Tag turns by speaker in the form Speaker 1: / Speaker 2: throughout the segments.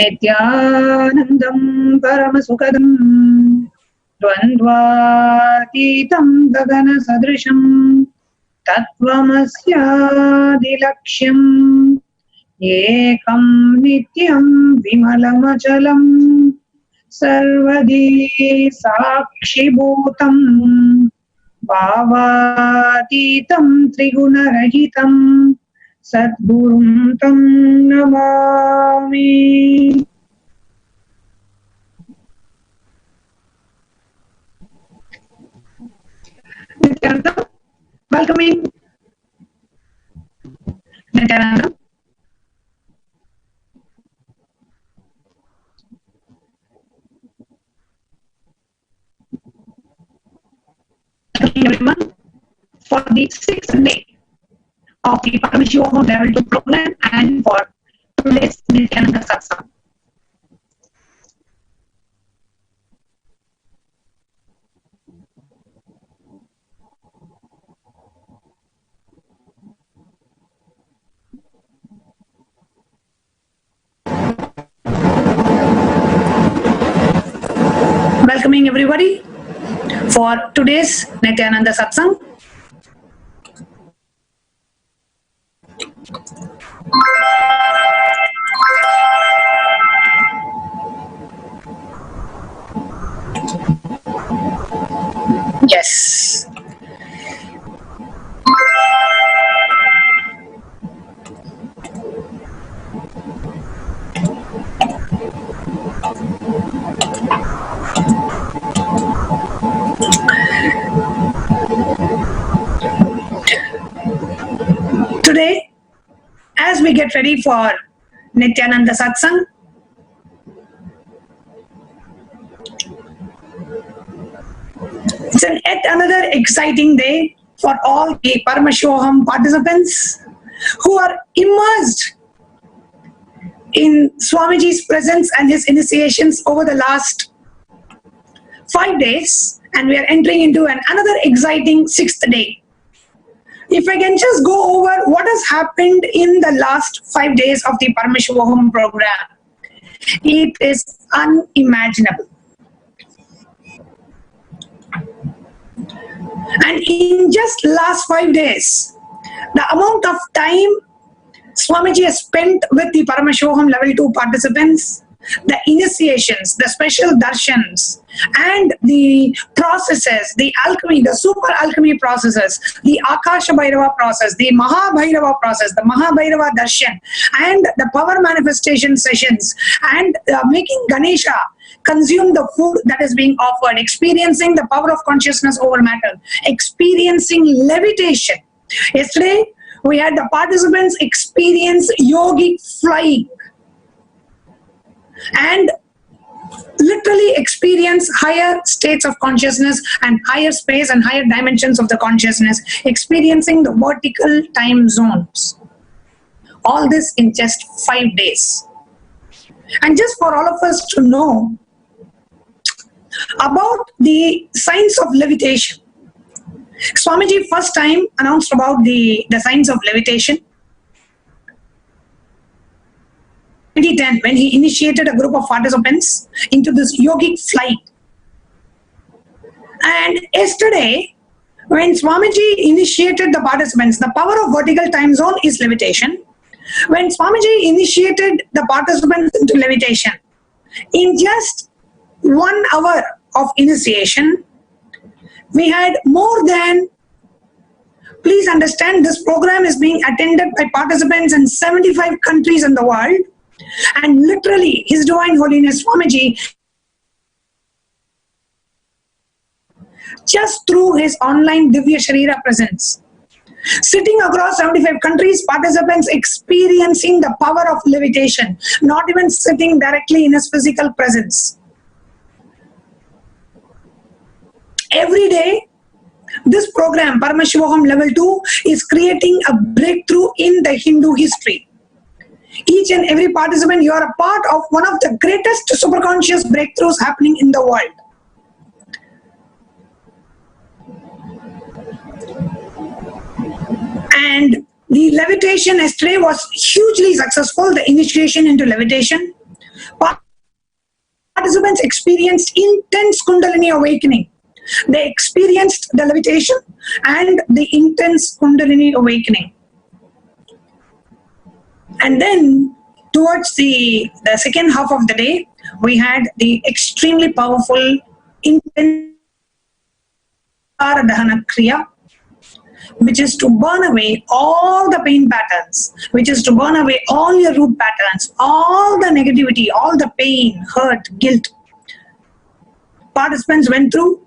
Speaker 1: Nithyanandam Paramasukadam Dvandvatitam Gagana Sadrisham Tattvamasyaadilaksham Ekam Nityam Vimalamachalam Sarvadi Sakshibhutam Bhavatitam Trigunarahitam Sadgurum Tam Namami. Nithyananda, welcoming. Nithyananda. Everyone for the 6th day of the Paramashivoham Level 2 program and for today's Nithyananda Satsang. Welcoming everybody for today's Nithyananda Satsang. Yes. Today, as we get ready for Nithyananda Satsang, it's yet another exciting day for all the Paramashivoham participants who are immersed in Swamiji's presence and his initiations over the last 5 days, and we are entering into another exciting 6th day. If I can just go over what has happened in the last 5 days of the Paramashivoham program, it is unimaginable. And in just last 5 days, the amount of time Swamiji has spent with the Paramashivoham Level 2 participants, the initiations, the special darshans, and the processes, the alchemy, the super alchemy processes, the Akasha Bhairava process, the Mahabhairava process, the Mahabhairava darshan, and the power manifestation sessions, and making Ganesha consume the food that is being offered, experiencing the power of consciousness over matter, experiencing levitation. Yesterday, we had the participants experience yogic flying and literally experience higher states of consciousness and higher space and higher dimensions of the consciousness, experiencing the vertical time zones. All this in just 5 days. And just for all of us to know about the science of levitation, Swamiji first time announced about the science of levitation 2010, when he initiated a group of participants into this yogic flight. And yesterday, when Swamiji initiated the participants, the power of vertical time zone is levitation. When Swamiji initiated the participants into levitation, in just 1 hour of initiation, we had more than, please understand, this program is being attended by participants in 75 countries in the world. And literally, His Divine Holiness Swamiji, just through his online Divya Sharira presence, sitting across 75 countries, participants experiencing the power of levitation, not even sitting directly in his physical presence. Every day, this program, Paramashivoham Level 2, is creating a breakthrough in the Hindu history. Each and every participant, you are a part of one of the greatest superconscious breakthroughs happening in the world. And the levitation yesterday was hugely successful, the initiation into levitation. Participants experienced intense Kundalini awakening. They experienced the levitation and the intense Kundalini awakening. And then towards the second half of the day, we had the extremely powerful intense Dahana Kriya, which is to burn away all the pain patterns, which is to burn away all your root patterns, all the negativity, all the pain, hurt, guilt. Participants went through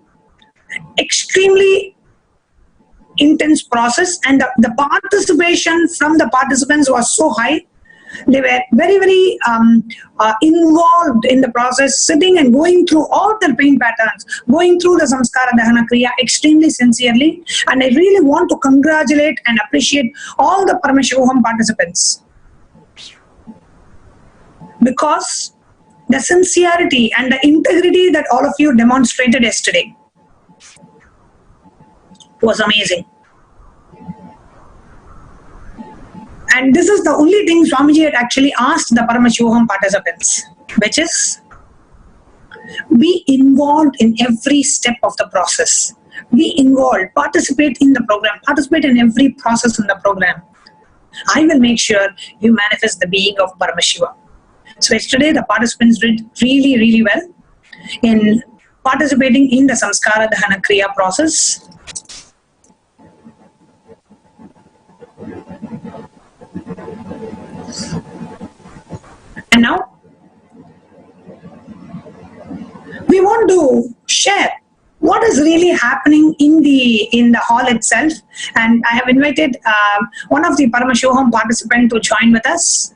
Speaker 1: extremely intense process, and the participation from the participants was so high. They were very, very involved in the process, sitting and going through all their pain patterns, going through the Samskara Dahana Kriya extremely sincerely. And I really want to congratulate and appreciate all the Paramashivoham participants, because the sincerity and the integrity that all of you demonstrated yesterday was amazing. And this is the only thing Swamiji had actually asked the Paramashivoham participants, which is, be involved in every step of the process. Be involved, participate in the program, participate in every process in the program. I will make sure you manifest the being of Paramashiva. So yesterday the participants did really, really well in participating in the Samskara Dahana Kriya process. And now we want to share what is really happening in the hall itself, and I have invited one of the Paramashivoham participants to join with us,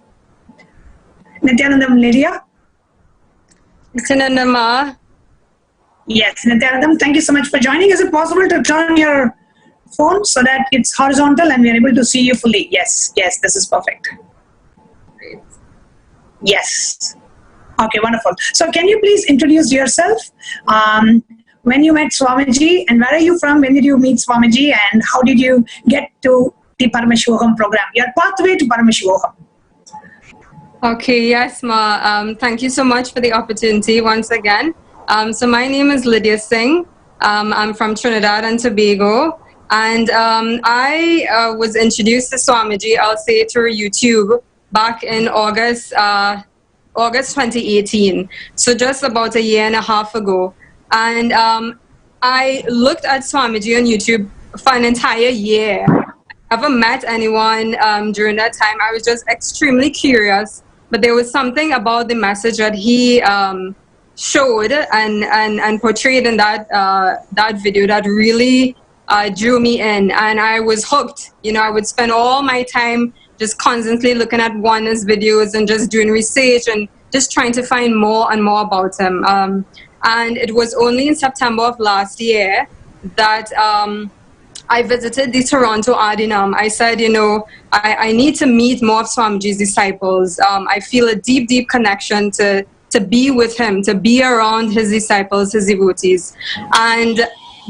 Speaker 1: Nithyananda Lydia.
Speaker 2: Nithyananda.
Speaker 1: Yes, Nithyananda, thank you so much for joining. Is it possible to turn your phone so that it's horizontal and we are able to see you fully? Yes, this is perfect.
Speaker 2: Great.
Speaker 1: Yes. Okay, wonderful. So can you please introduce yourself? When you met Swamiji, and where are you from? When did you meet Swamiji, and how did you get to the Paramashivoham program? Your pathway to Paramashivoham.
Speaker 2: Okay, yes, Ma. Thank you so much for the opportunity once again. So my name is Lydia Singh. I'm from Trinidad and Tobago. And I was introduced to Swamiji, I'll say, through YouTube back in August 2018. So just about a year and a half ago. And I looked at Swamiji on YouTube for an entire year. I never met anyone during that time. I was just extremely curious. But there was something about the message that he showed and portrayed in that video that really drew me in, and I was hooked. You know, I would spend all my time just constantly looking at oneness videos and just doing research and just trying to find more and more about him. And it was only in September of last year that I visited the Toronto Adinam. I said, you know, I need to meet more of Swamiji's disciples. I feel a deep, deep connection to be with him, to be around his disciples, his devotees. And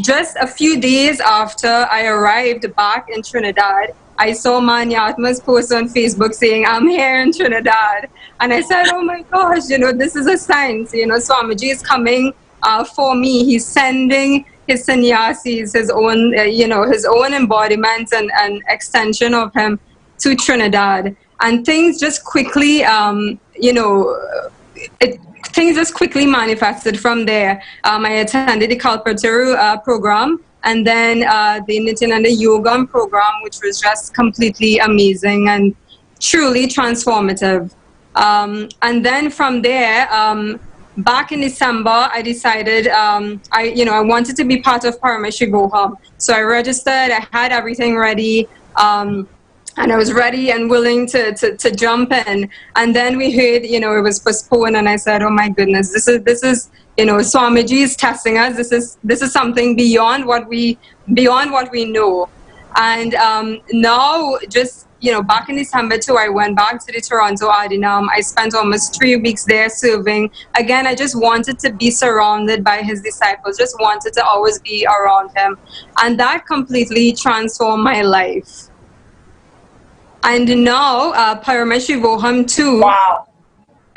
Speaker 2: just a few days after I arrived back in Trinidad, I saw Manyatma's post on Facebook saying, I'm here in Trinidad. And I said, oh my gosh, you know, this is a sign. You know, Swamiji is coming for me. He's sending his sannyasis, his own, his own embodiment and extension of him to Trinidad. And things just quickly, things just quickly manifested from there. I attended the Kalpataru program, and then the Nithyananda Yogam program, which was just completely amazing and truly transformative. And then from there, back in December, I decided I wanted to be part of Paramashivoham. So I registered. I had everything ready. And I was ready and willing to jump in. And then we heard, it was postponed, and I said, oh my goodness, this is Swamiji is testing us. This is something beyond what we know. And now, just back in December too, I went back to the Toronto Adinam. I spent almost 3 weeks there serving. Again, I just wanted to be surrounded by his disciples. Just wanted to always be around him, and that completely transformed my life. And now, Paramashivoham too.
Speaker 1: Wow.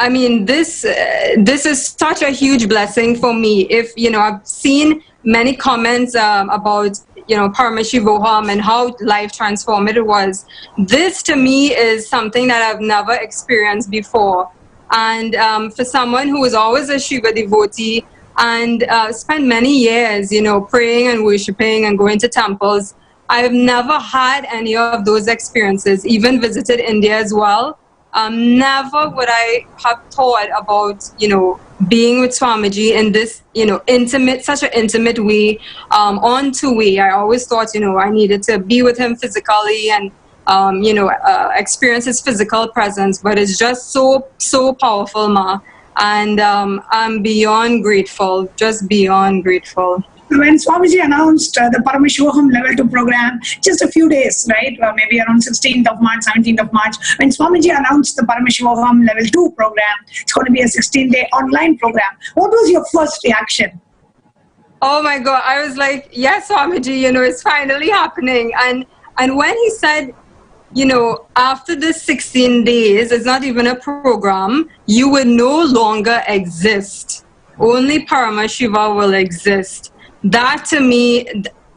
Speaker 2: I mean, this is such a huge blessing for me. If, I've seen many comments about, Paramashivoham and how life transformative it was. This to me is something that I've never experienced before. And for someone who was always a Shiva devotee and spent many years, praying and worshiping and going to temples, I've never had any of those experiences, even visited India as well. Never would I have thought about, being with Swamiji in this, such an intimate way, on two-way. I always thought, I needed to be with him physically and, experience his physical presence. But it's just so, so powerful, Ma. And I'm beyond grateful, just beyond grateful.
Speaker 1: When Swamiji announced the Paramashivoham Level 2 program, just a few days, right? Maybe around 16th of March, 17th of March, when Swamiji announced the Paramashivoham Level 2 program, it's going to be a 16-day online program. What was your first reaction?
Speaker 2: Oh my God, I was like, yes, Swamiji, it's finally happening. And when he said, after this 16 days, it's not even a program, you will no longer exist. Only Paramashiva will exist. That to me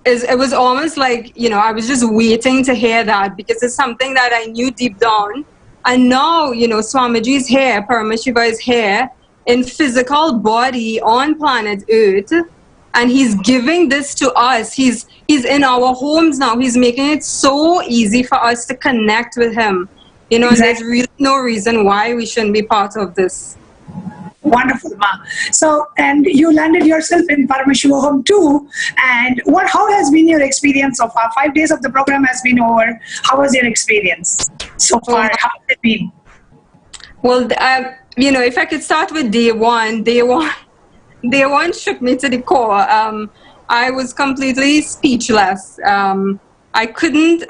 Speaker 2: it was almost like, I was just waiting to hear that, because it's something that I knew deep down. And now, Swamiji is here, Paramashiva is here in physical body on planet Earth, and he's giving this to us. He's in our homes now. He's making it so easy for us to connect with him. And there's really no reason why we shouldn't be part of this.
Speaker 1: Wonderful, Ma. So, and you landed yourself in Paramashivoham too. And how has been your experience so far? 5 days of the program has been over. How was your experience so far? How has it been?
Speaker 2: Well, if I could start with day one shook me to the core. I was completely speechless. I couldn't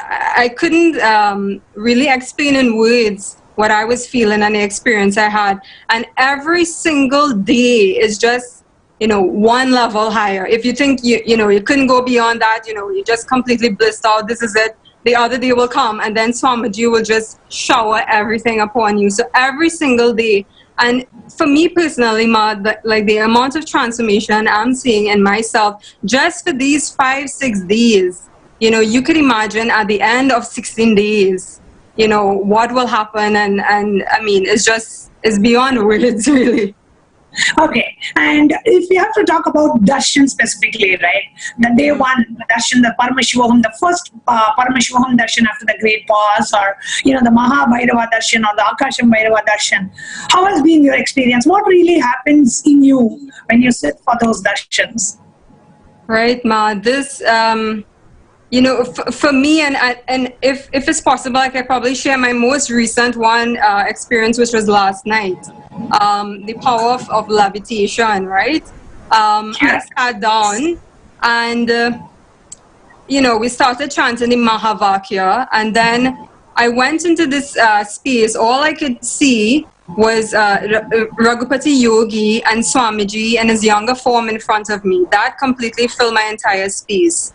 Speaker 2: really explain in words what I was feeling and the experience I had. And every single day is just, one level higher. If you think you couldn't go beyond that, you just completely blissed out, this is it. The other day will come, and then Swamiji will just shower everything upon you. So every single day. And for me personally, Ma, the amount of transformation I'm seeing in myself just for these 5-6 days, you could imagine at the end of 16 days, what will happen. And I mean, it's beyond words, really.
Speaker 1: Okay, and if we have to talk about darshan specifically, right? The day one, the darshan, the Paramashivoham, the first Paramashivoham darshan after the great pause, or the Mahabhairava darshan or the Akasham Bhairava darshan. How has been your experience? What really happens in you when you sit for those darshans?
Speaker 2: Right, Ma. This, for me, and if it's possible, I could probably share my most recent one experience, which was last night. The power of levitation, right? I sat down and, we started chanting the Mahavakya, and then I went into this space. All I could see was Raghupati Yogi and Swamiji in his younger form in front of me. That completely filled my entire space.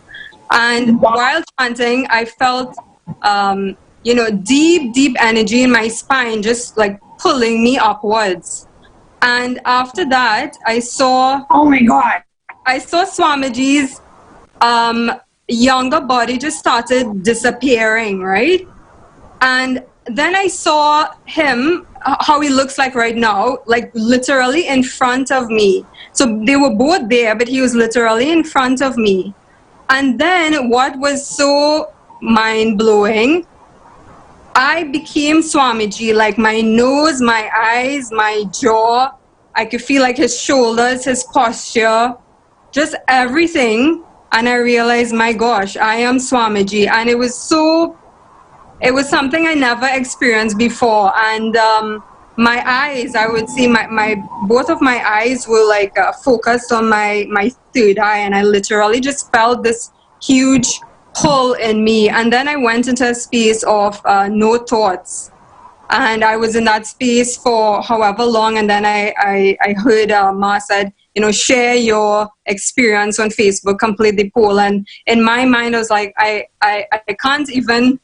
Speaker 2: And while chanting, I felt, deep energy in my spine, just like pulling me upwards. And after that, I saw...
Speaker 1: Oh my God.
Speaker 2: I saw Swamiji's younger body just started disappearing, right? And then I saw him, how he looks like right now, like literally in front of me. So they were both there, but he was literally in front of me. And then what was so mind-blowing, I became Swamiji, like my nose, my eyes, my jaw. I could feel like his shoulders, his posture, just everything. And I realized, my gosh, I am Swamiji. And it was something I never experienced before. And my eyes, I would see both of my eyes were like focused on my third eye, and I literally just felt this huge pull in me. And then I went into a space of no thoughts, and I was in that space for however long. And then I heard Ma said, share your experience on Facebook, complete the poll. And in my mind, I was like, I can't even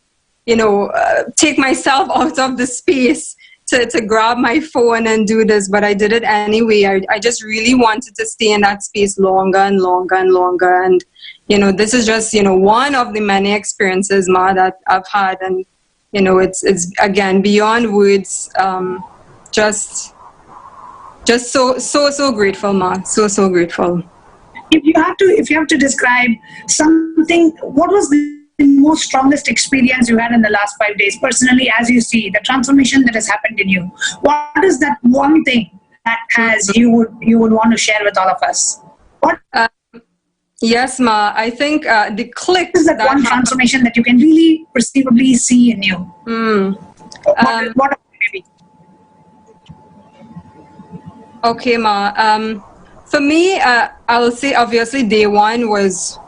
Speaker 2: take myself out of the space. to grab my phone and do this, but I did it anyway. I just really wanted to stay in that space longer and longer and longer. And, this is just, one of the many experiences, Ma, that I've had. And, it's again, beyond words, just so grateful, Ma. So grateful.
Speaker 1: If you have to describe something, what was the most strongest experience you had in the last 5 days, personally, as you see the transformation that has happened in you? What is that one thing that you would want to share with all of us? What?
Speaker 2: Yes, Ma. I think the click
Speaker 1: is that one transformation that you can really perceivably see in you. What maybe?
Speaker 2: Okay, Ma. For me, I will say obviously day one was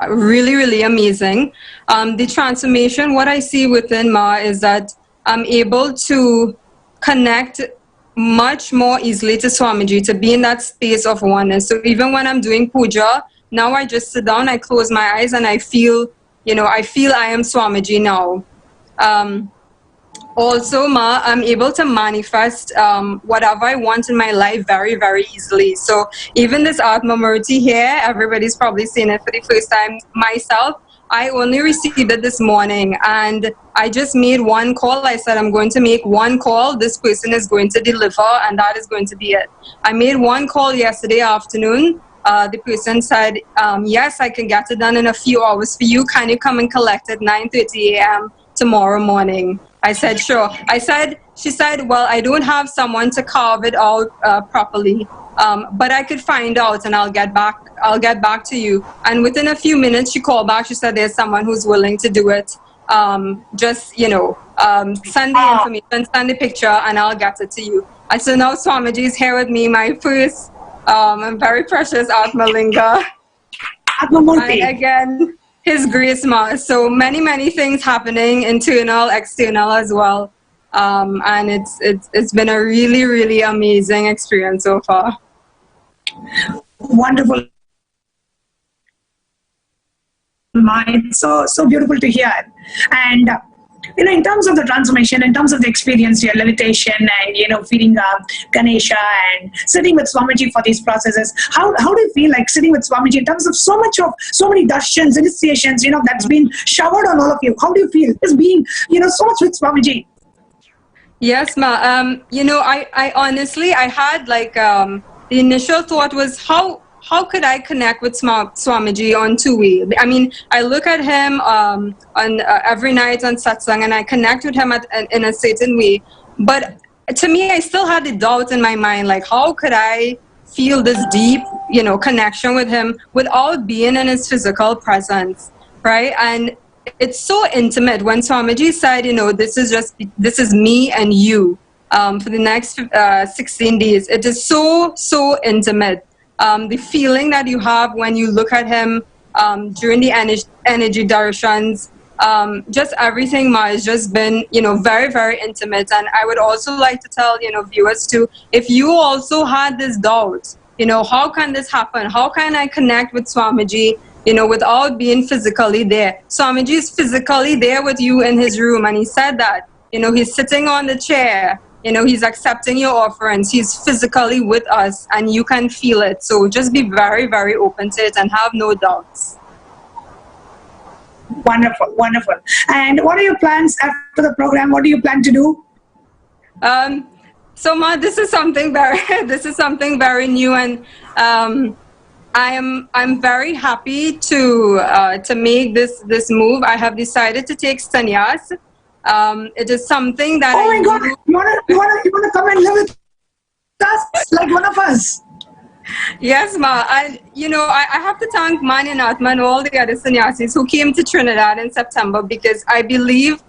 Speaker 2: really, really amazing. The transformation, what I see within Ma is that I'm able to connect much more easily to Swamiji, to be in that space of oneness. So even when I'm doing puja, now I just sit down, I close my eyes, and I feel I am Swamiji now. Also, Ma, I'm able to manifest whatever I want in my life very, very easily. So even this Atma Murti here, everybody's probably seen it for the first time. Myself, I only received it this morning, and I just made one call. I said, I'm going to make one call. This person is going to deliver, and that is going to be it. I made one call yesterday afternoon. The person said, yes, I can get it done in a few hours for you. Can you come and collect it 9:30 a.m. tomorrow morning? I said, sure. She said, well, I don't have someone to carve it out properly, but I could find out and I'll get back to you. And within a few minutes, she called back. She said, there's someone who's willing to do it. Just, send the information, send the picture, and I'll get it to you. And so now Swamiji is here with me, my first and very precious Atmalinga. And again, His grace, Ma. So many things happening, internal, external as well. And it's been a really, really amazing experience so far.
Speaker 1: Wonderful. It's so beautiful to hear. And in terms of the transformation, in terms of the experience, your levitation and feeding Ganesha and sitting with Swamiji for these processes, how do you feel like sitting with Swamiji in terms of so many darshans, initiations, that's been showered on all of you? How do you feel just being so much with Swamiji?
Speaker 2: Yes, Ma. I honestly, I had the initial thought was how could I connect with Swamiji on two-way? I mean, I look at him on every night on Satsang, and I connect with him in a certain way. But to me, I still had the doubt in my mind, like, how could I feel this deep, connection with him without being in his physical presence, right? And it's so intimate. When Swamiji said, this is me and you for the next 16 days, it is so intimate. The feeling that you have when you look at him during the energy darshans, just everything, Ma, has just been, very, very intimate. And I would also like to tell, viewers too, if you also had this doubt, how can this happen? How can I connect with Swamiji, without being physically there? Swamiji is physically there with you in his room. And he said that, he's sitting on the chair. He's accepting your offerings. He's physically with us, and you can feel it. So just be very, very open to it and have no doubts.
Speaker 1: Wonderful, wonderful. And what are your plans after the program? What do you plan to do?
Speaker 2: So, Ma, this is something very new, and I'm very happy to make this move. I have decided to take sannyas. It is something that
Speaker 1: my God! You wanna come and live with us like one of us?
Speaker 2: Yes, Ma. And I have to thank Mani and Atma and all the other sannyasis who came to Trinidad in September, because I believe,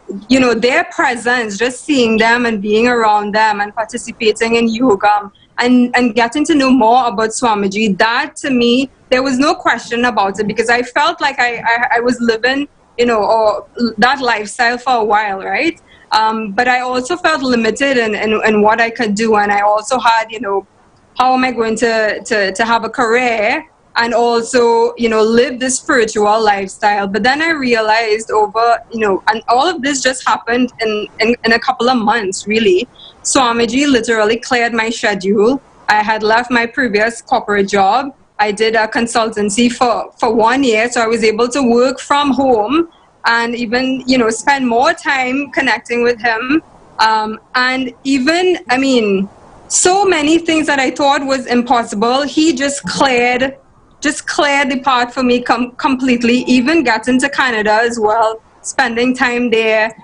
Speaker 2: their presence, just seeing them and being around them and participating in yoga and getting to know more about Swamiji, that to me, there was no question about it, because I felt like I was living or that lifestyle for a while, right? But I also felt limited in what I could do. And I also had, how am I going to have a career and also, live this spiritual lifestyle. But then I realized and all of this just happened in a couple of months, really. Swamiji literally cleared my schedule. I had left my previous corporate job. I did a consultancy for 1 year, so I was able to work from home and even, spend more time connecting with him. And even, so many things that I thought was impossible, he just cleared the path for me completely, even getting to Canada as well, spending time there,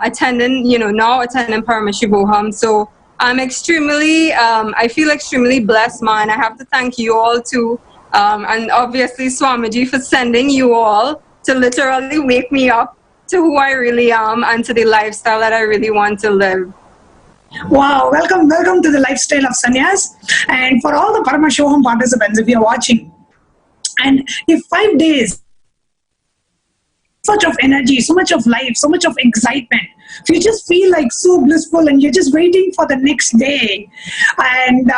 Speaker 2: attending Paramashivoham. So I'm I feel extremely blessed, man. I have to thank you all too. And obviously Swamiji for sending you all to literally wake me up to who I really am and to the lifestyle that I really want to live.
Speaker 1: Wow, welcome to the lifestyle of sannyas. And for all the Paramashivoham participants, if you're watching, and if 5 days, so much of energy, so much of life, so much of excitement, if you just feel like so blissful and you're just waiting for the next day and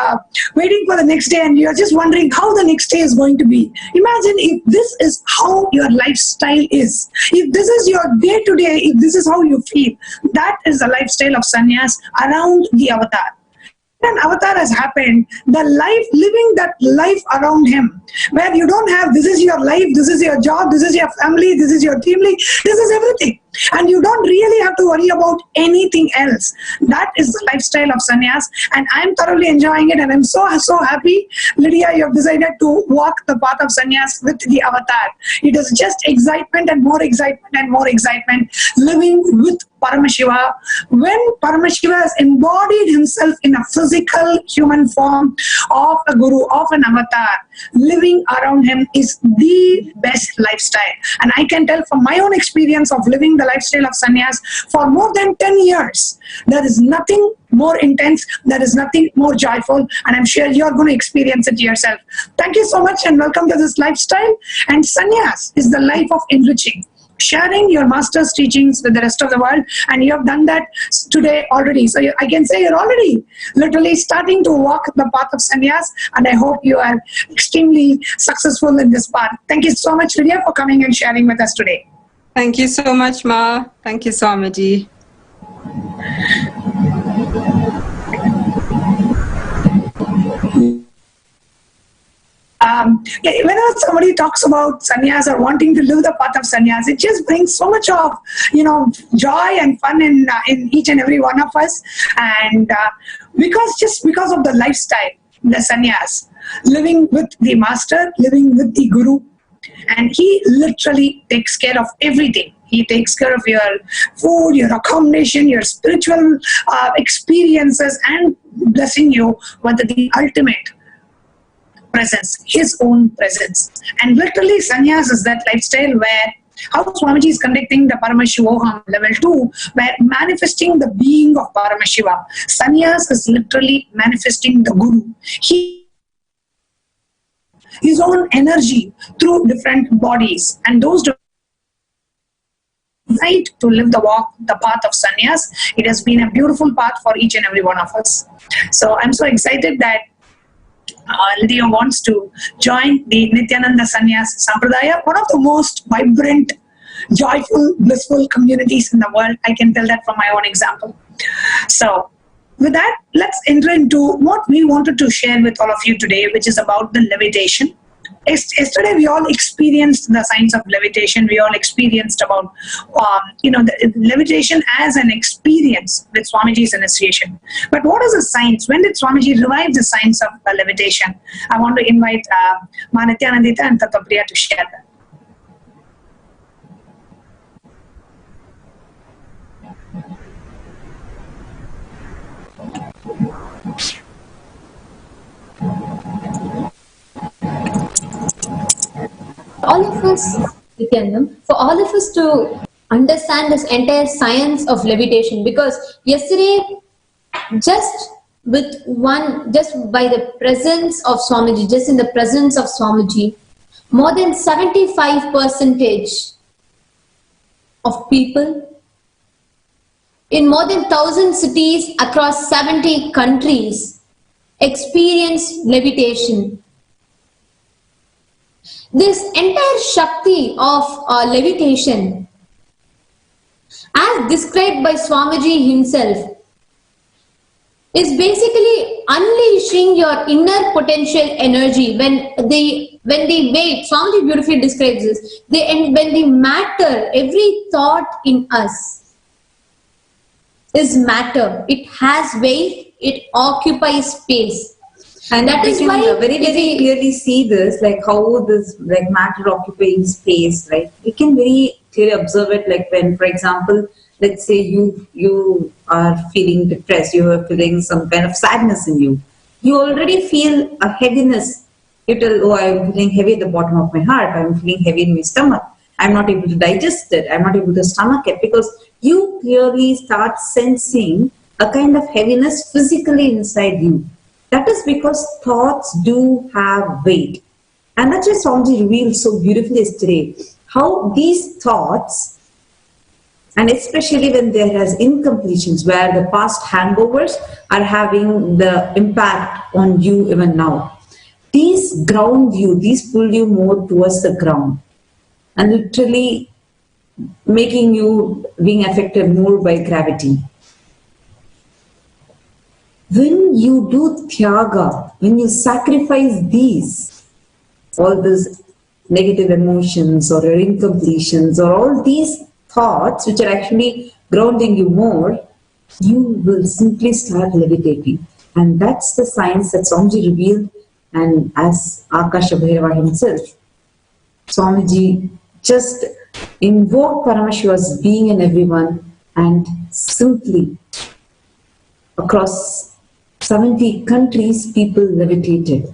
Speaker 1: you're just wondering how the next day is going to be. Imagine if this is how your lifestyle is. If this is your day to day, if this is how you feel, that is the lifestyle of sannyas around the avatar. An avatar has happened, living that life around him, where you don't have, this is your life, this is your job, this is your family, this is your team lead, this is everything. And you don't really have to worry about anything else. That is the lifestyle of sannyas, and I'm thoroughly enjoying it, and I'm so happy, Lydia, you have decided to walk the path of sannyas with the avatar. It is just excitement and more excitement and more excitement, living with Paramashiva. When Paramashiva has embodied himself in a physical human form of a guru, of an avatar, living around him is the best lifestyle. And I can tell from my own experience of living the lifestyle of sannyas for more than 10 years, there is nothing more intense, there is nothing more joyful, and I'm sure you're going to experience it yourself. Thank you so much and welcome to this lifestyle. And sannyas is the life of enriching, sharing your master's teachings with the rest of the world, and you have done that today already. So I can say you're already literally starting to walk the path of sannyas, and I hope you are extremely successful in this path. Thank you so much, Lydia, for coming and sharing with us today.
Speaker 2: Thank you so much, Ma. Thank you, Swamiji.
Speaker 1: Whenever somebody talks about sannyas or wanting to live the path of sannyas, it just brings so much of joy and fun in each and every one of us. And because of the lifestyle, the sannyas, living with the master, living with the guru, and he literally takes care of everything. He takes care of your food, your accommodation, your spiritual experiences, and blessing you with the ultimate presence, his own presence. And literally sannyas is that lifestyle where how Swamiji is conducting the Paramashivoham Level 2, where manifesting the being of Paramashiva. Sannyas is literally manifesting the Guru. His own energy through different bodies, and those right to live the path of sannyas. It has been a beautiful path for each and every one of us. So I'm so excited that Lydia wants to join the Nithyananda Sannyas Sampradaya, one of the most vibrant, joyful, blissful communities in the world. I can tell that from my own example. So with that, let's enter into what we wanted to share with all of you today, which is about the levitation. Yesterday we all experienced the science of levitation. We all experienced about the levitation as an experience with Swamiji's initiation. But what is the science? When did Swamiji revive the science of levitation? I want to invite Nithyananda and Tattapriya to share that.
Speaker 3: All of us, for all of us to understand this entire science of levitation, because yesterday, just by the presence of Swamiji, just in the presence of Swamiji, more than 75% of people in more than 1,000 cities across 70 countries experience levitation. This entire Shakti of levitation, as described by Swamiji himself, is basically unleashing your inner potential energy. When the weight, Swamiji beautifully describes this, when the matter, every thought in us is matter. It has weight, it occupies space.
Speaker 4: And
Speaker 3: that is why
Speaker 4: very clearly see this, like how this like matter occupies space, right? We can very clearly observe it, like when, for example, let's say you are feeling depressed, you are feeling some kind of sadness in you. You already feel a heaviness. You tell, oh, I'm feeling heavy at the bottom of my heart. I'm feeling heavy in my stomach. I'm not able to digest it. I'm not able to stomach it, because you clearly start sensing a kind of heaviness physically inside you. That is because thoughts do have weight. And that's why Swamiji revealed so beautifully yesterday how these thoughts, and especially when there has incompletions, where the past hangovers are having the impact on you even now. These ground you, these pull you more towards the ground, and literally making you being affected more by gravity. When you do Tyaga, when you sacrifice all these negative emotions or your incompletions or all these thoughts which are actually grounding you more, you will simply start levitating. And that's the science that Swamiji revealed, and as Akasha Bhairava himself, Swamiji just invoked Paramashiva's being in everyone, and simply across 70 countries people levitated.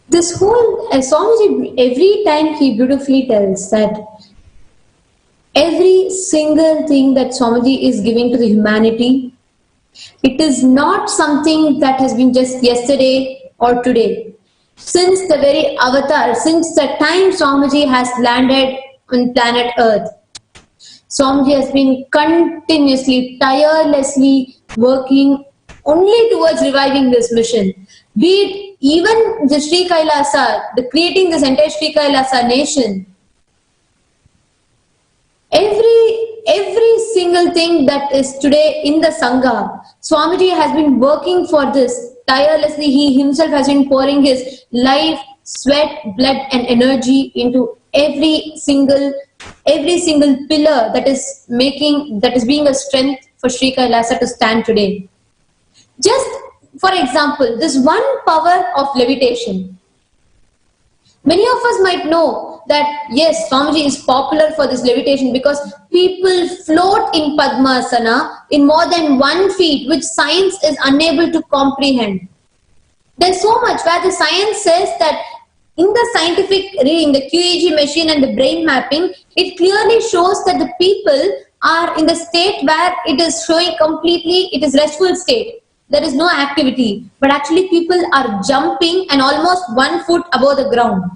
Speaker 3: This whole Swamiji, every time he beautifully tells that every single thing that Swamiji is giving to the humanity, it is not something that has been just yesterday or today. Since the very avatar, since the time Swamiji has landed on planet Earth, Swamiji has been continuously, tirelessly working only towards reviving this mission. Be it even the Sri Kailasa, creating this entire Sri Kailasa nation. Every single thing that is today in the Sangha, Swamiji has been working for this tirelessly. He himself has been pouring his life, sweat, blood and energy into every single pillar that is being a strength for Sri Kailasa to stand today. Just for example, this one power of levitation. Many of us might know that yes, Swamiji is popular for this levitation because people float in Padmasana in more than 1 feet, which science is unable to comprehend. There's so much where the science says that in the scientific reading, the QEEG machine and the brain mapping, it clearly shows that the people are in the state where it is showing completely, it is restful state. There is no activity, but actually people are jumping and almost 1 foot above the ground.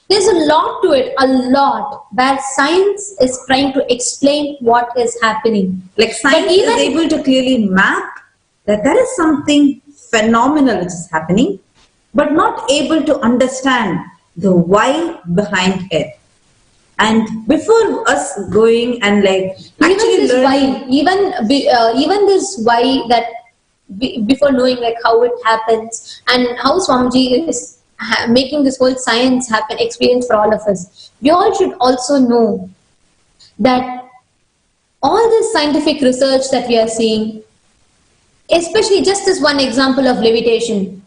Speaker 3: There's a lot to it, a lot, where science is trying to explain what is happening.
Speaker 4: Like science is able to clearly map that there is something phenomenal which is happening, but not able to understand the why behind it. And before us going and like actually learning,
Speaker 3: even this why, that before knowing like how it happens and how Swamiji is making this whole science happen, experience for all of us, we all should also know that all this scientific research that we are seeing, especially just this one example of levitation,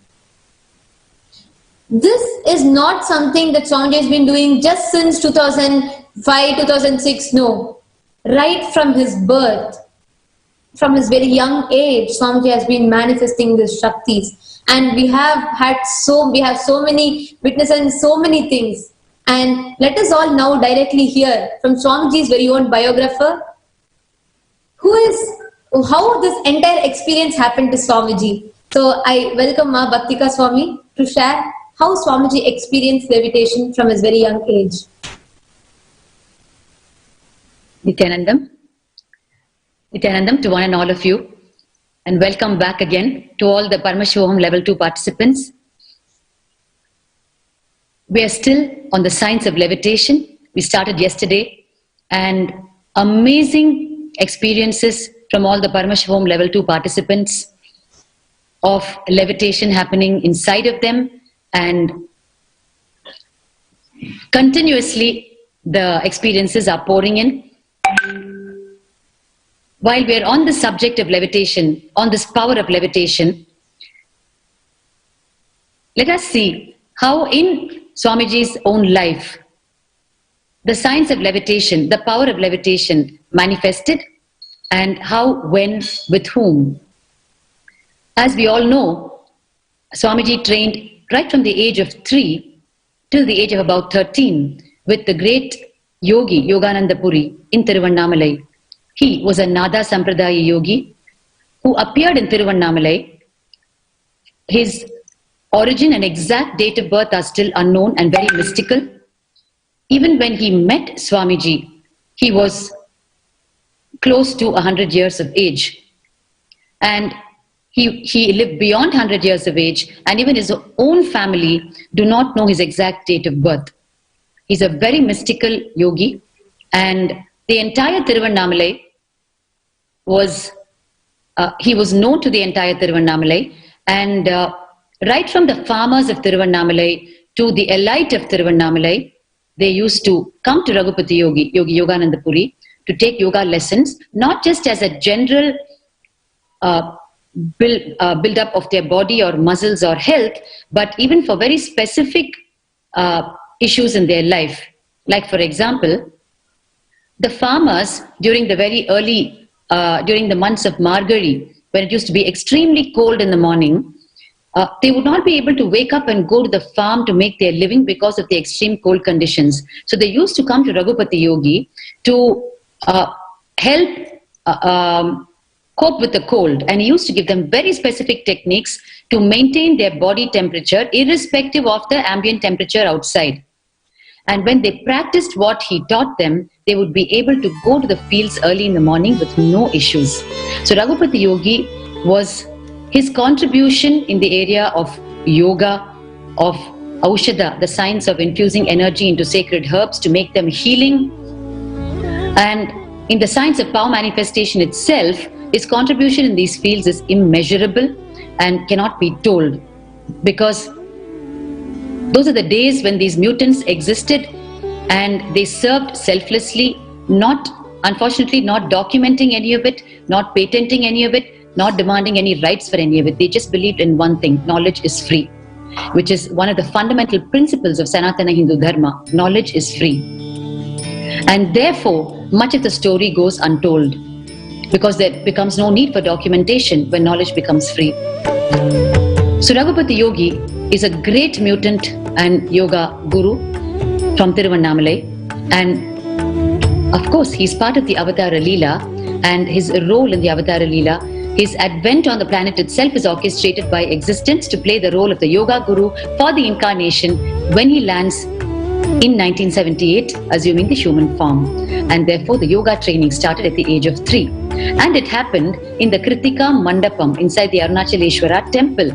Speaker 3: this is not something that Swamiji has been doing just since 2005, 2006, no. Right from his birth, from his very young age, Swamiji has been manifesting these Shaktis. And we have so many witnesses and so many things. And let us all now directly hear from Swamiji's very own biographer, how this entire experience happened to Swamiji. So I welcome Ma Bhaktika Swami to share how Swamiji experienced levitation from his very young age.
Speaker 5: Nithyanandam to one and all of you, and welcome back again to all the Paramashivoham Level 2 participants. We are still on the science of levitation. We started yesterday, and amazing experiences from all the Paramashivoham Level 2 participants of levitation happening inside of them, and continuously the experiences are pouring in. While we are on the subject of levitation, on this power of levitation, let us see how in Swamiji's own life, the science of levitation, the power of levitation manifested, and how, when, with whom. As we all know, Swamiji trained right from the age of 3 till the age of about 13 with the great yogi, Yogananda Puri, in Tiruvannamalai. He was a Nada Sampradaya yogi who appeared in Tiruvannamalai. His origin and exact date of birth are still unknown and very mystical. Even when he met Swamiji, he was close to 100 years of age. And he lived beyond 100 years of age, and even his own family do not know his exact date of birth. He's a very mystical yogi, and the entire Tiruvannamalai he was known to the entire Tiruvannamalai, and right from the farmers of Tiruvannamalai to the elite of Tiruvannamalai, they used to come to Raghupati Yogi Yogananda Puri, to take yoga lessons, not just as a general build up of their body or muscles or health, but even for very specific issues in their life. Like, for example, the farmers during the very early, during the months of Margari, when it used to be extremely cold in the morning, they would not be able to wake up and go to the farm to make their living because of the extreme cold conditions. So they used to come to Raghupati Yogi to help cope with the cold, and he used to give them very specific techniques to maintain their body temperature irrespective of the ambient temperature outside. And when they practiced what he taught them, they would be able to go to the fields early in the morning with no issues. So Raghupati Yogi was his contribution in the area of yoga, of Aushadha, the science of infusing energy into sacred herbs to make them healing, and in the science of power manifestation itself, his contribution in these fields is immeasurable and cannot be told, because those are the days when these mutants existed and they served selflessly, unfortunately not documenting any of it, not patenting any of it, not demanding any rights for any of it. They just believed in one thing: knowledge is free, which is one of the fundamental principles of Sanatana Hindu Dharma. Knowledge is free. And therefore, much of the story goes untold, because there becomes no need for documentation when knowledge becomes free. So Raghupati Yogi is a great mutant and yoga guru from Tiruvannamalai, and of course he's part of the Avatara Leela, and his role in the Avatara Leela, his advent on the planet itself, is orchestrated by existence to play the role of the yoga guru for the incarnation when he lands in 1978, assuming the human form. And therefore the yoga training started at the age of 3. And it happened in the Kritika Mandapam inside the Arunachaleshwara temple.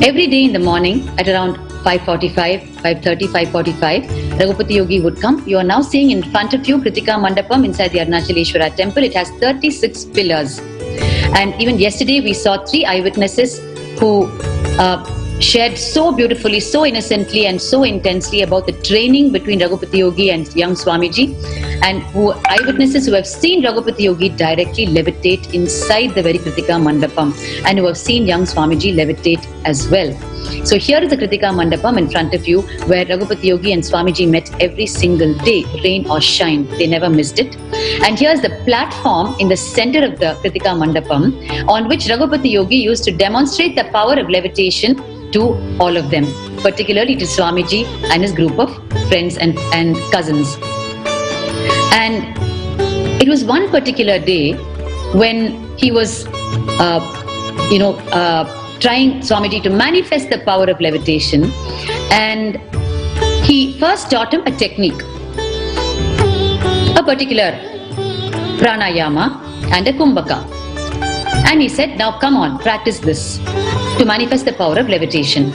Speaker 5: Every day in the morning at around 5:45, 5:30, 5:45, Raghupati Yogi would come. You are now seeing in front of you Kritika Mandapam inside the Arunachaleshwara temple. It has 36 pillars. And even yesterday we saw 3 eyewitnesses who shared so beautifully, so innocently and so intensely about the training between Raghupati Yogi and young Swamiji, and eyewitnesses who have seen Raghupati Yogi directly levitate inside the very Kritika Mandapam, and who have seen young Swamiji levitate as well. So here is the Kritika Mandapam in front of you, where Raghupati Yogi and Swamiji met every single day, rain or shine. They never missed it. And here's the platform in the center of the Kritika Mandapam, on which Raghupati Yogi used to demonstrate the power of levitation to all of them, particularly to Swamiji and his group of friends and cousins. And it was one particular day when he was, trying Swamiji to manifest the power of levitation, and he first taught him a technique, a particular pranayama and a kumbhaka. And he said, now come on, practice this to manifest the power of levitation.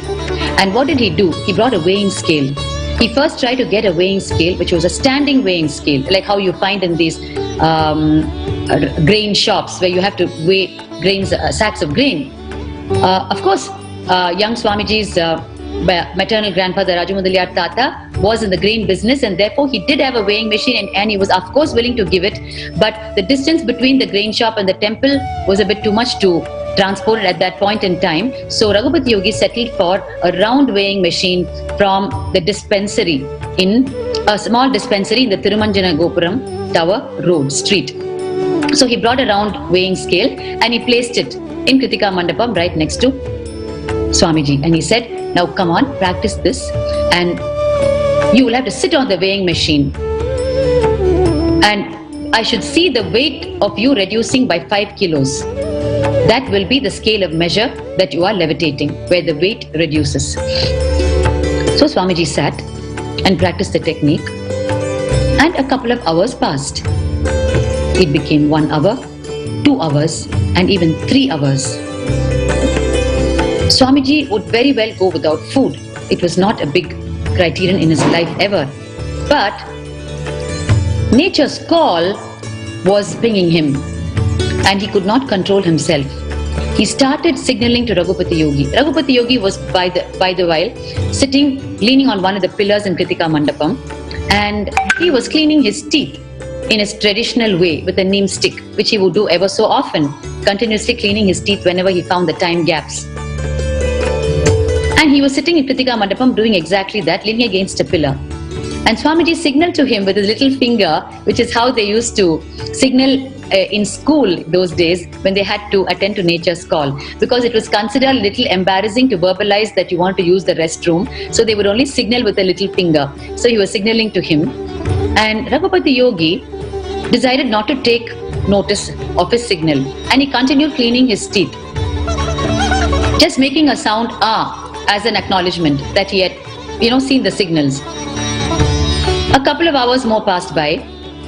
Speaker 5: And what did he do? He brought a weighing scale. He first tried to get a weighing scale, which was a standing weighing scale, like how you find in these grain shops where you have to weigh grains, sacks of grain. Of course, young Swamiji's maternal grandfather, Rajamudaliyar Tata, was in the grain business, and therefore he did have a weighing machine, and he was of course willing to give it. But the distance between the grain shop and the temple was a bit too much to transport it at that point in time. So Raghupati Yogi settled for a round weighing machine from the dispensary, in a small dispensary in the Thirumanjana Gopuram Tower Road Street. So he brought a round weighing scale and he placed it in Kritika Mandapam right next to Swamiji, and he said, now come on, practice this, and you will have to sit on the weighing machine, and I should see the weight of you reducing by 5 kilos. That will be the scale of measure that you are levitating, where the weight reduces. So Swamiji sat and practiced the technique, and a couple of hours passed. It became 1 hour, 2 hours, and even 3 hours. Swamiji would very well go without food. It was not a big criterion in his life ever. But nature's call was bringing him, and he could not control himself. He started signaling to Raghupati Yogi. Raghupati Yogi was by the while sitting, leaning on one of the pillars in Kritika Mandapam, and he was cleaning his teeth in his traditional way with a neem stick, which he would do ever so often, continuously cleaning his teeth whenever he found the time gaps. And he was sitting in Kritika Mandapam doing exactly that, leaning against a pillar. And Swamiji signaled to him with his little finger, which is how they used to signal in school those days when they had to attend to nature's call, because it was considered a little embarrassing to verbalize that you want to use the restroom, so they would only signal with a little finger. So he was signaling to him, and Raghupati Yogi decided not to take notice of his signal, and he continued cleaning his teeth, just making a sound ah as an acknowledgement that he had seen the signals. A couple of hours more passed by,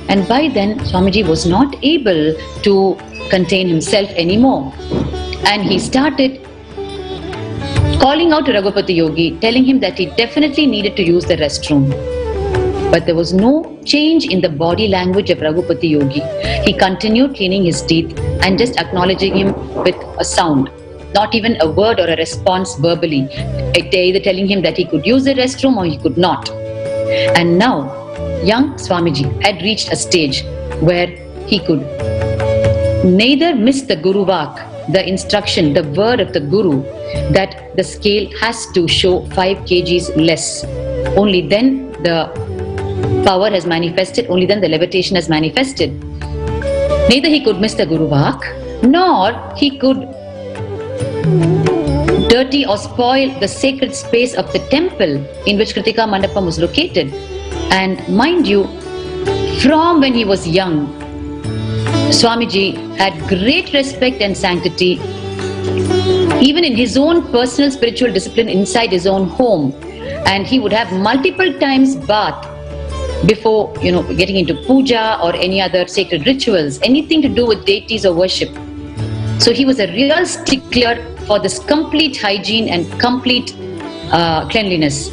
Speaker 5: and by then Swamiji was not able to contain himself anymore, and he started calling out to Raghupati Yogi, telling him that he definitely needed to use the restroom. But there was no change in the body language of Raghupati Yogi. He continued cleaning his teeth and just acknowledging him with a sound, not even a word or a response verbally, either telling him that he could use the restroom or he could not. And now, young Swamiji had reached a stage where he could neither miss the Guru Vak, the instruction, the word of the Guru, that the scale has to show 5 kgs less. Only then the power has manifested, only then the levitation has manifested. Neither he could miss the Guru Vak, nor he could dirty or spoil the sacred space of the temple in which Kritika Mandapam was located. And mind you, from when he was young, Swamiji had great respect and sanctity, even in his own personal spiritual discipline inside his own home. And he would have multiple times bath before, getting into puja or any other sacred rituals, anything to do with deities or worship. So he was a real stickler for this complete hygiene and complete cleanliness.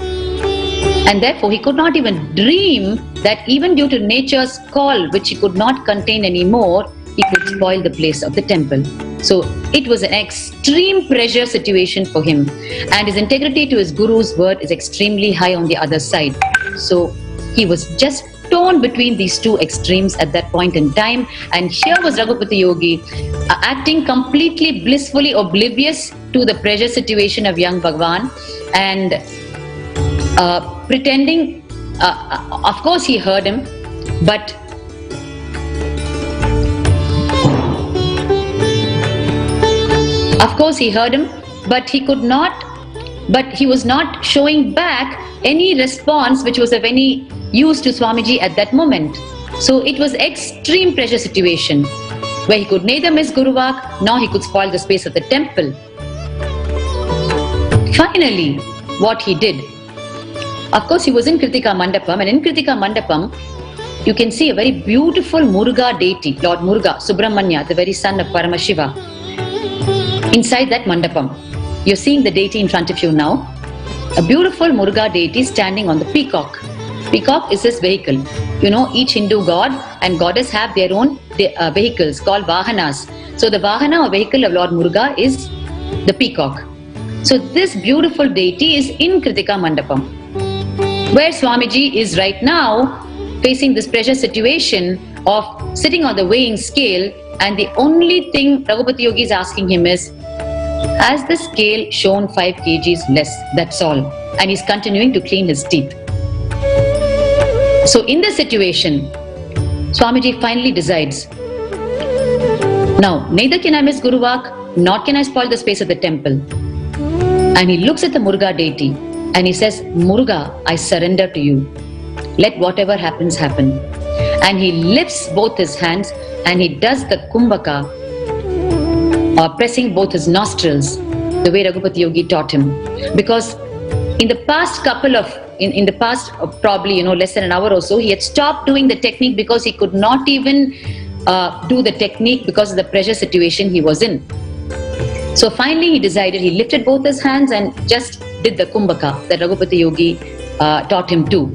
Speaker 5: And therefore, he could not even dream that even due to nature's call, which he could not contain anymore, he could spoil the place of the temple. So it was an extreme pressure situation for him. And his integrity to his Guru's word is extremely high on the other side. So he was just torn between these two extremes at that point in time. And here was Raghupati Yogi acting completely blissfully oblivious to the pressure situation of young Bhagwan, and pretending, of course he heard him, but he was not showing back any response which was of any use to Swamiji at that moment. So it was extreme pressure situation where he could neither miss Guru Vak nor he could spoil the space of the temple. Finally, what he did, of course he was in Kritika Mandapam, and in Kritika Mandapam you can see a very beautiful Muruga deity, Lord Muruga, Subramanya, the very son of Paramashiva, inside that Mandapam. You're seeing the deity in front of you now. a beautiful Muruga deity standing on the peacock. Peacock is his vehicle. You know, each Hindu god and goddess have their own vehicles called Vahanas. So the Vahana or vehicle of Lord Muruga is the peacock. So this beautiful deity is in Kritika Mandapam, where Swamiji is right now facing this pressure situation of sitting on the weighing scale, and the only thing Raghupati Yogi is asking him is, has the scale shown 5 kgs less? That's all. And he's continuing to clean his teeth. So in this situation, Swamiji finally decides, now neither can I miss Guru Vak, nor can I spoil the space of the temple. And he looks at the Muruga deity and he says, Muruga, I surrender to you. Let whatever happens, happen. And he lifts both his hands and he does the kumbhaka, pressing both his nostrils, the way Raghupati Yogi taught him. Because in the past probably, less than an hour or so, he had stopped doing the technique because he could not even do the technique because of the pressure situation he was in. So finally he decided, he lifted both his hands and just did the kumbhaka that Raghupati Yogi taught him to.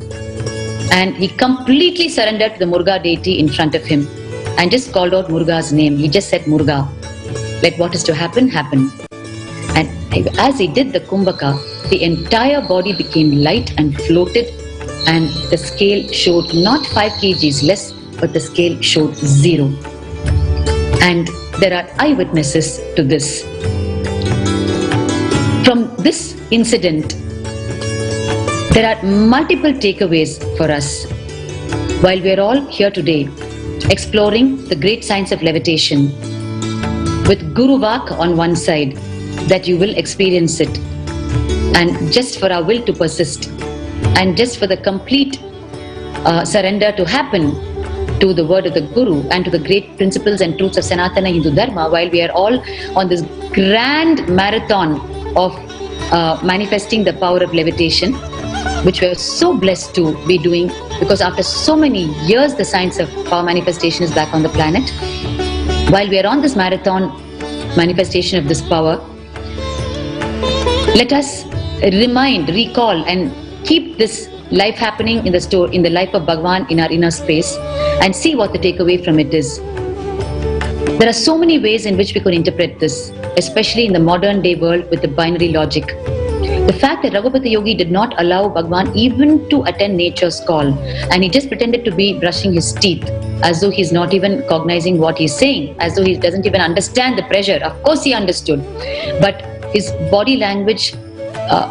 Speaker 5: And he completely surrendered to the Muruga deity in front of him and just called out Muruga's name. He just said, Muruga, let what is to happen, happen. And as he did the kumbhaka, the entire body became light and floated, and the scale showed not 5 kgs less, but the scale showed 0. And there are eyewitnesses to this. From this incident, there are multiple takeaways for us. While we are all here today, exploring the great science of levitation, with Guru Vak on one side, that you will experience it, and just for our will to persist, and just for the complete surrender to happen to the word of the Guru and to the great principles and truths of Sanatana Hindu Dharma, while we are all on this grand marathon of manifesting the power of levitation, which we are so blessed to be doing, because after so many years the science of power manifestation is back on the planet. While we are on this marathon manifestation of this power, let us recall and keep this life happening in the life of Bhagavan in our inner space, and see what the takeaway from it is. There are so many ways in which we could interpret this, especially in the modern day world with the binary logic. The fact that Raghupati Yogi did not allow Bhagavan even to attend nature's call, and he just pretended to be brushing his teeth, as though he's not even cognizing what he's saying, as though he doesn't even understand the pressure. Of course he understood, but his body language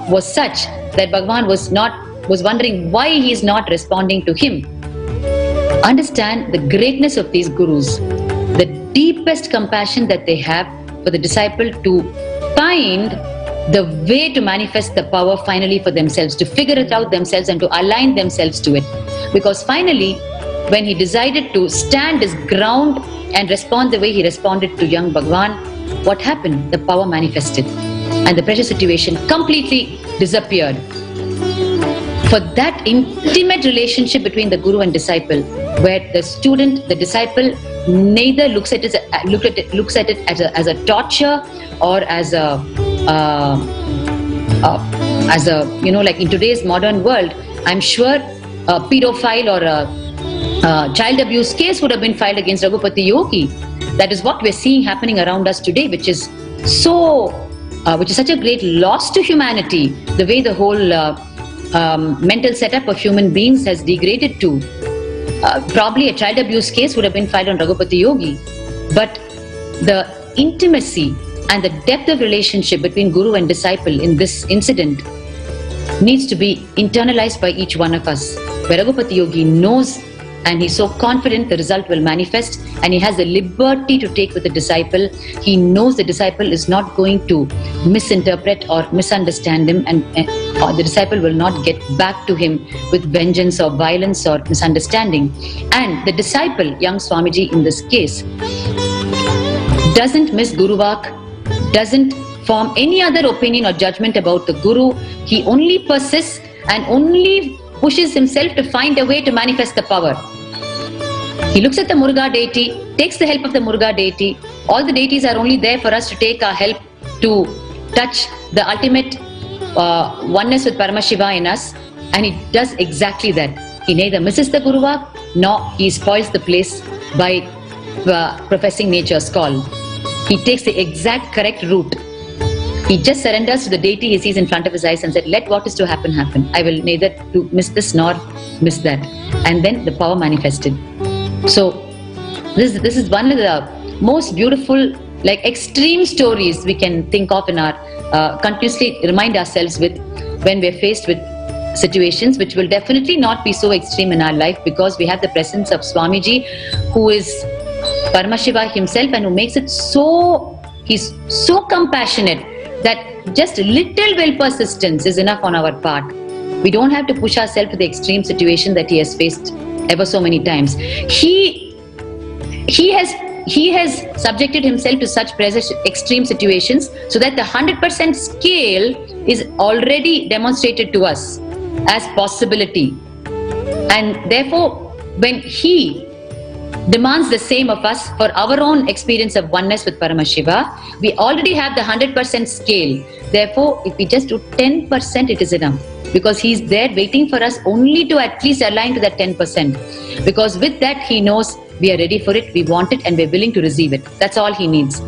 Speaker 5: was such that Bhagavan was wondering why he is not responding to him. Understand the greatness of these gurus, the deepest compassion that they have for the disciple to find the way to manifest the power finally for themselves, to figure it out themselves and to align themselves to it. Because finally, when he decided to stand his ground and respond the way he responded to young Bhagavan, what happened? The power manifested and the pressure situation completely disappeared. For that intimate relationship between the guru and disciple, where the disciple neither looks at it as a torture or as a like in today's modern world, I'm sure a pedophile or a child abuse case would have been filed against Raghupati Yogi. That is what we're seeing happening around us today, which is such a great loss to humanity, the way the whole mental setup of human beings has degraded to. Probably a child abuse case would have been filed on Raghupati Yogi, but the intimacy and the depth of relationship between guru and disciple in this incident needs to be internalized by each one of us, where Raghupati Yogi knows, and he's so confident the result will manifest, and he has the liberty to take with the disciple. He knows the disciple is not going to misinterpret or misunderstand him, and the disciple will not get back to him with vengeance or violence or misunderstanding. And the disciple, young Swamiji in this case, doesn't miss Guru Vak, doesn't form any other opinion or judgment about the Guru. He only persists and only pushes himself to find a way to manifest the power. He looks at the Muruga deity, takes the help of the Muruga deity. All the deities are only there for us to take our help to touch the ultimate oneness with Paramashiva in us, and he does exactly that. He neither misses the Guruvak nor he spoils the place by professing nature's call. He takes the exact correct route. He just surrenders to the deity he sees in front of his eyes and said, let what is to happen, happen. I will neither to miss this nor miss that. And then the power manifested. So this is one of the most beautiful, like extreme stories we can think of in our, continuously remind ourselves with when we're faced with situations which will definitely not be so extreme in our life, because we have the presence of Swamiji, who is Paramashiva himself, and who makes it so, he's so compassionate that just little will persistence is enough on our part. We don't have to push ourselves to the extreme situation that he has faced ever so many times. He has subjected himself to such extreme situations so that the 100% scale is already demonstrated to us as possibility. And therefore, when he demands the same of us for our own experience of oneness with Paramashiva, we already have the 100% scale. Therefore, if we just do 10%, it is enough. Because he's there waiting for us only to at least align to that 10%. Because with that, he knows we are ready for it, we want it, and we're willing to receive it. That's all he needs.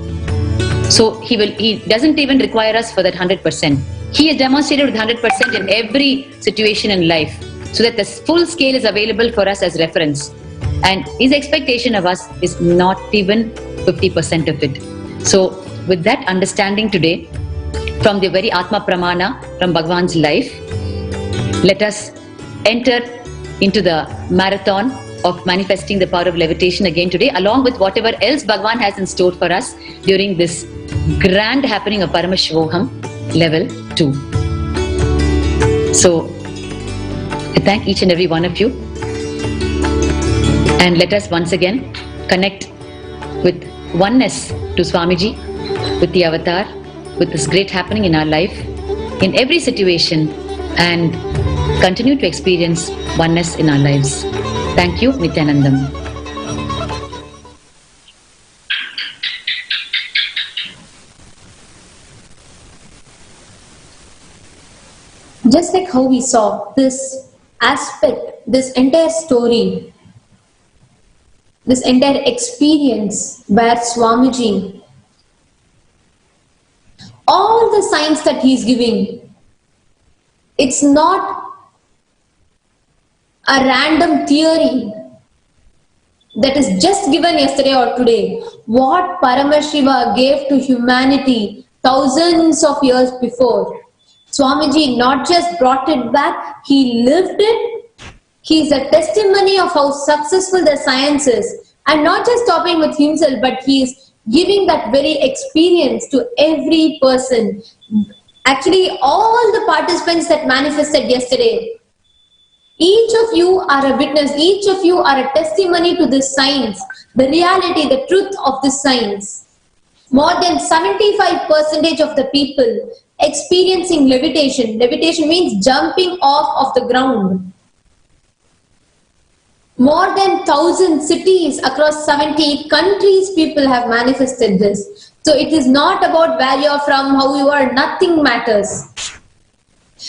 Speaker 5: So he doesn't even require us for that 100%. He has demonstrated with 100% in every situation in life, so that the full scale is available for us as reference. And his expectation of us is not even 50% of it. So with that understanding today, from the very Atma Pramana, from Bhagavan's life, let us enter into the marathon of manifesting the power of levitation again today, along with whatever else Bhagavan has in store for us during this grand happening of Paramashivoham Level 2. So I thank each and every one of you. And let us once again connect with oneness to Swamiji, with the avatar, with this great happening in our life, in every situation, and continue to experience oneness in our lives. Thank you, Nithyanandam.
Speaker 3: Just like how we saw this aspect, this entire story, this entire experience where Swamiji, all the signs that he's giving, it's not a random theory that is just given yesterday or today. What Paramashiva gave to humanity thousands of years before, Swamiji not just brought it back, he lived it. He is a testimony of how successful the science is, and not just stopping with himself, but he is giving that very experience to every person. Actually, all the participants that manifested yesterday, each of you are a witness, each of you are a testimony to this science, the reality, the truth of this science. More than 75% of the people experiencing levitation. Levitation means jumping off of the ground. More than 1,000 cities across 70 countries, people have manifested this. So it is not about where you are from, how you are, nothing matters.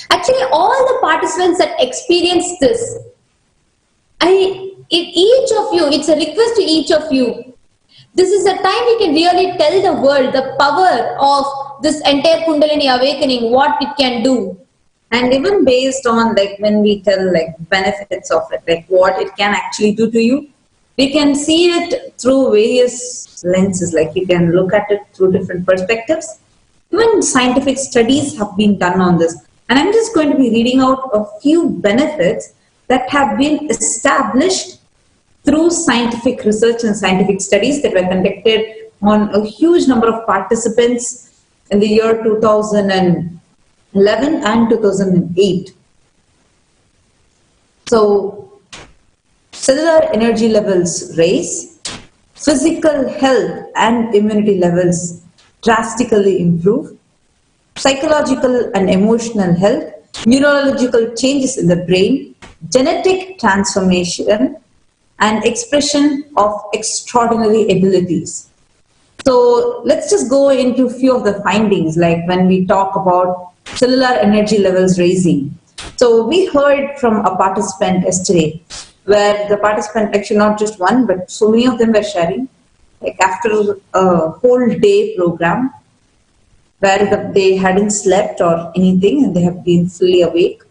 Speaker 3: Actually, all the participants that experienced this, each of you, it's a request to each of you. This is the time you can really tell the world the power of this entire Kundalini awakening, what it can do.
Speaker 4: And even based on like when we tell like benefits of it, like what it can actually do to you, we can see it through various lenses. Like you can look at it through different perspectives. Even scientific studies have been done on this. And I'm just going to be reading out a few benefits that have been established through scientific research and scientific studies that were conducted on a huge number of participants in the year 2011 and 2008. So, cellular energy levels raise, physical health and immunity levels drastically improve, psychological and emotional health, neurological changes in the brain, genetic transformation, and expression of extraordinary abilities. So let's just go into a few of the findings, like when we talk about cellular energy levels raising. So we heard from a participant yesterday, where the participant, actually not just one, but so many of them were sharing, like after a whole day program, where they hadn't slept or anything and they have been fully awake.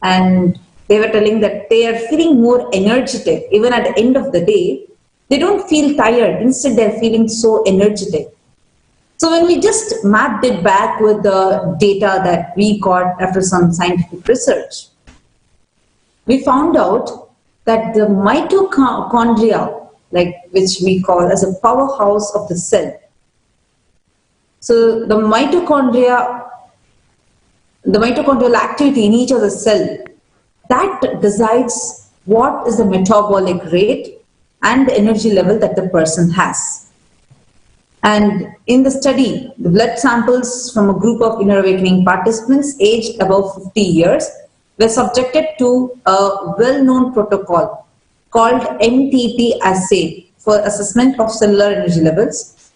Speaker 4: And they were telling that they are feeling more energetic. Even at the end of the day, they don't feel tired. Instead, they're feeling so energetic. So when we just mapped it back with the data that we got after some scientific research, we found out that the mitochondria, like which we call as a powerhouse of the cell. So the mitochondrial activity in each of the cell, that decides what is the metabolic rate and the energy level that the person has. And in the study, the blood samples from a group of inner awakening participants aged above 50 years were subjected to a well-known protocol called MTP assay for assessment of cellular energy levels.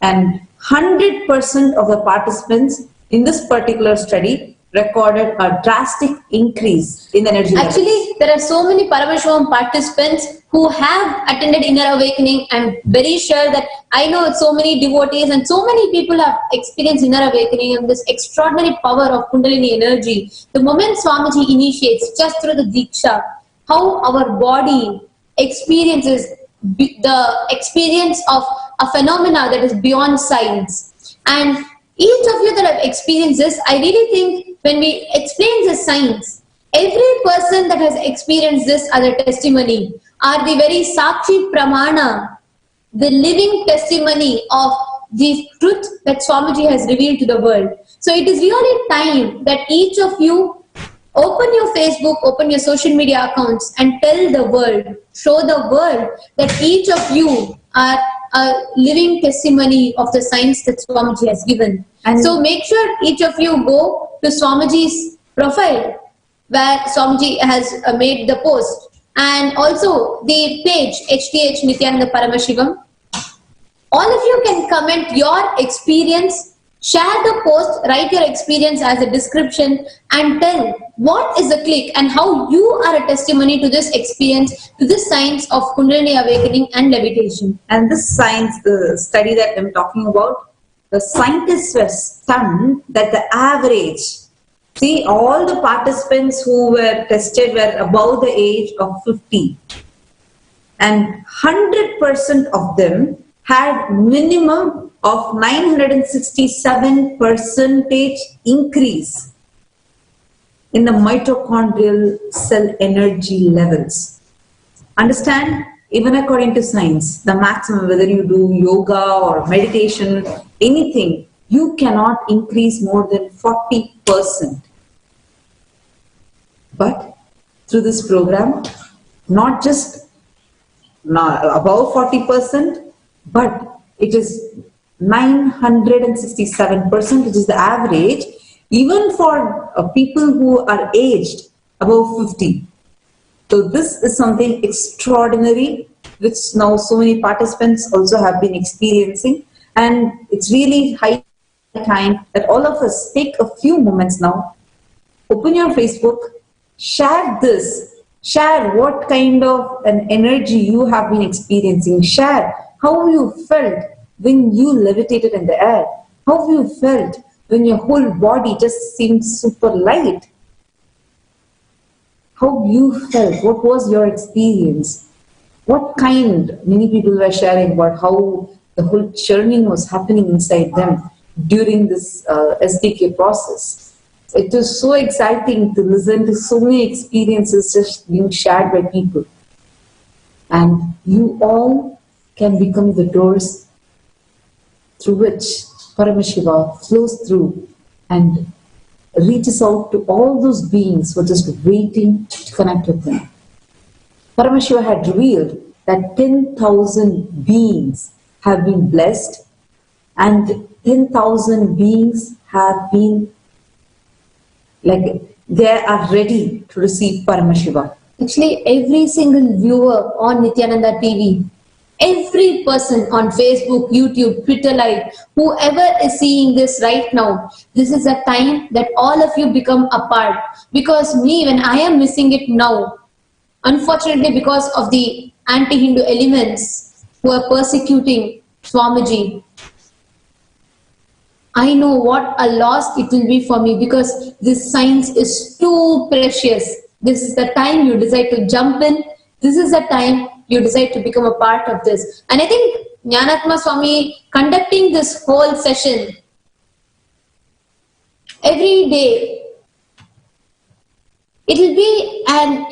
Speaker 4: And 100% of the participants in this particular study recorded a drastic increase in energy levels.
Speaker 3: Actually, there are so many Paramashivam participants who have attended Inner Awakening. I'm very sure that I know so many devotees and so many people have experienced Inner Awakening and this extraordinary power of Kundalini energy. The moment Swamiji initiates just through the Diksha, how our body experiences the experience of a phenomena that is beyond science. And each of you that have experienced this, I really think when we explain the science, every person that has experienced this as a testimony are the very Sakshi Pramana, the living testimony of the truth that Swamiji has revealed to the world. So it is really time that each of you open your Facebook, open your social media accounts and tell the world, show the world that each of you are a living testimony of the science that Swamiji has given. And so make sure each of you go to Swamiji's profile where Swamiji has made the post, and also the page HTH Nithyananda Paramashivam. All of you can comment your experience, share the post, write your experience as a description and tell what is the click and how you are a testimony to this experience, to this science of Kundalini awakening and levitation.
Speaker 4: And this science, the study that I'm talking about, the scientists were stunned that the average, see, all the participants who were tested were above the age of 50. And 100% of them had minimum of 967% increase in the mitochondrial cell energy levels. Understand? Even according to science, the maximum, whether you do yoga or meditation, anything, you cannot increase more than 40%. But through this program, not just above 40%, but it is 967%, which is the average, even for people who are aged above 50. So this is something extraordinary, which now so many participants also have been experiencing. And it's really high time that all of us take a few moments now, open your Facebook, share this, share what kind of an energy you have been experiencing, share how you felt when you levitated in the air, how you felt when your whole body just seemed super light. How you felt, what was your experience, what kind, many people were sharing about how the whole churning was happening inside them during this SDK process. It was so exciting to listen to so many experiences just being shared by people. And you all can become the doors through which Paramashiva flows through and reaches out to all those beings who are just waiting to connect with him. Paramashiva had revealed that 10,000 beings have been blessed and 10,000 beings have been they are ready to receive Paramashiva.
Speaker 3: Actually, every single viewer on Nithyananda TV, every person on Facebook, YouTube, Twitter Live, whoever is seeing this right now, this is a time that all of you become a part. Because me, when I am missing it now, unfortunately because of the anti-Hindu elements who are persecuting Swamiji, I know what a loss it will be for me, because this science is too precious. This is the time you decide to jump in. This is the time you decide to become a part of this. And I think Jnanatma Swami conducting this whole session every day, it will be a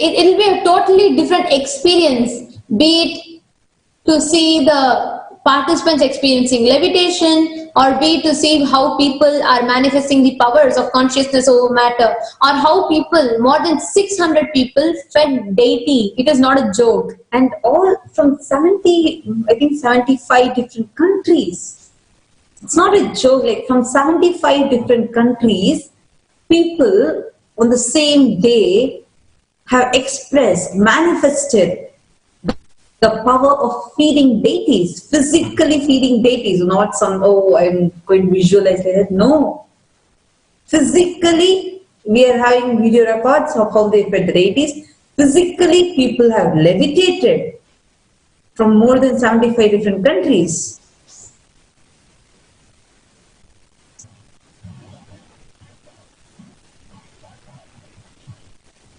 Speaker 3: totally different experience, be it to see the participants experiencing levitation, or be it to see how people are manifesting the powers of consciousness over matter, or how people, more than 600 people, fed deity. It is not a joke.
Speaker 4: And all from 75 different countries. It's not a joke, like from 75 different countries, people on the same day have expressed, manifested the power of feeding deities, physically feeding deities, not some, oh, I'm going to visualize like that. No. Physically, we are having video records of how they fed the deities. Physically, people have levitated from more than 75 different countries.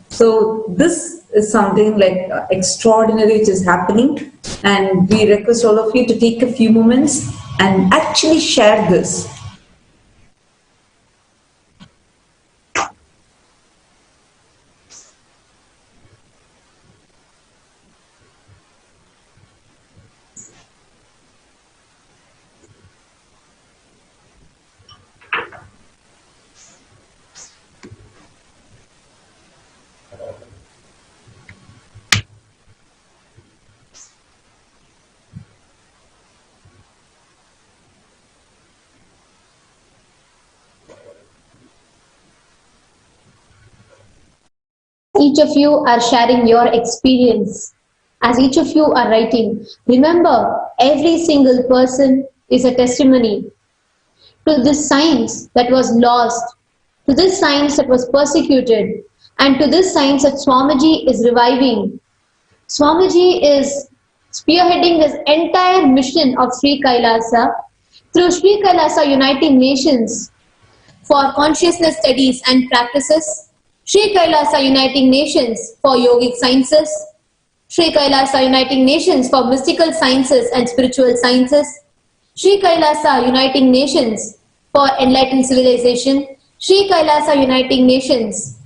Speaker 4: So this is something like extraordinary which is happening, and we request all of you to take a few moments and actually share this.
Speaker 3: Each of you are sharing your experience. As each of you are writing, remember, every single person is a testimony to this science that was lost, to this science that was persecuted, and to this science that Swamiji is reviving. Swamiji is spearheading this entire mission of Sri Kailasa through Sri Kailasa Uniting Nations for consciousness studies and practices, Sri Kailasa Uniting Nations for yogic sciences, Sri Kailasa Uniting Nations for mystical sciences and spiritual sciences, Sri Kailasa Uniting Nations for enlightened civilization, Sri Kailasa Uniting Nations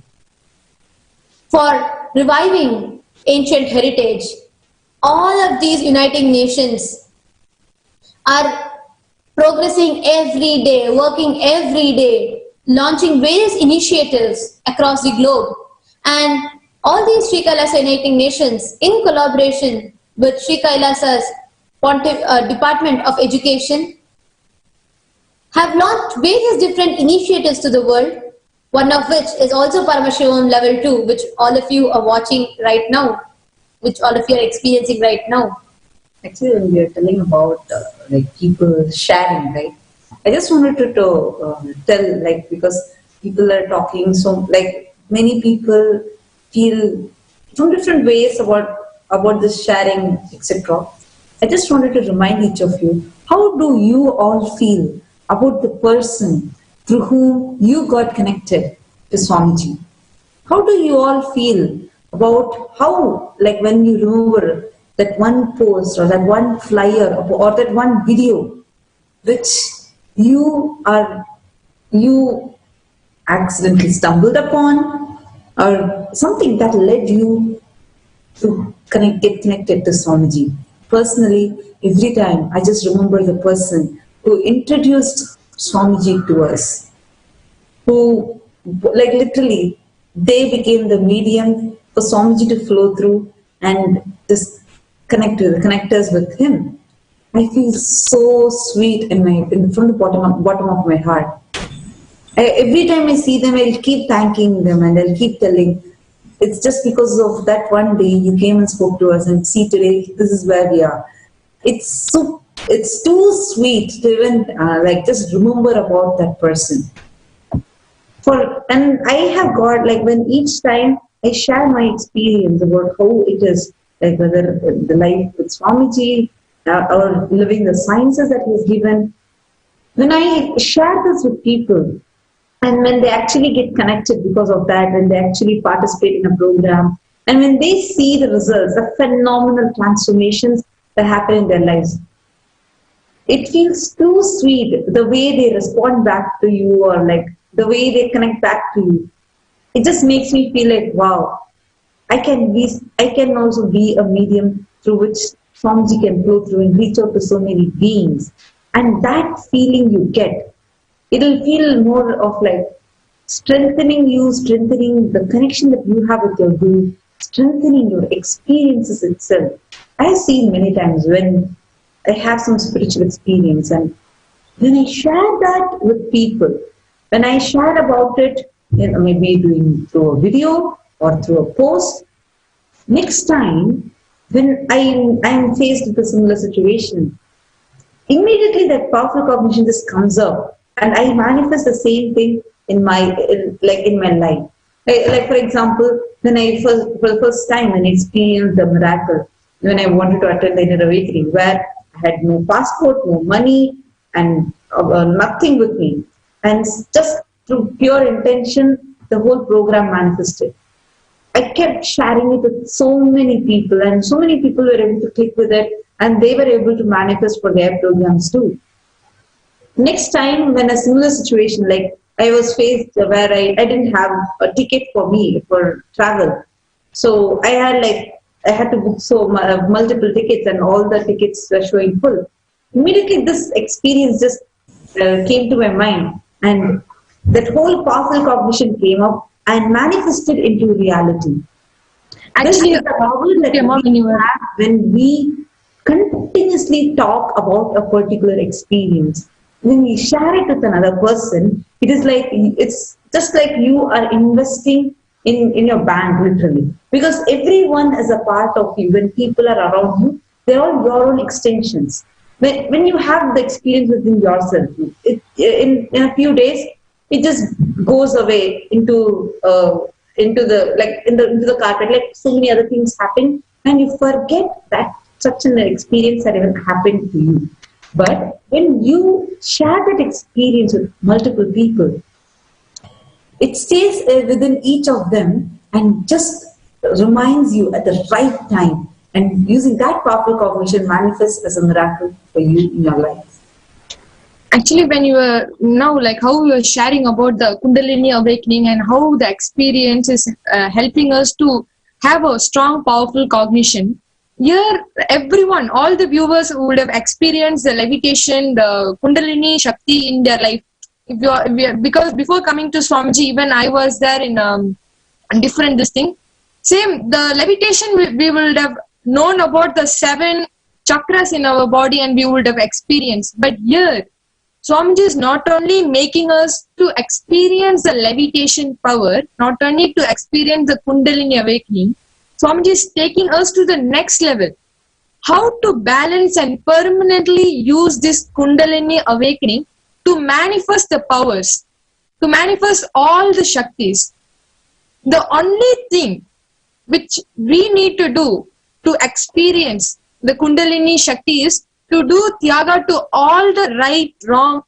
Speaker 3: for reviving ancient heritage. All of these uniting nations are progressing every day, working every day, launching various initiatives across the globe. And all these Sri Kailasa Uniting Nations, in collaboration with Sri Kailasa's Pontiff, Department of Education, have launched various different initiatives to the world, one of which is also Paramashivoham Level 2, which all of you are watching right now, which all of you are experiencing right now.
Speaker 4: Actually, when we are telling about like people sharing, right? I just wanted to tell, like, because people are talking, so like many people feel from different ways about this sharing, etc. I just wanted to remind each of you, how do you all feel about the person through whom you got connected to Swamiji? How do you all feel about how, like, when you remember that one post or that one flyer or that one video which you accidentally stumbled upon, or something that led you to get connected to Swamiji? Personally, every time I just remember the person who introduced Swamiji to us, who, like, literally, they became the medium for Swamiji to flow through and just connect us with him. I feel so sweet from the bottom of my heart. Every time I see them, I'll keep thanking them and I'll keep telling, it's just because of that one day you came and spoke to us, and see, today this is where we are. it's too sweet to even like just remember about that person. And I have got, like, when each time I share my experience about how it is, like whether the life with Swamiji or living the sciences that he's given, when I share this with people, and when they actually get connected because of that, when they actually participate in a program, and when they see the results, the phenomenal transformations that happen in their lives, it feels too sweet, the way they respond back to you, or like the way they connect back to you. It just makes me feel like, wow, I can also be a medium through which Swamiji can flow through and reach out to so many beings. And that feeling you get, it'll feel more of like strengthening you, strengthening the connection that you have with your Guru, strengthening your experiences itself. I've seen many times when I have some spiritual experience, and when I share that with people, when I share about it, maybe through a video or through a post, next time when I'm faced with a similar situation, immediately that powerful cognition just comes up, and I manifest the same thing in my life. Like for example, when I for the first time when I experienced the miracle, when I wanted to attend the inner awakening, where I had no passport, no money, and nothing with me, and just through pure intention, the whole program manifested. I kept sharing it with so many people, and so many people were able to click with it, and they were able to manifest for their programs too. Next time, when a similar situation, like I was faced where I didn't have a ticket for me for travel, so I had to book multiple tickets, and all the tickets were showing full. Immediately, this experience just came to my mind, and that whole powerful cognition came up and manifested into reality. Actually, this is the power that we have when we continuously talk about a particular experience. When we share it with another person, it's just like you are investing in your bank, literally. Because everyone is a part of you. When people are around you, they're all your own extensions. When you have the experience within yourself, in a few days, it just goes away into the carpet, like so many other things happen, and you forget that such an experience that even happened to you. But when you share that experience with multiple people, it stays within each of them and just reminds you at the right time. And using that powerful cognition manifests as a miracle for you in your life.
Speaker 6: Actually, when you were now, like how you were sharing about the Kundalini awakening and how the experience is helping us to have a strong, powerful cognition, here everyone, all the viewers who would have experienced the levitation, the Kundalini Shakti in their life. Because before coming to Swamiji, even I was there in different this thing. Same, the levitation we would have known about the 7 chakras in our body and we would have experienced. But here, Swamiji is not only making us to experience the levitation power, not only to experience the Kundalini awakening, Swamiji is taking us to the next level. How to balance and permanently use this Kundalini awakening to manifest the powers, to manifest all the Shaktis. The only thing which we need to do to experience the Kundalini Shakti is to do Tyaga to all the right, wrong,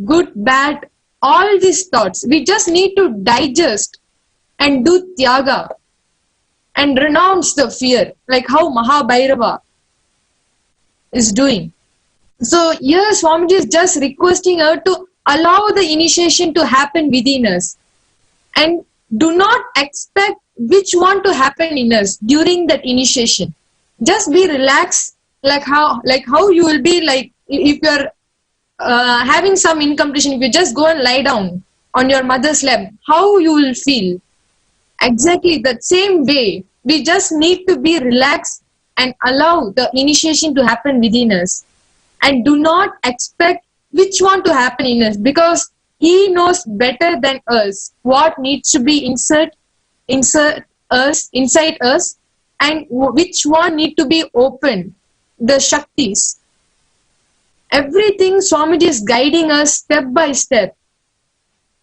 Speaker 6: good, bad, all these thoughts. We just need to digest and do Tyaga and renounce the fear, like how Mahabhairava is doing. So here Swamiji is just requesting her to allow the initiation to happen within us. And do not expect which one to happen in us during that initiation. Just be relaxed, like how you will be like if you're having some incompletion, if you just go and lie down on your mother's lap, how you will feel. Exactly that same way, we just need to be relaxed and allow the initiation to happen within us. And do not expect which one to happen in us, because he knows better than us what needs to be inside us, and which one need to be open, the Shaktis. Everything Swamiji is guiding us step by step.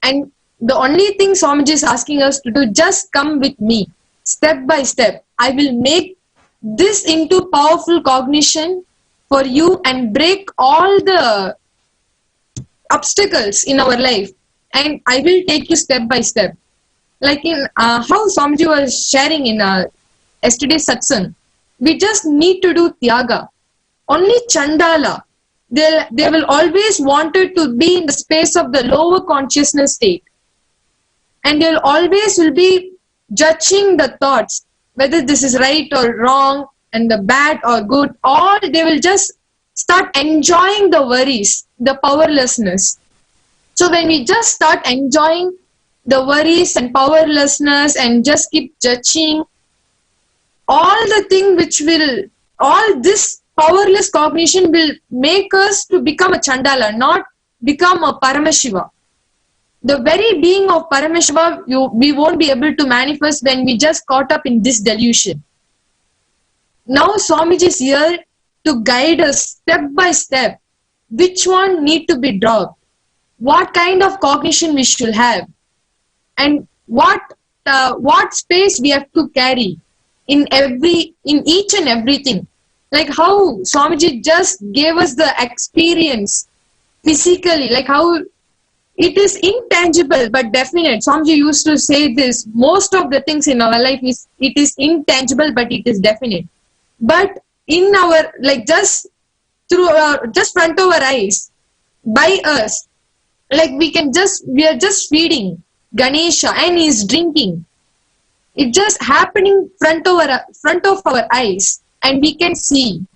Speaker 6: And the only thing Swamiji is asking us to do, just come with me, step by step. I will make this into powerful cognition for you and break all the obstacles in our life. And I will take you step by step. Like in how Swamiji was sharing in yesterday's Satsang, we just need to do Tyaga. Only Chandala, they will always wanted to be in the space of the lower consciousness state. And they'll always will be judging the thoughts, whether this is right or wrong, and the bad or good, or they will just start enjoying the worries, the powerlessness. So when we just start enjoying the worries and powerlessness and just keep judging, all the thing which will, all this powerless cognition will make us to become a Chandala, not become a Paramashiva. The very being of Paramashiva, we won't be able to manifest when we just caught up in this delusion. Now Swamiji is here to guide us step by step. Which one need to be dropped? What kind of cognition we should have? And what space we have to carry in each and everything. Like how Swamiji just gave us the experience physically, like how it is intangible but definite. Swamiji used to say this, most of the things in our life it is intangible but it is definite. But in our, like just through just front of our eyes, by us, like we are just feeding Ganesha and he is drinking. It's just happening front of our eyes, and we can see.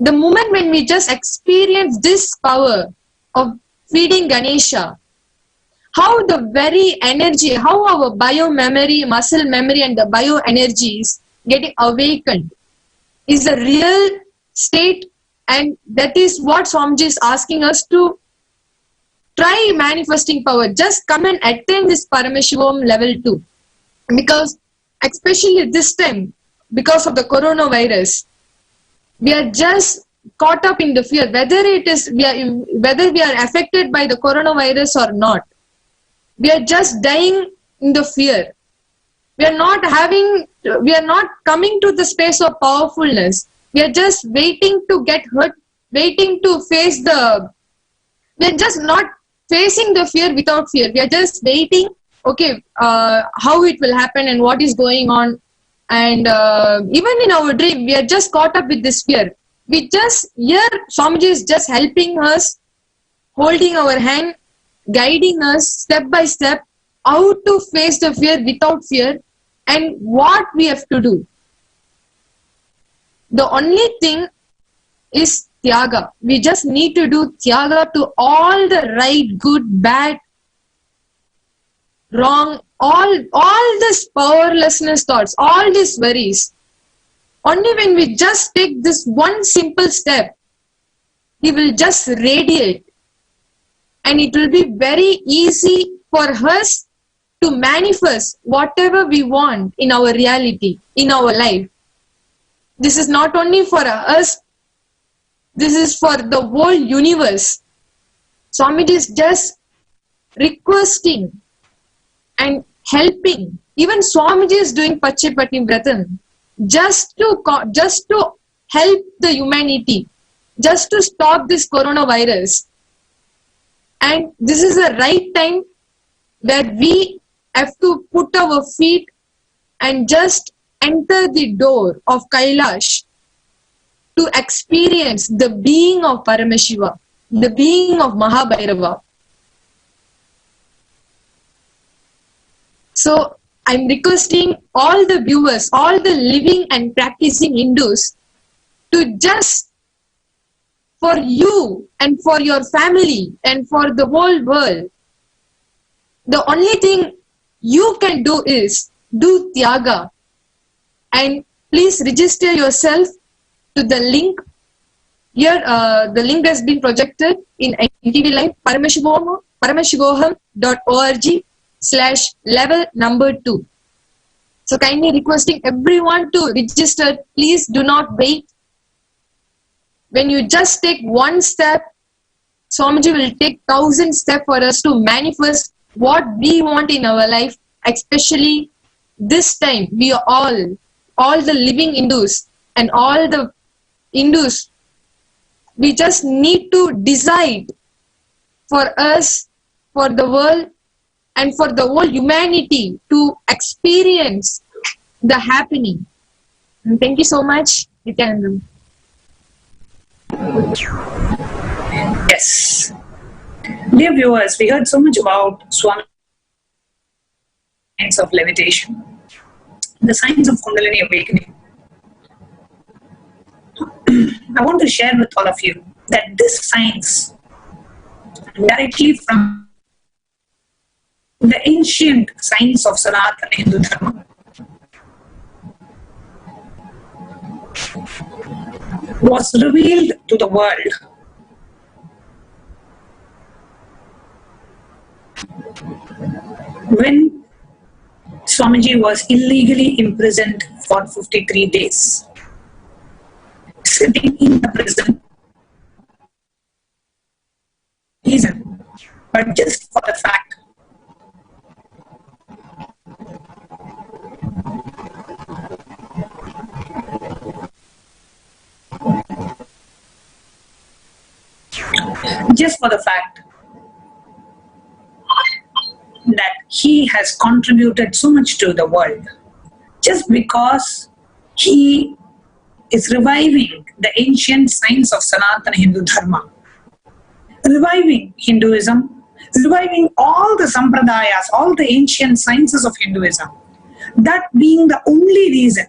Speaker 6: The moment when we just experience this power of feeding Ganesha, how the very energy, how our bio-memory, muscle memory and the bio-energy is getting awakened is the real state, and that is what Swamiji is asking us to try manifesting power. Just come and attain this Paramashivoham level 2. Because especially this time, because of the coronavirus, we are just caught up in the fear, whether we are affected by the coronavirus or not. We are just dying in the fear. We are not coming to the space of powerfulness. We are just waiting to get hurt, waiting to face we are just not facing the fear without fear. We are just waiting, okay, how it will happen and what is going on. And even in our dream, we are just caught up with this fear. Swamiji is just helping us, holding our hand, guiding us step by step, how to face the fear without fear, and what we have to do. The only thing is Tyaga. We just need to do Tyaga to all the right, good, bad, wrong, all this powerlessness thoughts, all these worries. Only when we just take this one simple step, he will just radiate. And it will be very easy for us to manifest whatever we want in our reality, in our life. This is not only for us, this is for the whole universe. Swamiji is just requesting and helping. Even Swamiji is doing Pachipati Vratam just to help the humanity, just to stop this coronavirus. And this is the right time that we have to put our feet and just enter the door of Kailash to experience the being of Paramashiva, the being of Mahabhairava. So I'm requesting all the viewers, all the living and practicing Hindus to just, for you and for your family and for the whole world, the only thing you can do is do Tyaga. And please register yourself to the link. Here the link has been projected in NTV Live, Paramashivoham.org/level 2. So kindly requesting everyone to register. Please do not wait. When you just take one step, Swamiji will take 1,000 steps for us to manifest what we want in our life, especially this time. We are all the living Hindus and all the Hindus, we just need to decide for us, for the world, and for the whole humanity to experience the happening. And thank you so much, Nithyananda.
Speaker 1: Yes. Dear viewers, we heard so much about Swami science of levitation, the science of Kundalini awakening. I want to share with all of you that this science, directly from the ancient science of Sanatana Hindu Dharma, was revealed to the world when Swamiji was illegally imprisoned for 53 days, sitting in the prison, but just for the fact that he has contributed so much to the world, just because he is reviving the ancient science of Sanatana Hindu Dharma, reviving Hinduism, reviving all the sampradayas, all the ancient sciences of Hinduism. That being the only reason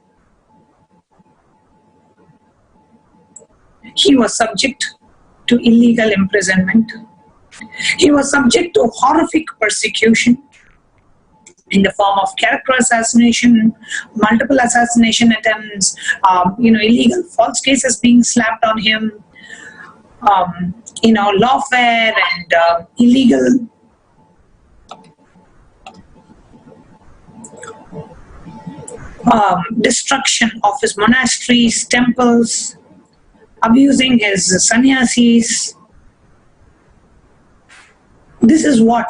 Speaker 1: he was subject to illegal imprisonment. He was subject to horrific persecution in the form of character assassination, multiple assassination attempts, illegal false cases being slapped on him, lawfare and illegal destruction of his monasteries, temples, abusing his sannyasis. This is what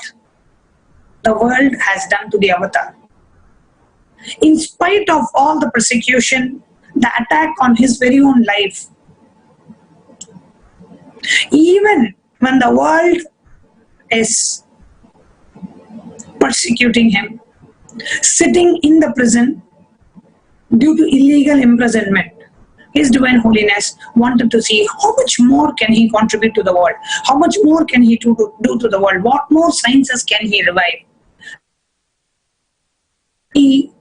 Speaker 1: the world has done to the avatar. In spite of all the persecution, the attack on his very own life, even when the world is persecuting him, sitting in the prison due to illegal imprisonment, His Divine Holiness wanted to see how much more can he contribute to the world, how much more can he do to the world, what more sciences can he revive. He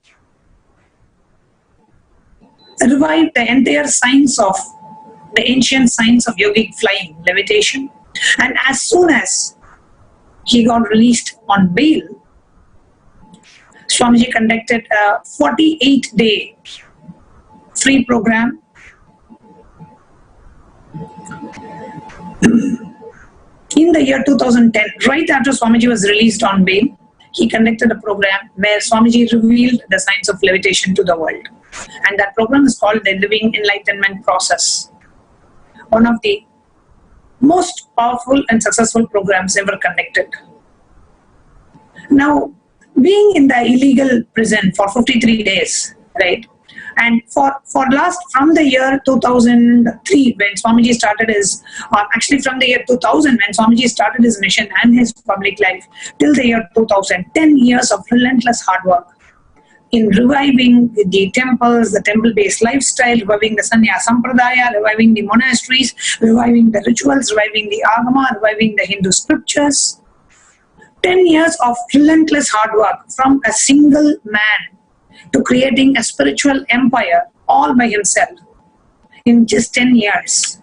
Speaker 1: revived the entire science of the ancient science of yogic flying, levitation, and as soon as he got released on bail, Swamiji conducted a 48-day free program in the year 2010. Right after Swamiji was released on bail, he conducted a program where Swamiji revealed the science of levitation to the world. And that program is called the Living Enlightenment Process. One of the most powerful and successful programs ever conducted. Now, being in the illegal prison for 53 days, right? And from the year 2003, when Swamiji started his, from the year 2000, when Swamiji started his mission and his public life, till the year 2000, 10 years of relentless hard work in reviving the temples, the temple-based lifestyle, reviving the Sannyasa Sampradaya, reviving the monasteries, reviving the rituals, reviving the Agama, reviving the Hindu scriptures. 10 years of relentless hard work from a single man to creating a spiritual empire all by himself in just 10 years.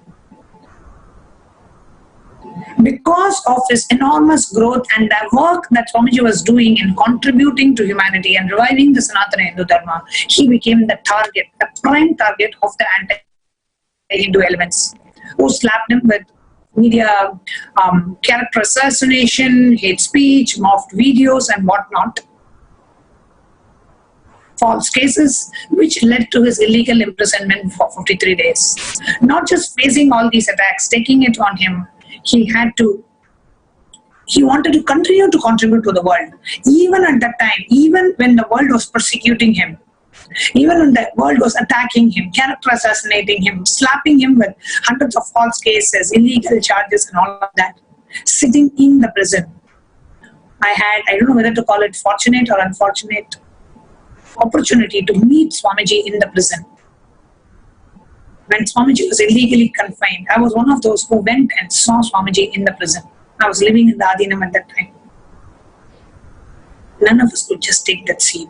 Speaker 1: Because of his enormous growth and the work that Swamiji was doing in contributing to humanity and reviving the Sanatana Hindu Dharma, he became the target, the prime target of the anti-Hindu elements who slapped him with media, character assassination, hate speech, morphed videos and whatnot. False cases, which led to his illegal imprisonment for 53 days. Not just facing all these attacks, taking it on him, he wanted to continue to contribute to the world. Even at that time, even when the world was persecuting him, even when the world was attacking him, character assassinating him, slapping him with hundreds of false cases, illegal charges and all of that, sitting in the prison, I don't know whether to call it fortunate or unfortunate, opportunity to meet Swamiji in the prison. When Swamiji was illegally confined, I was one of those who went and saw Swamiji in the prison. I was living in the Adinam at that time. None of us could just take that scene.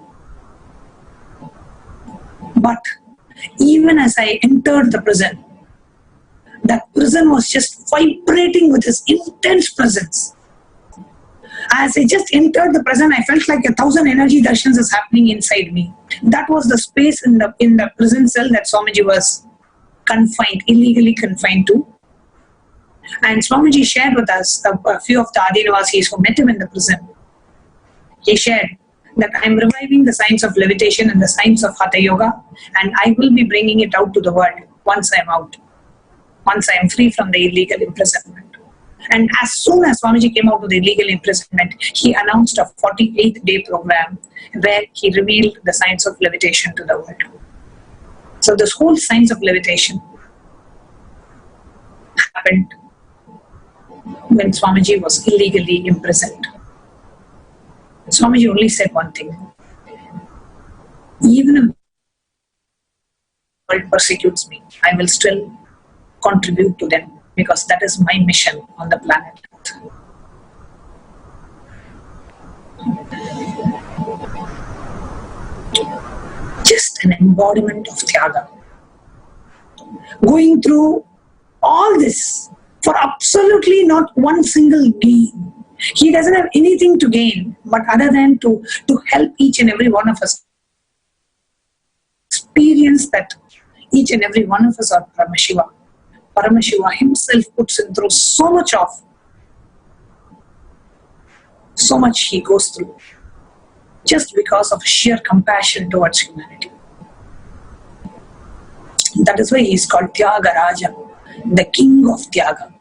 Speaker 1: But even as I entered the prison, that prison was just vibrating with his intense presence. As I just entered the prison, I felt like 1,000 energy darshans is happening inside me. That was the space in the prison cell that Swamiji was confined, illegally confined to. And Swamiji shared with us, a few of the Adinavasis who met him in the prison. He shared that I am reviving the science of levitation and the science of Hatha Yoga, and I will be bringing it out to the world once I am out, once I am free from the illegal imprisonment. And as soon as Swamiji came out of the illegal imprisonment, he announced a 48-day program where he revealed the science of levitation to the world. So this whole science of levitation happened when Swamiji was illegally imprisoned. Swamiji only said one thing: even if the world persecutes me, I will still contribute to them, because that is my mission on the planet Earth. Just an embodiment of Tyaga. Going through all this for absolutely not one single gain. He doesn't have anything to gain, but other than to help each and every one of us experience that each and every one of us are Paramashiva. Paramashiva himself puts him through so much he goes through, just because of sheer compassion towards humanity. That is why he is called Tyaga Raja, the king of Tyaga,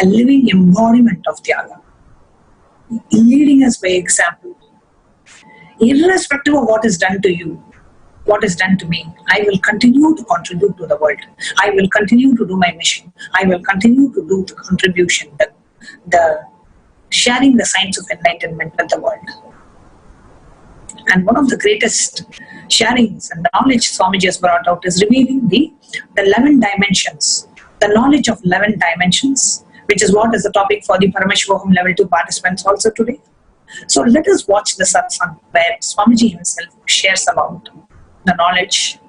Speaker 1: a living embodiment of Tyaga, leading us by example. Irrespective of what is done to you, what is done to me, I will continue to contribute to the world. I will continue to do my mission. I will continue to do the contribution, the sharing the science of enlightenment with the world. And one of the greatest sharings and knowledge Swamiji has brought out is revealing the 11 dimensions, the knowledge of 11 dimensions, which is what is the topic for the Paramashivoham Level 2 participants also today. So let us watch the Satsang where Swamiji himself shares about the knowledge,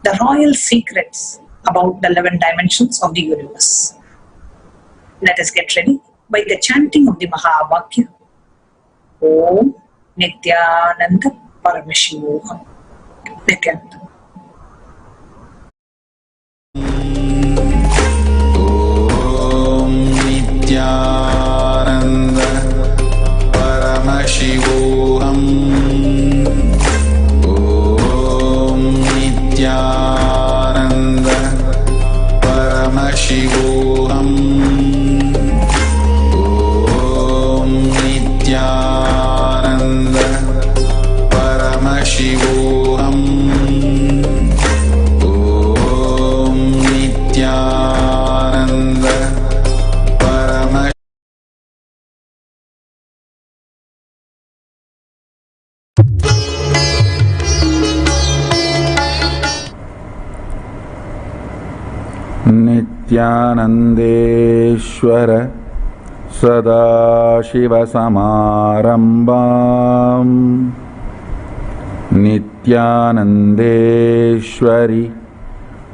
Speaker 1: the royal secrets about the 11 dimensions of the universe. Let us get ready by the chanting of the Mahavakya. Om Nithyananda Paramashivoham. Nithyananda.
Speaker 7: Om Nithyananda Paramashivoham. Om Nithyananda Paramashivoham. Om Nithyananda Paramashivoham. Om Nithyananda Paramashivoham. Nithyanandeshwara Sadashiva Samarambam Nithyanandeshwari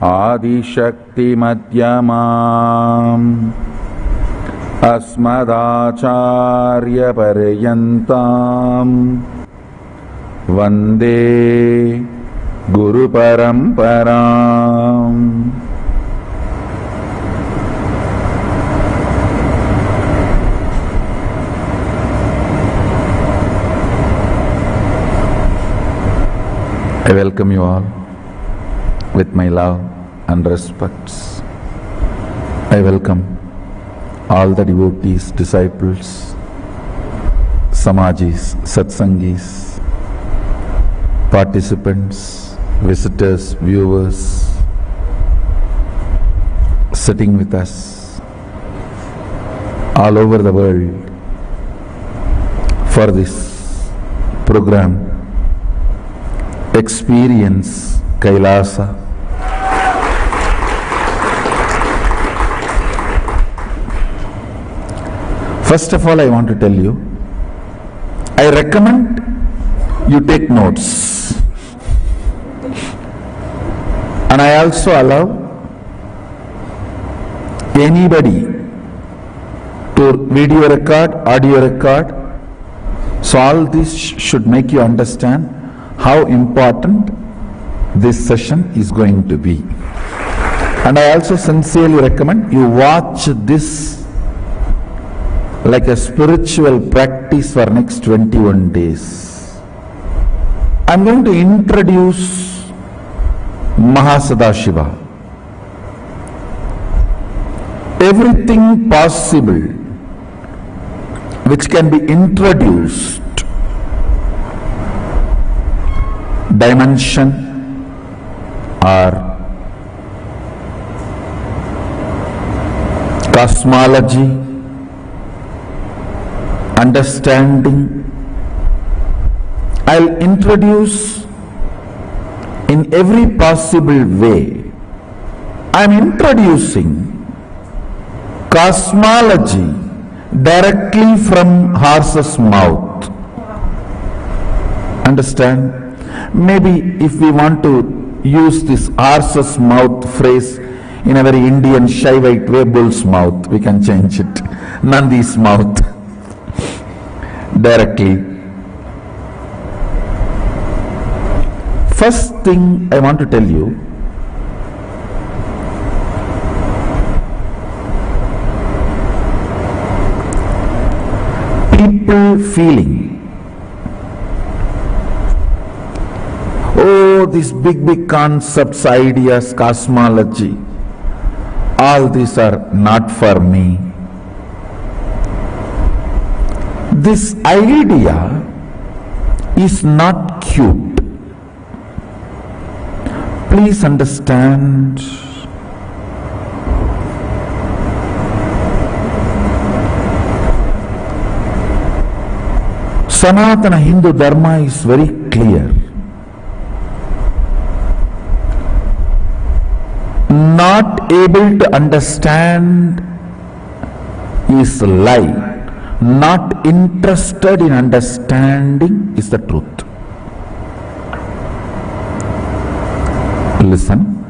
Speaker 7: Adishakti Madhyamam Asmadacharya Paryantam Vande Guru Paramparam. I welcome you all with my love and respects. I welcome all the devotees, disciples, samajis, satsangis, participants, visitors, viewers, sitting with us all over the world for this program, Experience Kailasa. First of all, I want to tell you, I recommend you take notes, and I also allow anybody to video record, audio record. So all this should make you understand how important this session is going to be. And I also sincerely recommend you watch this like a spiritual practice for next 21 days. I'm going to introduce Mahasadashiva. Everything possible which can be introduced, dimension or cosmology, understanding, I'll introduce in every possible way. I'm introducing cosmology directly from horse's mouth. Understand? Maybe if we want to use this horse's mouth phrase in a very Indian Shaivite way, bull's mouth, we can change it. Nandi's mouth. Directly. First thing I want to tell you, people feeling, oh, these big concepts, ideas, cosmology, all these are not for me. This idea is not cute. Please understand. Sanatana Hindu Dharma is very clear. Not able to understand is lie. Not interested in understanding is the truth. Listen.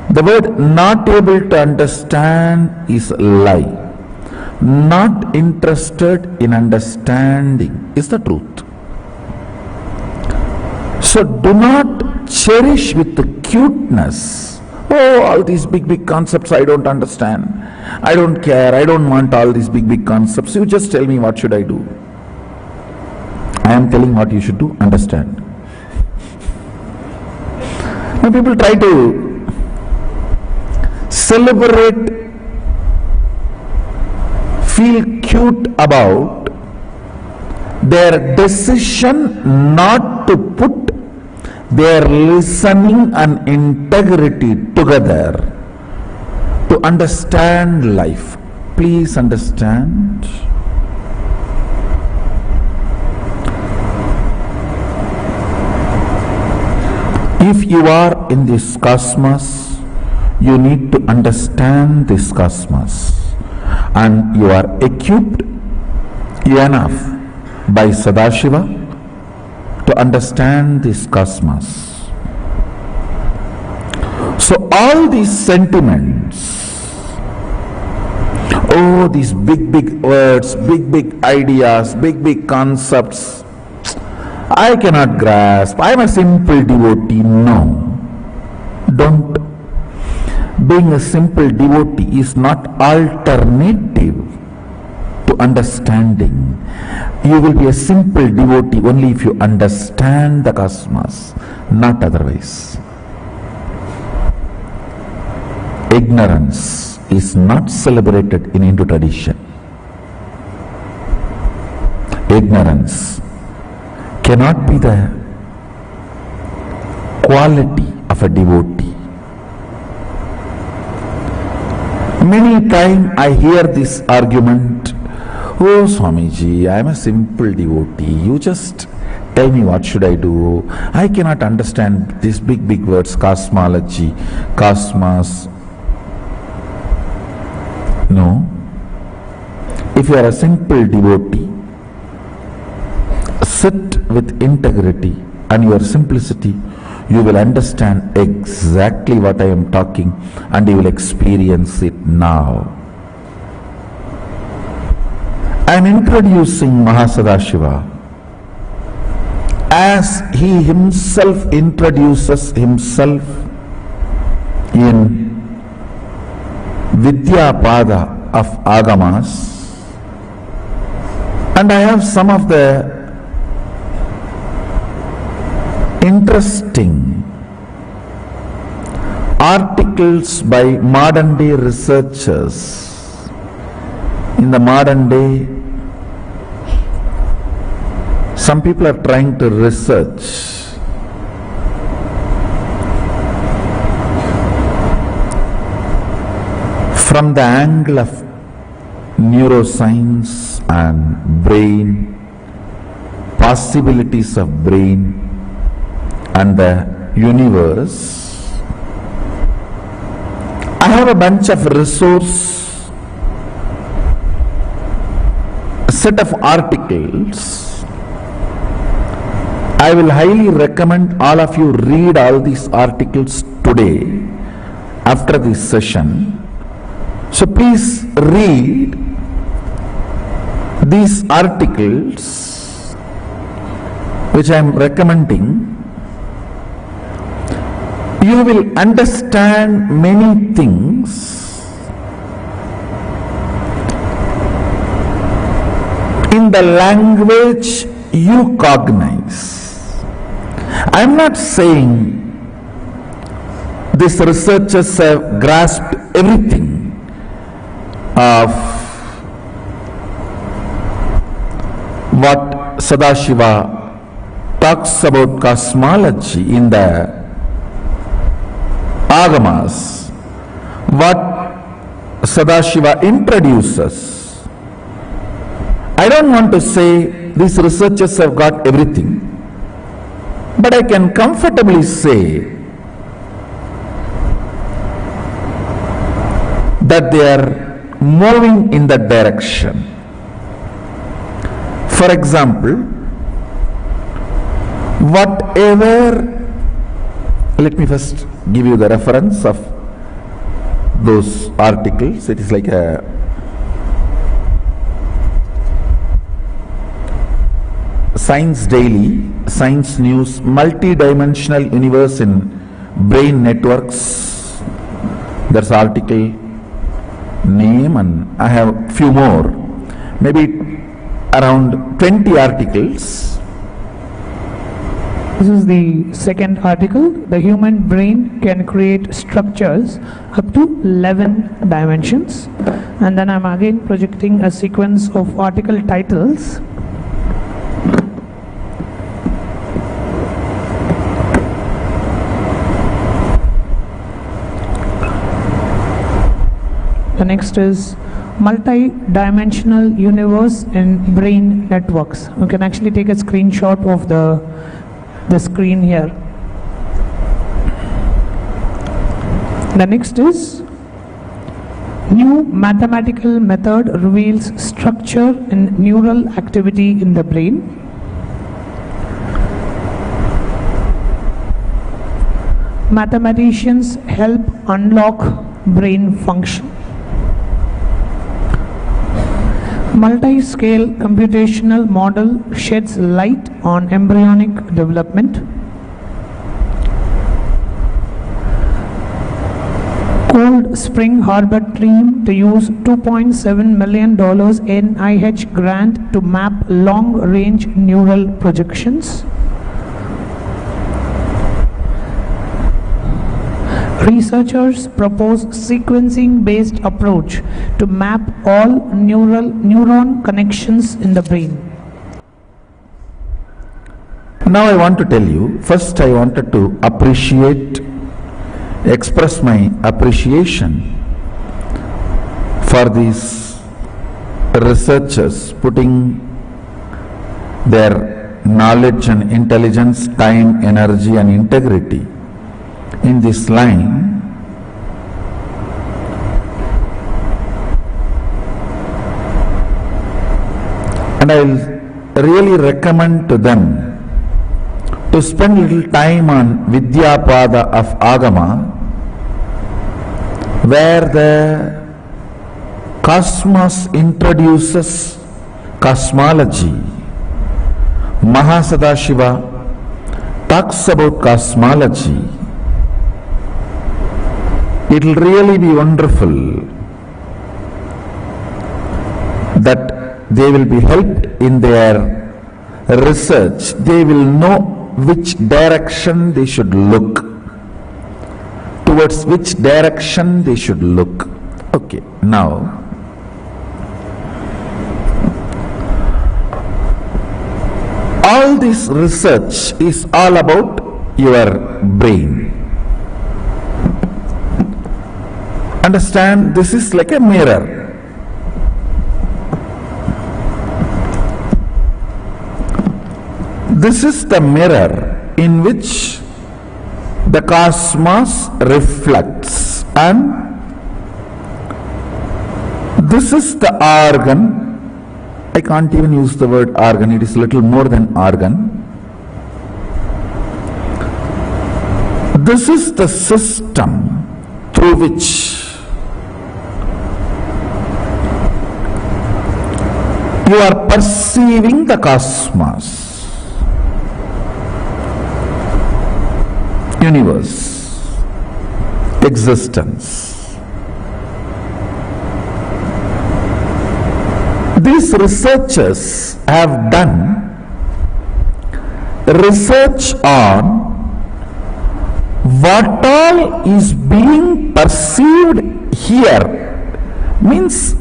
Speaker 7: The word not able to understand is lie. Not interested in understanding is the truth. So do not cherish with the cuteness. Oh, all these big concepts I don't understand. I don't care. I don't want all these big concepts. You just tell me what should I do. I am telling what you should do. Understand. Now people try to celebrate, feel cute about their decision not to put their listening and integrity together to understand life. Please understand. If you are in this cosmos, you need to understand this cosmos, and you are equipped enough by Sadashiva to understand this cosmos. So all these sentiments, oh, these big words, big ideas, big concepts, I cannot grasp. I am a simple devotee. No, don't. Being a simple devotee is not alternative to understanding. You will be a simple devotee only if you understand the cosmos, not otherwise. Ignorance is not celebrated in Hindu tradition. Ignorance cannot be the quality of a devotee. Many times I hear this argument, "Oh Swamiji, I am a simple devotee. You just tell me what should I do. I cannot understand these big words, cosmology, cosmos." No. If you are a simple devotee, sit with integrity and your simplicity, you will understand exactly what I am talking and you will experience it now. I am introducing Mahasadashiva as he himself introduces himself in Vidya Pada of Agamas, and I have some of the interesting articles by modern day researchers. In the modern day, some people are trying to research from the angle of neuroscience and brain, possibilities of brain and the universe. I have a bunch of set of articles. I will highly recommend all of you read all these articles today after this session. So please read these articles which I am recommending. You will understand many things in the language you cognize. I am not saying these researchers have grasped everything of what Sadashiva talks about cosmology in the Agamas, what Sadashiva introduces. I don't want to say these researchers have got everything, but I can comfortably say that they are moving in that direction. For example, let me first give you the reference of those articles. It is like a Science Daily, Science News, Multi-Dimensional Universe in Brain Networks. There's article name, and I have few more, maybe around 20 articles.
Speaker 8: This is the second article. The human brain can create structures up to 11 dimensions. And then I'm again projecting a sequence of article titles. The next is multi-dimensional universe and brain networks. You can actually take a screenshot of the screen here. The next is new mathematical method reveals structure and neural activity in the brain. Mathematicians help unlock brain function. Multi-scale computational model sheds light on embryonic development. Cold Spring Harbor team to use $2.7 million NIH grant to map long-range neural projections. Researchers propose sequencing-based approach to map all neuron connections in the brain.
Speaker 7: Now I want to tell you, first I wanted to express my appreciation for these researchers putting their knowledge and intelligence, time, energy and integrity in this line. And I'll really recommend to them to spend little time on Vidyapada of Agama, where the cosmos introduces cosmology. Mahasadashiva talks about cosmology. It will really be wonderful that they will be helped in their research. They will know which direction they should look, towards which direction they should look. Okay, now all this research is all about your brain. Understand, this is like a mirror. This is the mirror in which the cosmos reflects, and this is the organ. I can't even use the word organ, it is little more than organ. This is the system through which you are perceiving the cosmos, universe, existence. These researchers have done research on what all is being perceived here, means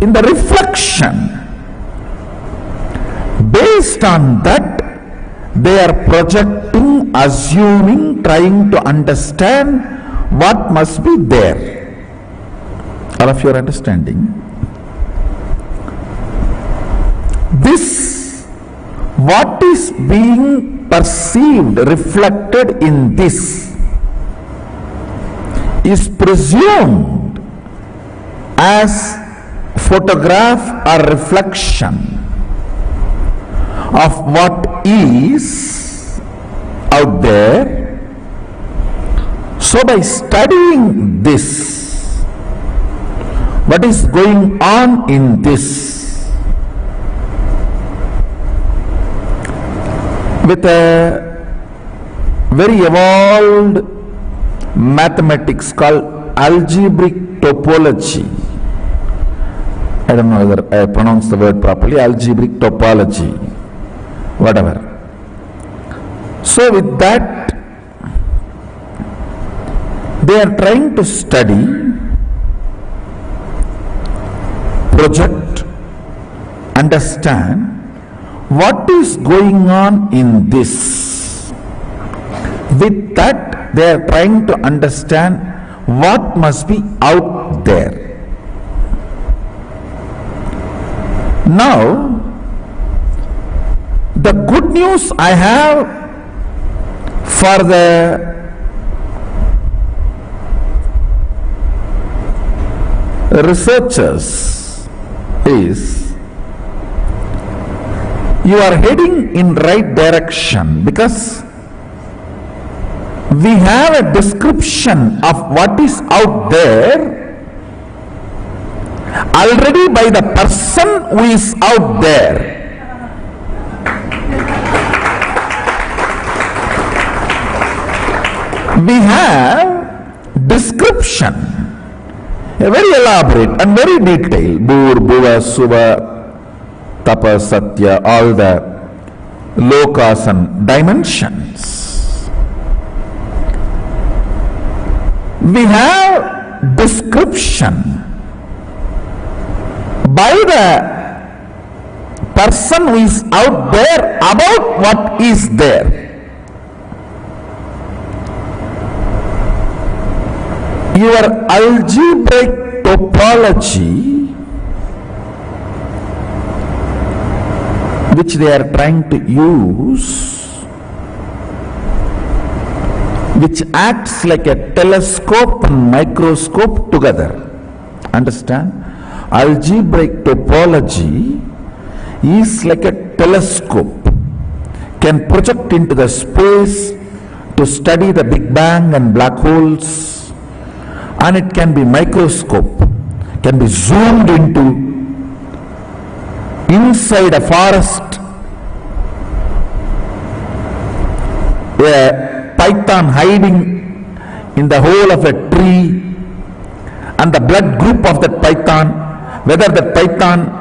Speaker 7: in the reflection. Based on that, they are projecting, assuming, trying to understand what must be there. All of you are understanding? This, what is being perceived, reflected in this, is presumed as photograph or reflection of what is out there. So by studying this, what is going on in this, with a very evolved mathematics called algebraic topology. I don't know whether I pronounce the word properly, algebraic topology, whatever. So with that, they are trying to study, project, understand what is going on in this. With that, they are trying to understand what must be out there. Now, the good news I have for the researchers is, you are heading in right direction, because we have a description of what is out there already by the person who is out there. We have description, a very elaborate and very detailed, Bur, Bhuva, Suva, Tapa, Satya, all the lokas and dimensions. we have description by the person who is out there about what is there. Your algebraic topology, which they are trying to use, which acts like a telescope and microscope together. Understand? Algebraic topology is like a telescope, can project into the space to study the Big Bang and black holes, and it can be microscope, can be zoomed into inside a forest, a python hiding in the hole of a tree, and the blood group of that python, whether that python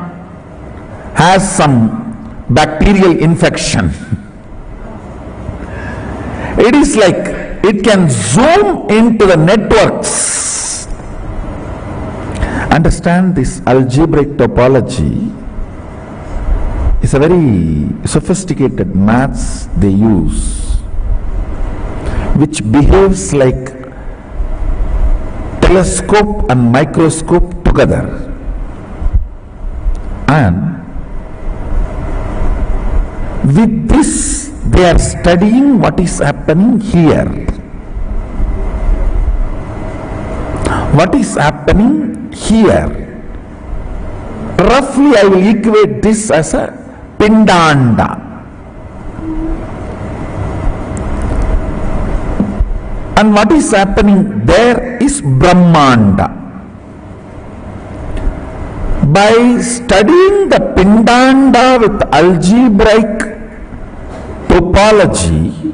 Speaker 7: has some bacterial infection. It is like it can zoom into the networks. Understand, this algebraic topology is a very sophisticated maths they use, which behaves like telescope and microscope together. And with this, they are studying what is happening here. What is happening here? Roughly, I will equate this as a pindanda. And what is happening there is Brahmanda. By studying the pindanda with algebraic topology,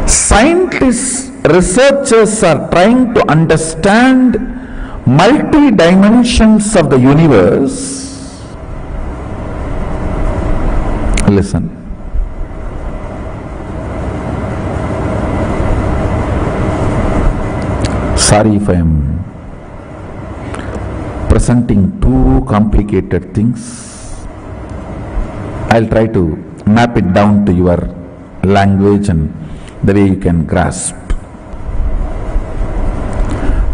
Speaker 7: scientists, researchers are trying to understand multi-dimensions of the universe. Listen. Sorry if I am presenting too complicated things. I'll try to map it down to your language and the way you can grasp.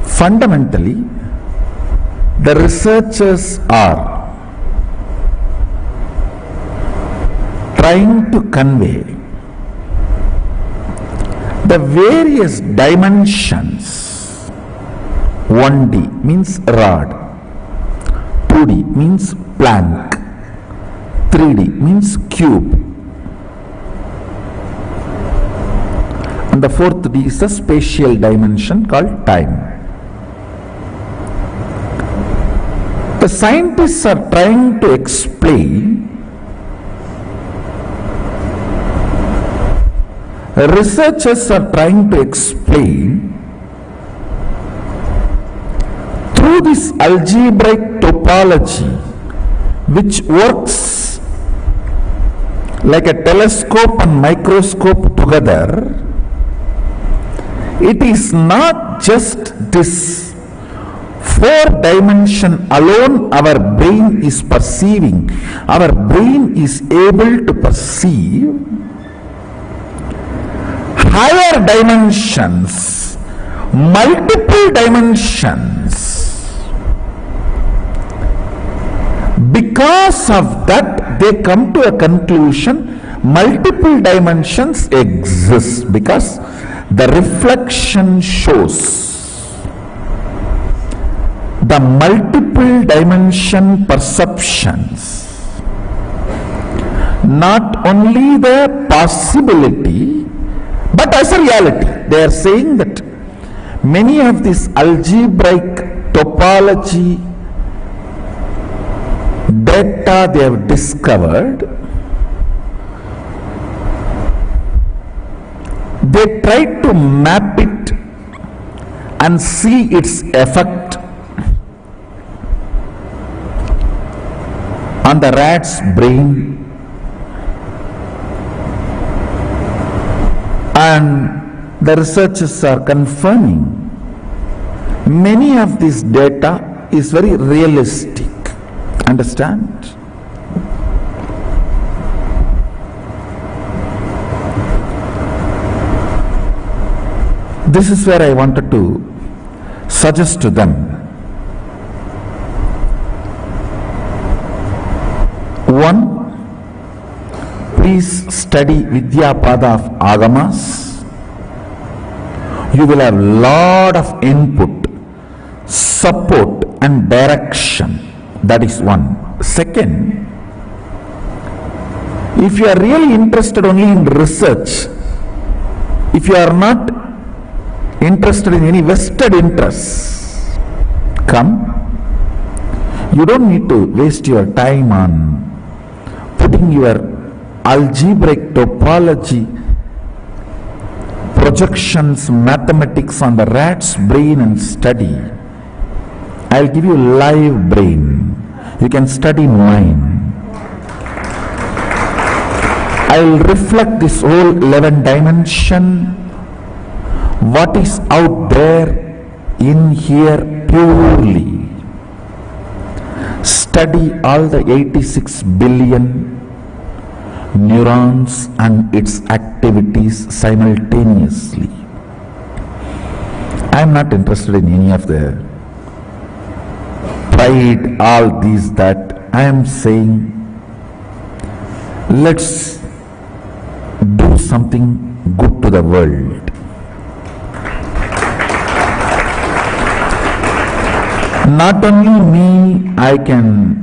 Speaker 7: Fundamentally, the researchers are trying to convey the various dimensions. 1D means rod, 2D means plank, 3D means cube, and the fourth D is a spatial dimension called time. The scientists are trying to explain, researchers are trying to explain through this algebraic topology, which works like a telescope and microscope together. It is not just this 4-dimension alone our brain is perceiving. Our brain is able to perceive higher dimensions, multiple dimensions. Because of that, they come to a conclusion, multiple dimensions exist, because the reflection shows the multiple dimension perceptions, not only the possibility but as a reality. They are saying that many of these algebraic topology data they have discovered, they try to map it and see its effect on the rat's brain, and the researchers are confirming many of this data is very realistic. Understand? This is where I wanted to suggest to them. One, please study Vidya Pada of Agamas. You will have lot of input, support and direction. That is one. Second, if you are really interested only in research, if you are not interested in any vested interests, come. You don't need to waste your time on putting your algebraic topology, projections, mathematics on the rat's brain and study. I'll give you live brain. You can study mine. I'll reflect this whole 11 dimension, what is out there in here purely. Study all the 86 billion neurons and its activities simultaneously. I am not interested in any of the pride, all these, that. I am saying, let's do something good to the world. Not only me, I can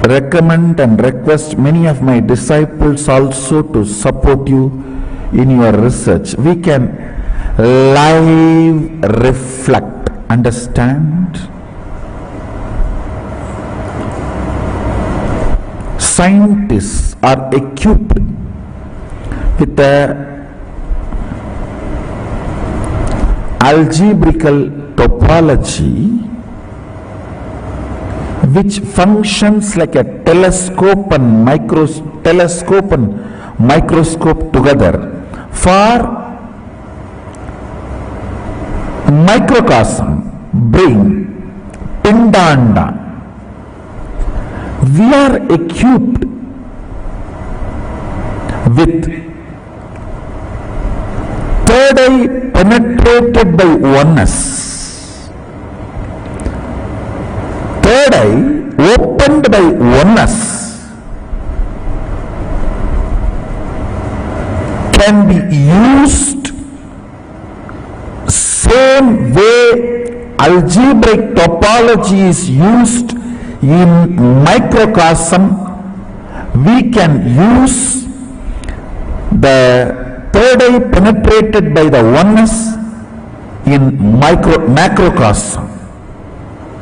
Speaker 7: recommend and request many of my disciples also to support you in your research. We can live reflect. Understand? Scientists are equipped with a algebraical topology which functions like a telescope and microscope together for microcosm, brain, pindanda. We are equipped with third eye penetrated by oneness, third eye opened by oneness, can be used same way algebraic topology is used in microcosm. We can use the third eye penetrated by the oneness in macrocosm.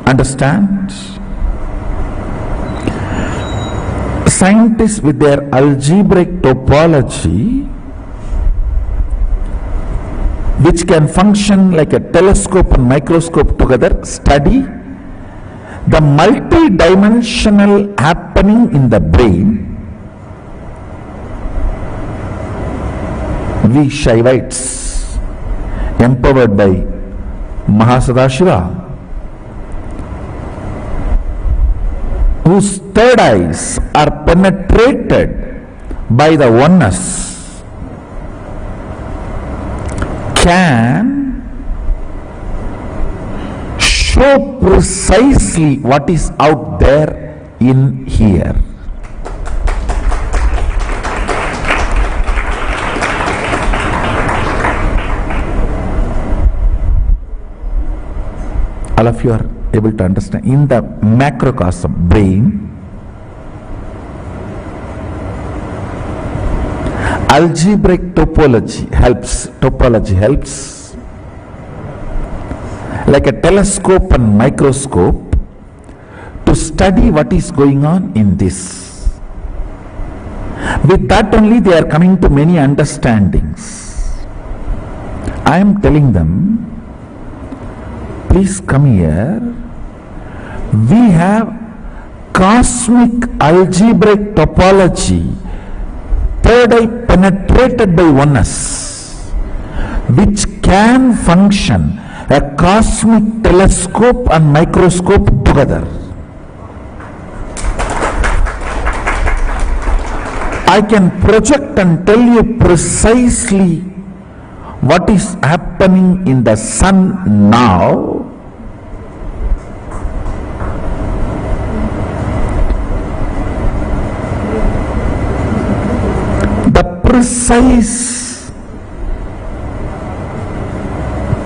Speaker 7: Understand? Scientists with their algebraic topology, which can function like a telescope and microscope together, study the multi-dimensional happening in the brain. We Shaivites, empowered by Mahasadashiva, whose third eyes are penetrated by the oneness, can show precisely what is out there in here. All of you are able to understand. In the macrocosm, brain, algebraic topology helps like a telescope and microscope to study what is going on in this. With that only they are coming to many understandings. I am telling them, please come here. We have cosmic algebraic topology third eye penetrated by oneness, which can function a cosmic telescope and microscope together. I can project and tell you precisely what is happening in the sun now. The precise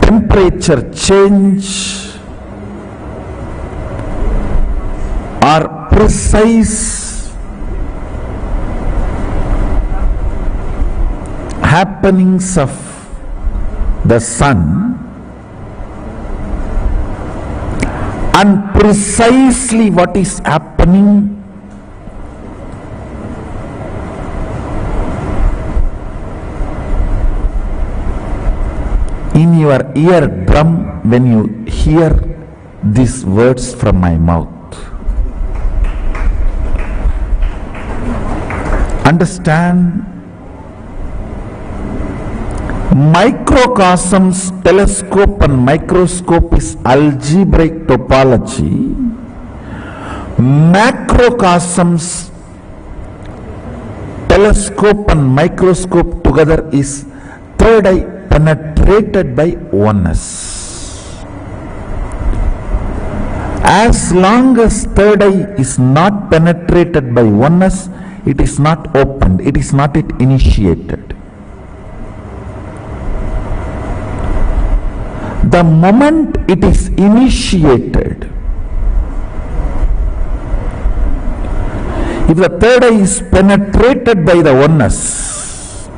Speaker 7: temperature change or precise happenings of the sun, and precisely what is happening in your eardrum when you hear these words from my mouth. Understand? Microcosm's telescope and microscope is algebraic topology. Macrocosm's telescope and microscope together is third eye penetrated by oneness. As long as third eye is not penetrated by oneness, it is not opened, it is not yet initiated. The moment it is initiated, if the third eye is penetrated by the oneness,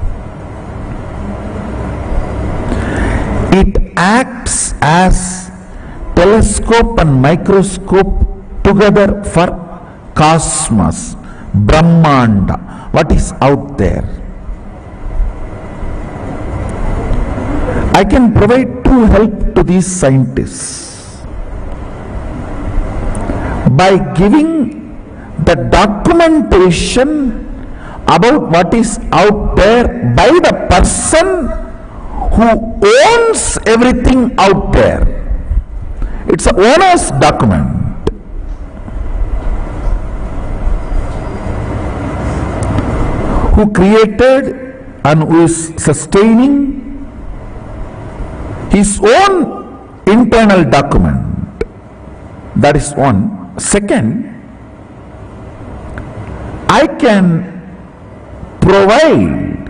Speaker 7: it acts as telescope and microscope together for cosmos, Brahmanda, what is out there. I can provide true help to these scientists by giving the documentation about what is out there by the person who owns everything out there. It's an owner's document. Who created and who is sustaining his own internal document. That is one. Second, I can provide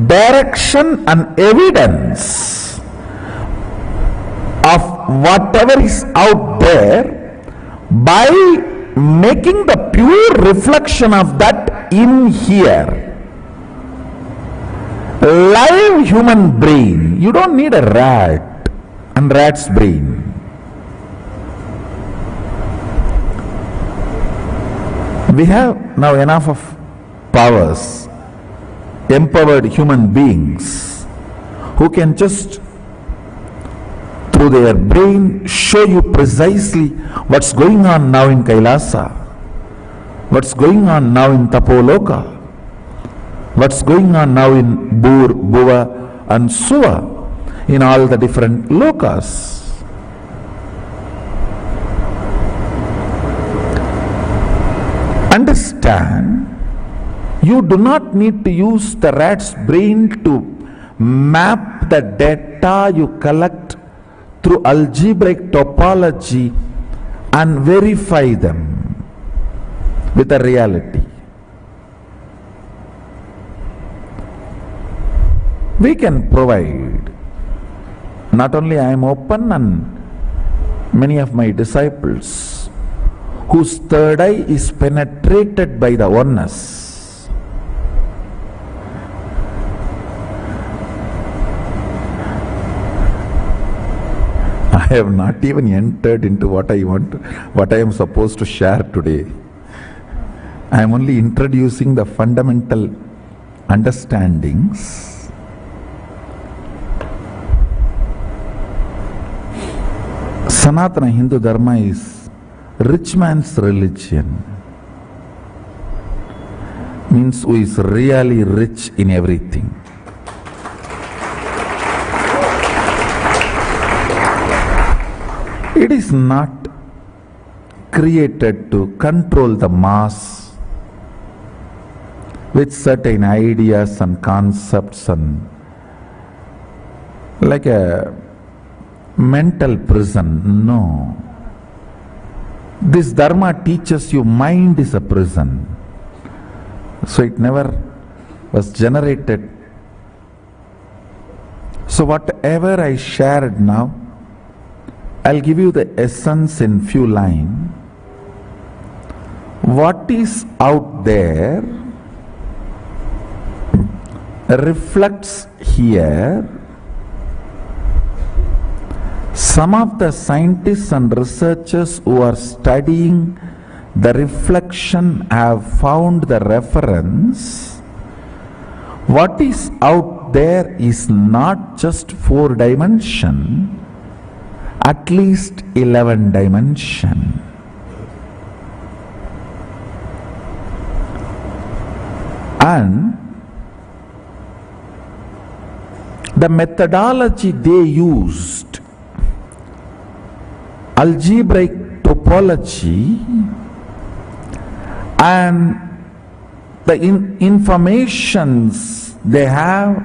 Speaker 7: direction and evidence of whatever is out there by making the pure reflection of that in here. Live human brain. You don't need a rat and rat's brain. We have now enough of powers, empowered human beings who can just through their brain show you precisely what's going on now in Kailasa, what's going on now in Tapoloka, what's going on now in Bur, Bhuva and Suva, in all the different lokas. Understand, you do not need to use the rat's brain to map the data you collect through algebraic topology and verify them with a reality. We can provide. Not only I am open, and many of my disciples whose third eye is penetrated by the oneness. I have not even entered into what I am supposed to share today. I am only introducing the fundamental understandings. Sanatana Hindu Dharma is rich man's religion. means who is really rich in everything. It is not created to control the mass with certain ideas and concepts and like a mental prison. No. This Dharma teaches you mind is a prison. So it never was generated. So whatever I shared now, I'll give you the essence in few lines. What is out there reflects here. Some of the scientists and researchers who are studying the reflection have found the reference. What is out there is not just 4 dimensions, at least 11 dimensions. And the methodology they used, algebraic topology, and the informations they have,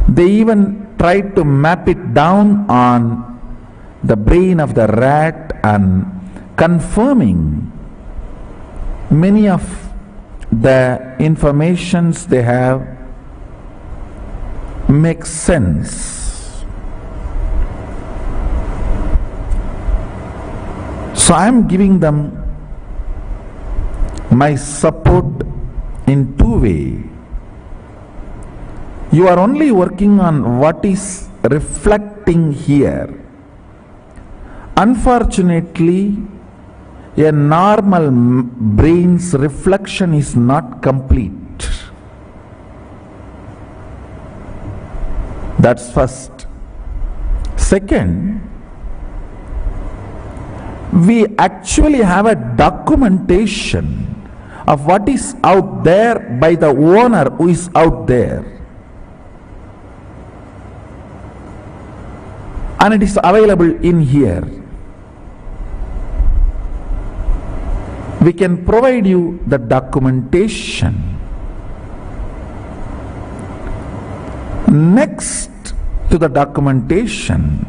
Speaker 7: they even tried to map it down on the brain of the rat and confirming many of the informations they have makes sense. So I am giving them my support in 2 ways. You are only working on what is reflecting here. Unfortunately, a normal brain's reflection is not complete. That's first. Second, we actually have a documentation of what is out there by the owner who is out there. And it is available in here. We can provide you the documentation. Next to the documentation,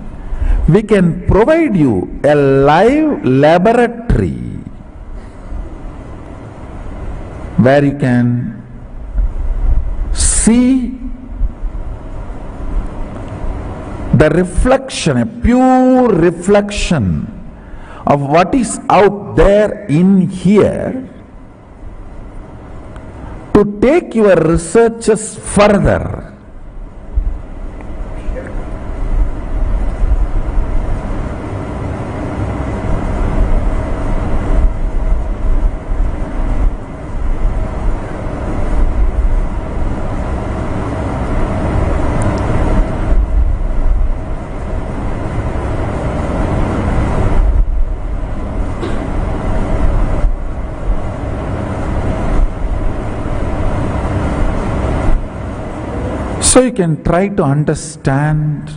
Speaker 7: we can provide you a live laboratory where you can see the reflection, a pure reflection of what is out there in here, to take your researches further. So you can try to understand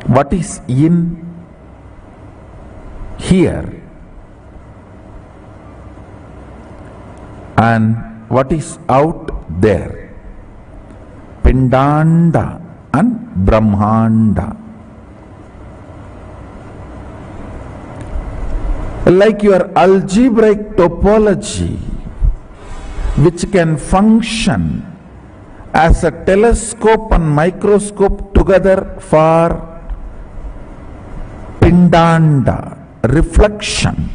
Speaker 7: what is in here and what is out there. Pindanda and Brahmanda. Like your algebraic topology, which can function as a telescope and microscope together for Pindanda, reflection.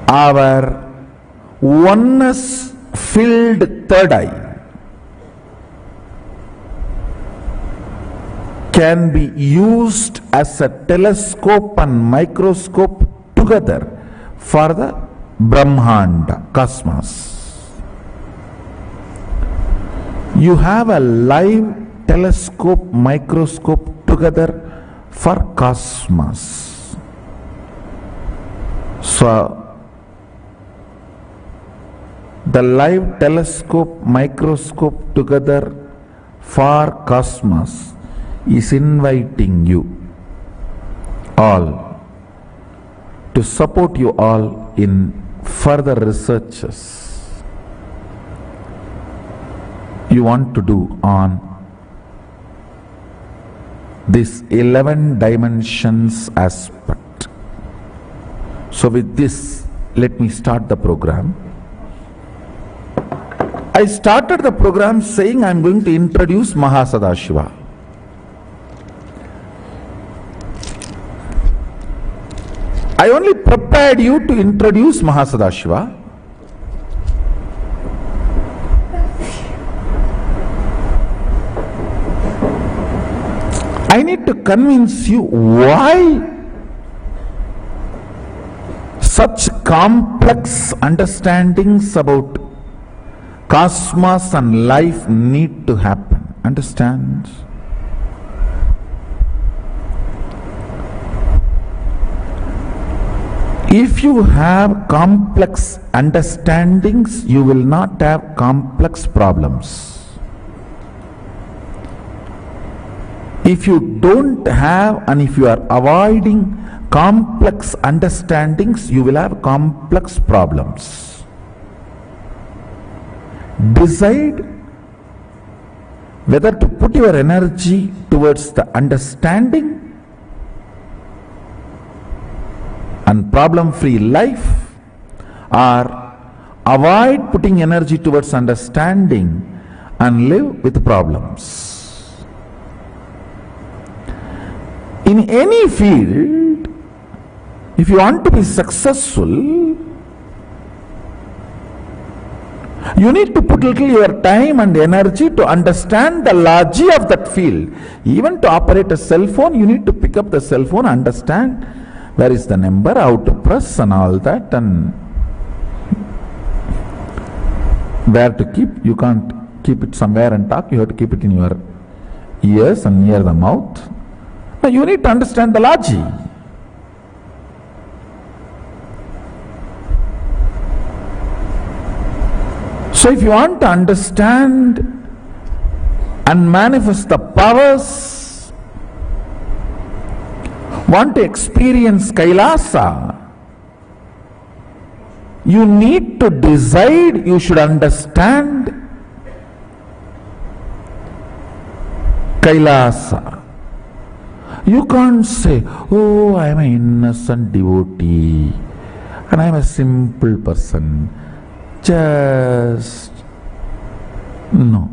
Speaker 7: Our oneness filled third eye can be used as a telescope and microscope together for the Brahmanda, cosmos. You have a live telescope, microscope together for cosmos. So the live telescope, microscope together for cosmos is inviting you all to support you all in further researches you want to do on this 11 dimensions aspect. So with this, let me start the program. I started the program saying I am going to introduce Mahasadashiva. I only prepared you to introduce Mahasadashiva. I need to convince you why such complex understandings about cosmos and life need to happen. Understand? If you have complex understandings, you will not have complex problems. If you don't have, and if you are avoiding complex understandings, you will have complex problems. Decide whether to put your energy towards the understanding and problem-free life, or avoid putting energy towards understanding and live with problems. In any field, if you want to be successful, you need to put little your time and energy to understand the logic of that field. Even to operate a cell phone, you need to pick up the cell phone, understand where is the number, how to press and all that, and where to keep. You can't keep it somewhere and talk, you have to keep it in your ears and near the mouth. Now you need to understand the logic. So if you want to understand and manifest the powers, want to experience Kailasa, you need to decide, you should understand Kailasa. You can't say, oh, I am an innocent devotee and I am a simple person. Just no.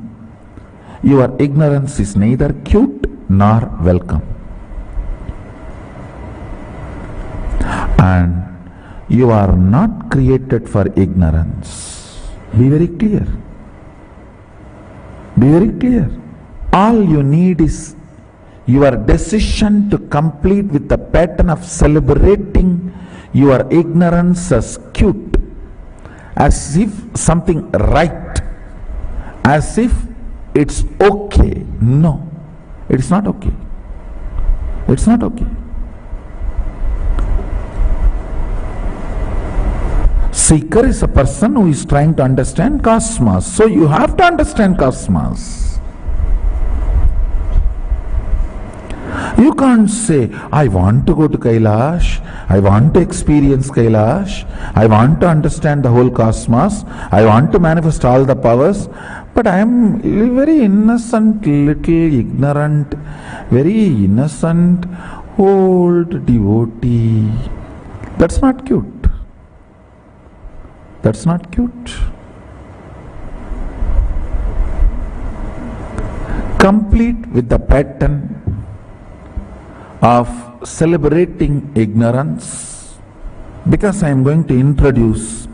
Speaker 7: Your ignorance is neither cute nor welcome. And you are not created for ignorance. Be very clear. Be very clear. All you need is your decision to complete with the pattern of celebrating your ignorance as cute, as if something right, as if it's okay. No, it's not okay. It's not okay. Seeker is a person who is trying to understand cosmos. So you have to understand cosmos. You can't say, I want to go to Kailash, I want to experience Kailash, I want to understand the whole cosmos, I want to manifest all the powers, but I am very innocent, little ignorant, very innocent, old devotee. That's not cute. That's not cute. Complete with the pattern of celebrating ignorance, because I am going to introduce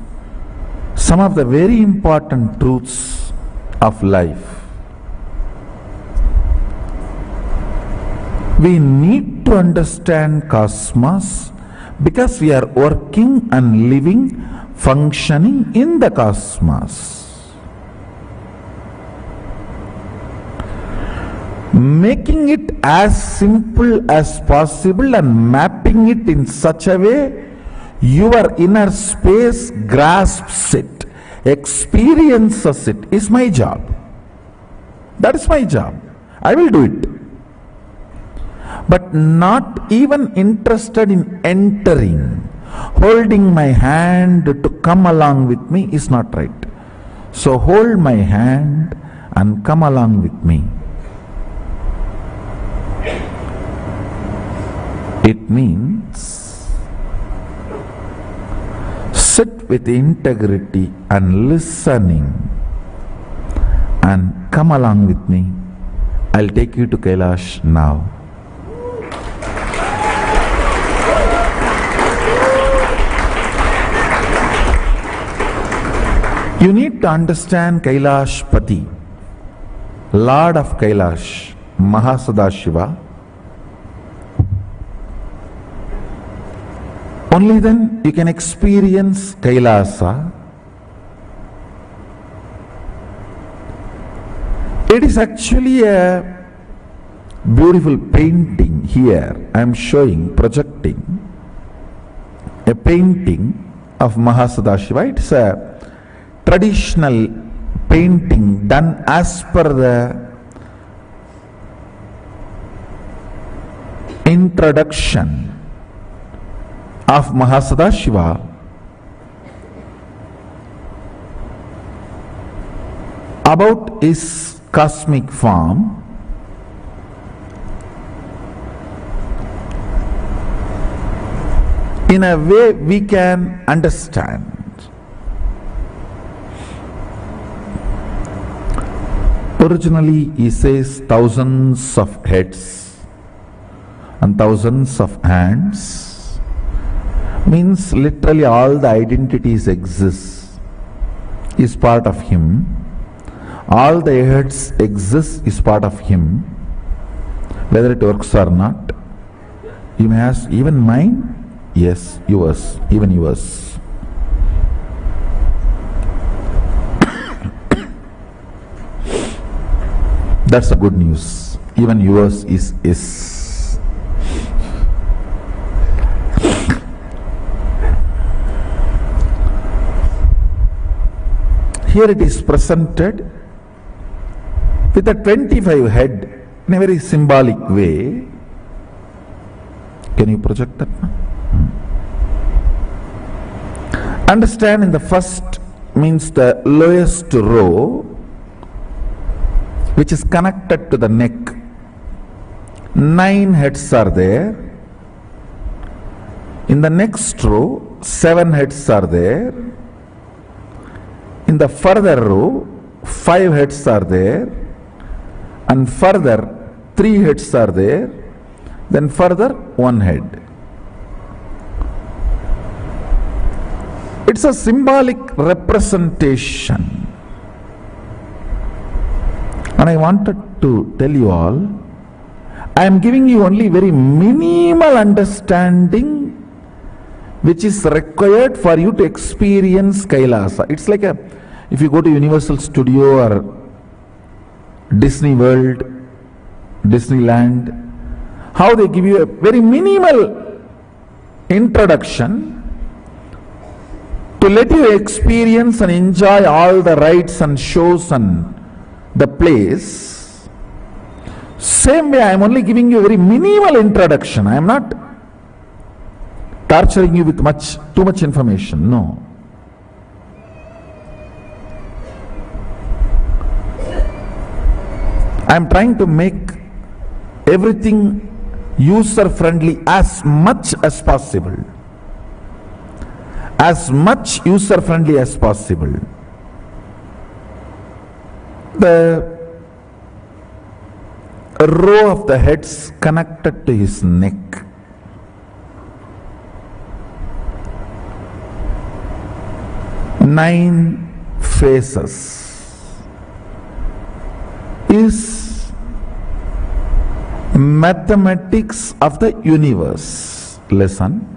Speaker 7: some of the very important truths of life. We need to understand cosmos because we are working and living, functioning in the cosmos. Making it as simple as possible and mapping it in such a way your inner space grasps it, experiences it is my job. That is my job. I will do it. But not even interested in entering. Holding my hand to come along with me is not right. So hold my hand and come along with me. It means sit with integrity and listening and come along with me. I'll take you to Kailash now. You need to understand Kailash Pati, Lord of Kailash, Mahasadashiva. Only then you can experience Kailasa. It is actually a beautiful painting here. I am showing, projecting a painting of Mahasadashiva. It's a traditional painting done as per the introduction of Mahasadashiva about his cosmic form. In a way we can understand. Originally he says thousands of heads and thousands of hands, means literally all the identities exist, is part of him. All the heads exist is part of him, whether it works or not. You may ask, even mine? Yes, yours, even yours. That's the good news. Even yours is. Here it is presented with a 25 head in a very symbolic way. Can you project that now? Understand, in the first means the lowest row, which is connected to the neck. 9 heads are there. In the next row, 7 heads are there. In the further row, 5 heads are there. And further, 3 heads are there. Then further, 1 head. It's a symbolic representation. And I wanted to tell you all, I am giving you only very minimal understanding which is required for you to experience Kailasa. It's like if you go to Universal Studio or Disney World, Disneyland, how they give you a very minimal introduction to let you experience and enjoy all the rides and shows and the place. Same way, I am only giving you a very minimal introduction. I am not torturing you with too much information. No. I am trying to make everything user friendly as much as possible. As much user friendly as possible. The row of the heads connected to his neck. Nine faces is mathematics of the universe. Listen.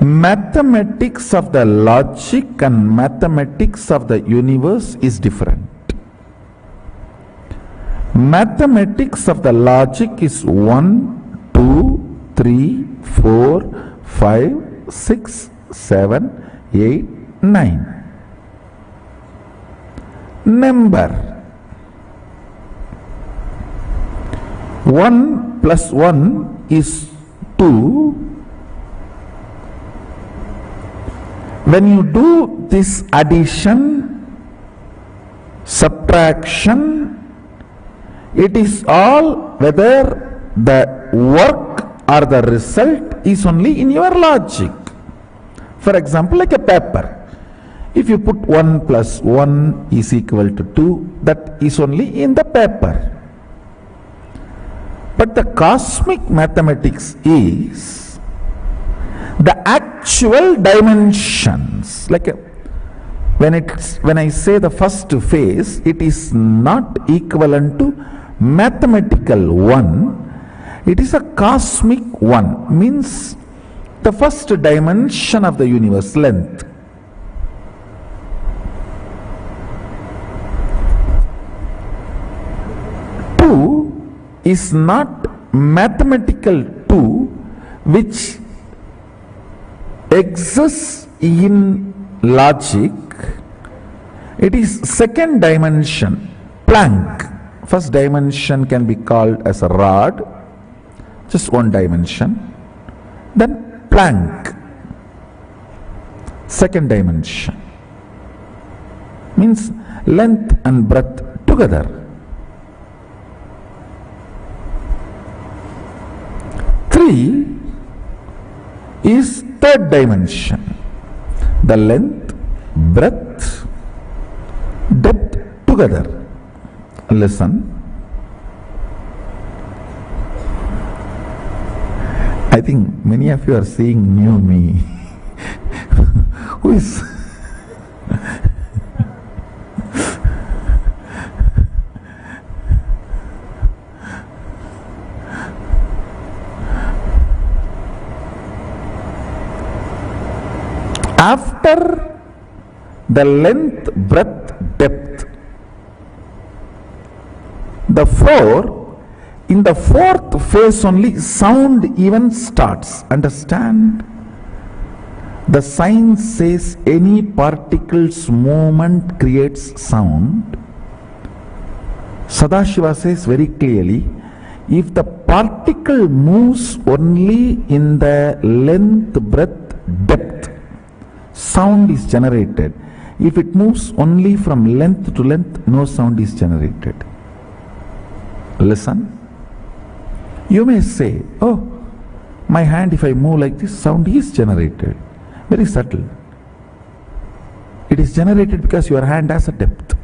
Speaker 7: Mathematics of the logic and mathematics of the universe is different. Mathematics of the logic is 1, 2, 3, 4, 5, 6, 7, 8, 9. Number 1 plus 1 is 2. When you do this addition, subtraction, it is all whether the work or the result is only in your logic. For example, like a paper. If you put 1 plus 1 is equal to 2, that is only in the paper. But the cosmic mathematics is the actual dimensions. Like when I say the first phase, it is not equivalent to mathematical 1. It is a cosmic 1, means the first dimension of the universe, length. Is not mathematical 2 which exists in logic. It is second dimension, plank. First dimension can be called as a rod, just one dimension. Then plank, second dimension, means length and breadth together. 3 is third dimension, the length, breadth, depth together. Listen, I think many of you are seeing new me. Who is after the length, breadth, depth, in the fourth phase only sound even starts. Understand? The science says any particle's movement creates sound. Sadashiva says very clearly, if the particle moves only in the length, breadth, depth, sound is generated. If it moves only from length to length, no sound is generated. Listen. You may say, oh, my hand, if I move like this, sound is generated. Very subtle. It is generated because your hand has a depth.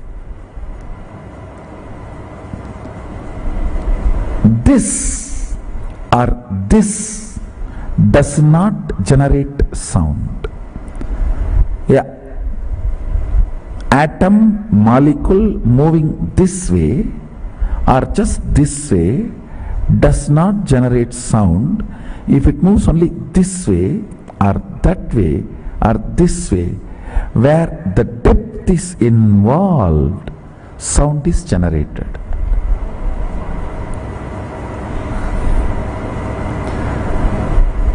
Speaker 7: This or this does not generate sound. Yeah, atom, molecule moving this way or just this way does not generate sound. If it moves only this way or that way or this way, where the depth is involved, sound is generated.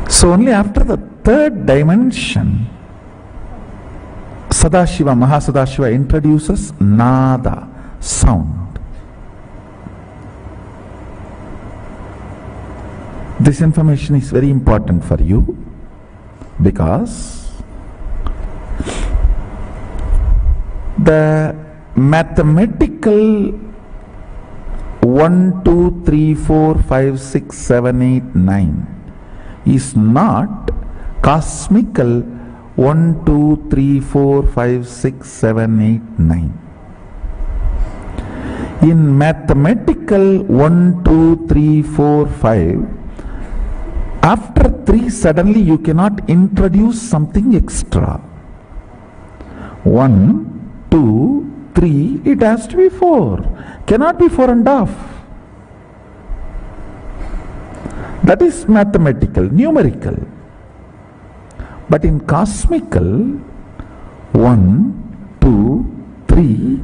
Speaker 7: So only after the third dimension, Sadashiva, Mahasadashiva introduces nada, sound. This information is very important for you because the mathematical 1, 2, 3, 4, 5, 6, 7, 8, 9 is not cosmical 1, 2, 3, 4, 5, 6, 7, 8, 9. In mathematical 1, 2, 3, 4, 5, after 3 suddenly you cannot introduce something extra. 1, 2, 3, it has to be 4. Cannot be 4.5. That is mathematical, numerical. But in cosmical, 1, 2, 3,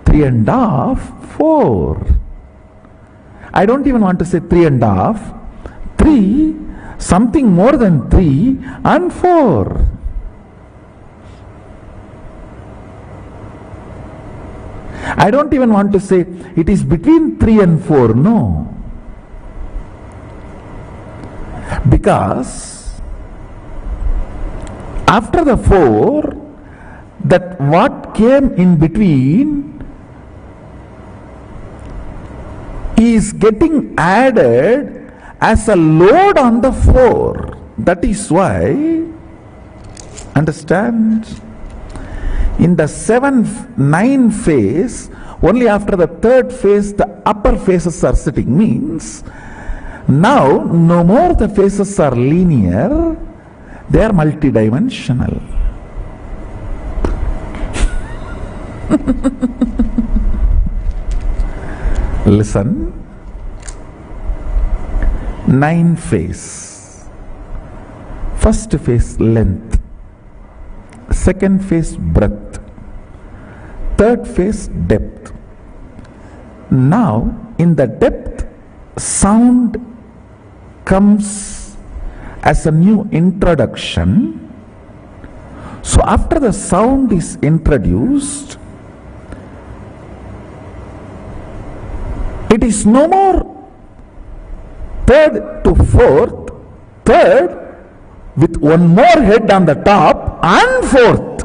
Speaker 7: 3.5, 4. I don't even want to say 3.5. 3, something more than 3 and 4. I don't even want to say it is between 3 and 4, no. Because after the 4, that what came in between is getting added as a load on the 4. That is why, understand, in the 7-9 phase, only after the 3rd phase the upper phases are sitting, means now no more the phases are linear, they are multidimensional. Listen. 9 phase. First phase length, 2nd phase breadth, 3rd phase depth. Now in the depth, sound comes as a new introduction. So after the sound is introduced, it is no more 3rd to 4th, 3rd with one more head on the top, and 4th.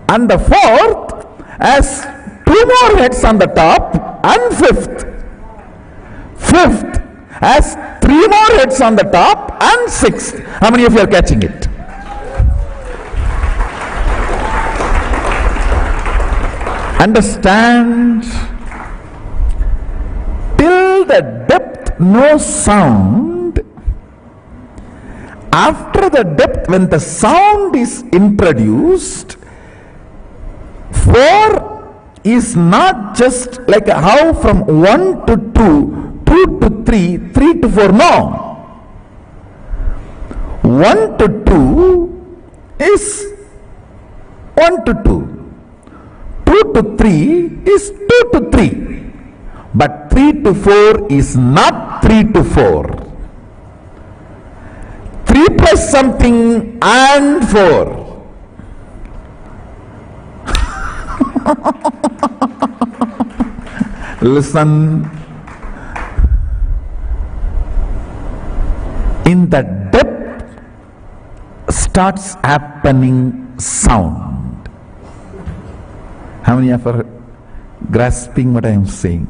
Speaker 7: And the 4th has 2 more heads on the top, and 5th. 5th has 3 more heads on the top, and 6th. How many of you are catching it? Understand? Till the depth no sound. After the depth, when the sound is introduced, 4 is not just like how from 1 to 2, 2 to 3, 3 to 4, no. 1 to 2 is 1 to 2. 2 to 3 is 2 to 3. But 3 to 4 is not 3 to 4. 3 plus something and 4. Listen. In the depth starts happening sound. How many of you are grasping what I am saying?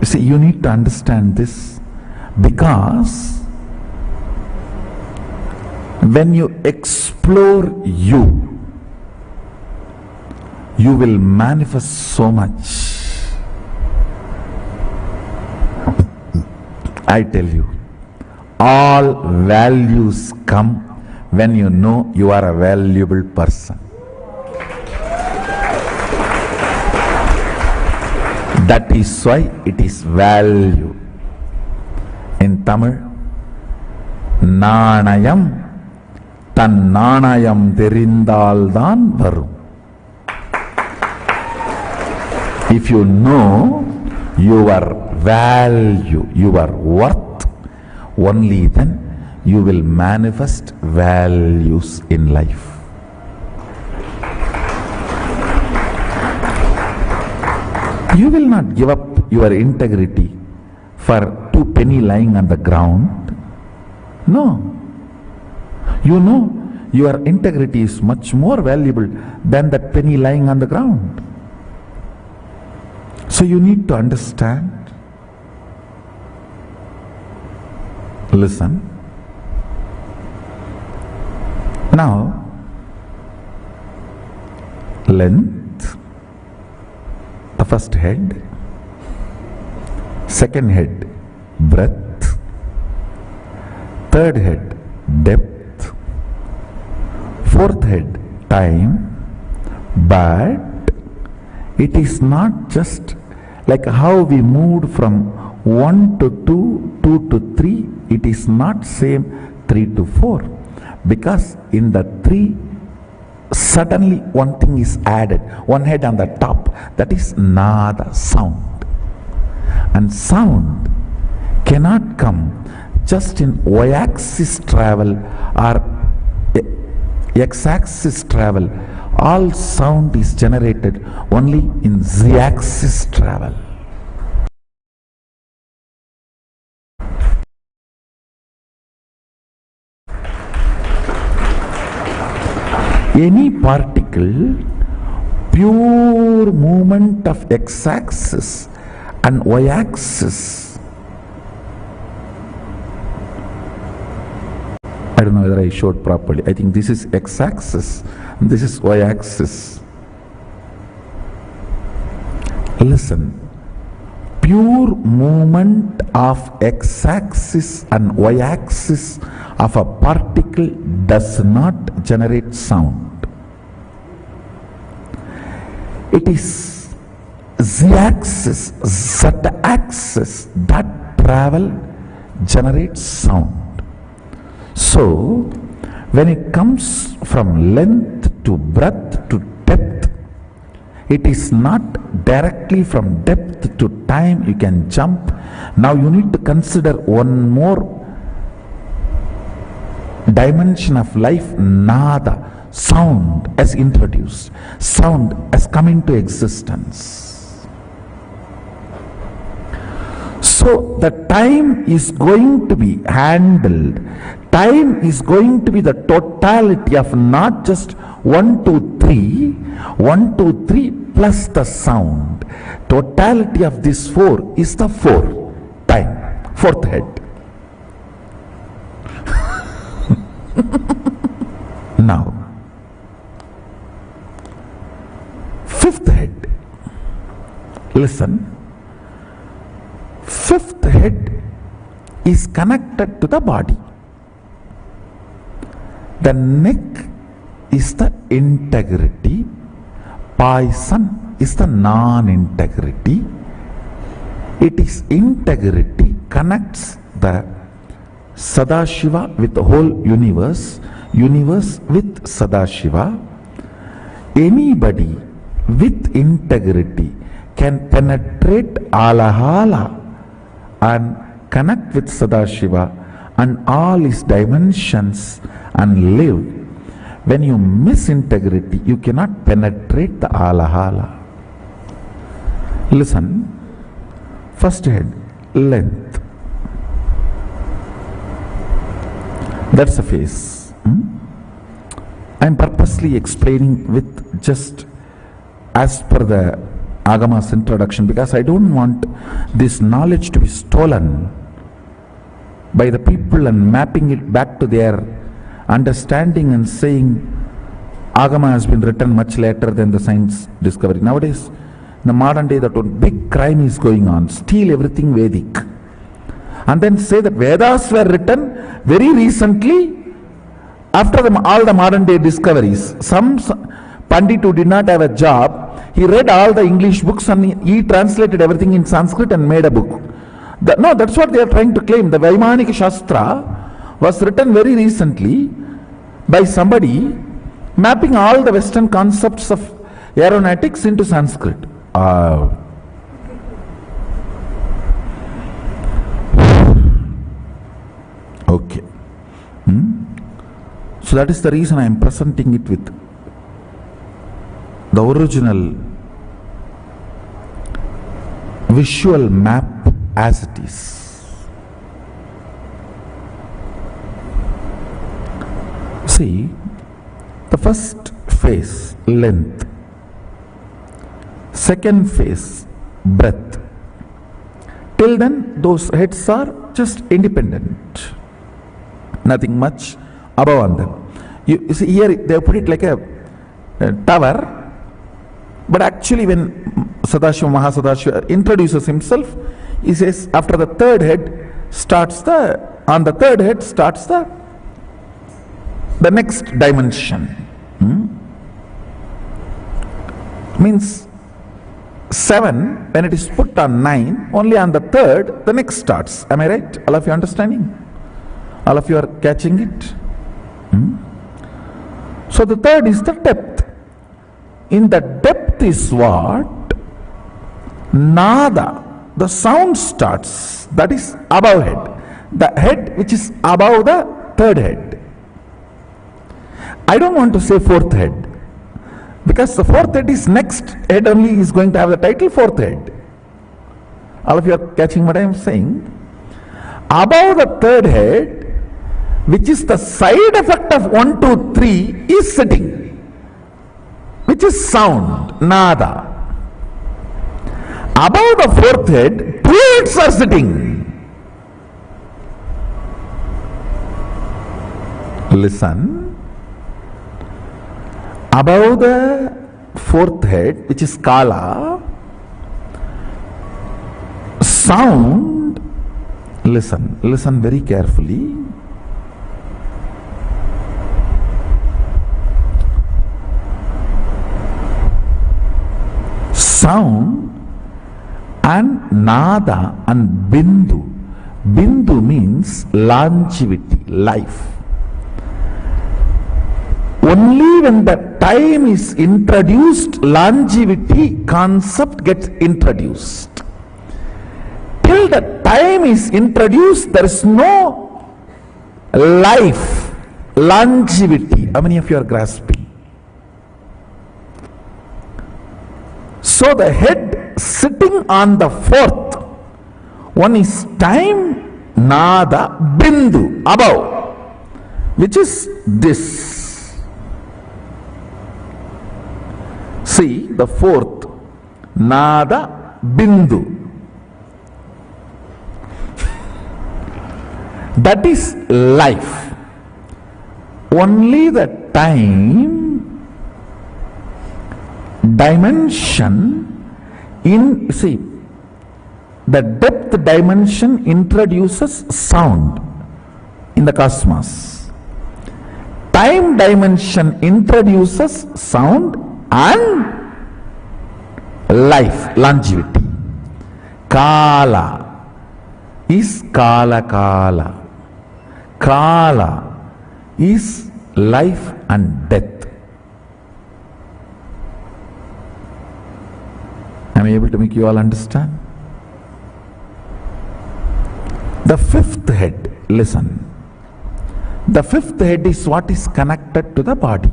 Speaker 7: You see, you need to understand this, because when you explore you will manifest so much. I tell you, all values come when you know you are a valuable person. That is why it is value. In Tamil, Nanayam tan Nanayam therindaldan varum. If you know your value, your worth, only then you will manifest values in life. You will not give up your integrity for 2 pennies lying on the ground. No. You know your integrity is much more valuable than that penny lying on the ground. So you need to understand. Listen. Now, length, the first head, second head, breadth, third head, depth, fourth head, time. But it is not just like how we moved from 1 to 2, 2 to 3, it is not same 3 to 4. Because in the 3, suddenly one thing is added, one head on the top, that is nada, sound. And sound cannot come just in y-axis travel or x-axis travel all sound is generated only in z-axis travel. Any particle, pure movement of x-axis and y-axis. I don't know whether I showed properly. I think this is x-axis and this is y-axis. Listen, pure movement of x-axis and y-axis of a particle does not generate sound. It is z-axis, z-axis that travel generates sound. So, when it comes from length to breadth to depth, it is not directly from depth to time you can jump. Now you need to consider one more dimension of life, nada. Sound as introduced, sound has come into existence. So the time is going to be handled. Time is going to be the totality of not just 1, 2, 3, 1, 2, 3 plus the sound. Totality of this 4 is the 4 time, fourth head. Now, fifth head. Listen. Fifth head is connected to the body. The neck is the integrity. Poison is the non-integrity. It is integrity connects the Sadashiva with the whole universe, universe with Sadashiva. Anybody with integrity can penetrate Alahala and connect with Sadashiva and all his dimensions and live. When you miss integrity, you cannot penetrate the Alahala. Listen, first head, length. That's a face. I am purposely explaining with just as per the Agama's introduction, because I don't want this knowledge to be stolen by the people and mapping it back to their understanding and saying Agama has been written much later than the science discovery. Nowadays, in the modern day, that one big crime is going on. Steal everything Vedic. And then say that Vedas were written very recently after all the modern day discoveries. Some Pandit who did not have a job, he read all the English books and he translated everything in Sanskrit and made a book. No, that's what they are trying to claim. The Vaimanika Shastra was written very recently by somebody mapping all the Western concepts of aeronautics into Sanskrit. Okay. So that is the reason I am presenting it with the original visual map as it is. See, the first phase, length. Second phase, breadth. Till then, those heads are just independent. Nothing much above on them. You see, here they put it like a tower. But actually, when Sadashiva Mahasadashiva introduces himself, he says after the third head starts the next dimension. Means 7, when it is put on 9, only on the third, the next starts. Am I right? All of you understanding? All of you are catching it? So the third is the depth. In the depth is what? Nada. The sound starts. That is above head. The head which is above the third head. I don't want to say fourth head. Because the fourth head is next head only is going to have the title fourth head. All of you are catching what I am saying? Above the third head, which is the side effect of 1, 2, 3, is sitting, which is sound, nada. Above the fourth head, two heads are sitting. Listen. Above the fourth head, which is Kala, sound, listen very carefully. Sound and nada and bindu. Bindu means longevity, life. Only when the time is introduced, longevity concept gets introduced. Till the time is introduced, there is no life, longevity. How many of you are grasping? So the head sitting on the fourth one is time, nada, bindu, above, which is this. See, the fourth, nada, bindu. That is life. Only the time dimension in, see, the depth dimension introduces sound in the cosmos. Time dimension introduces sound and life, longevity. Kala is Kala Kala. Kala is life and death. Am I able to make you all understand? The fifth head, listen. The fifth head is what is connected to the body.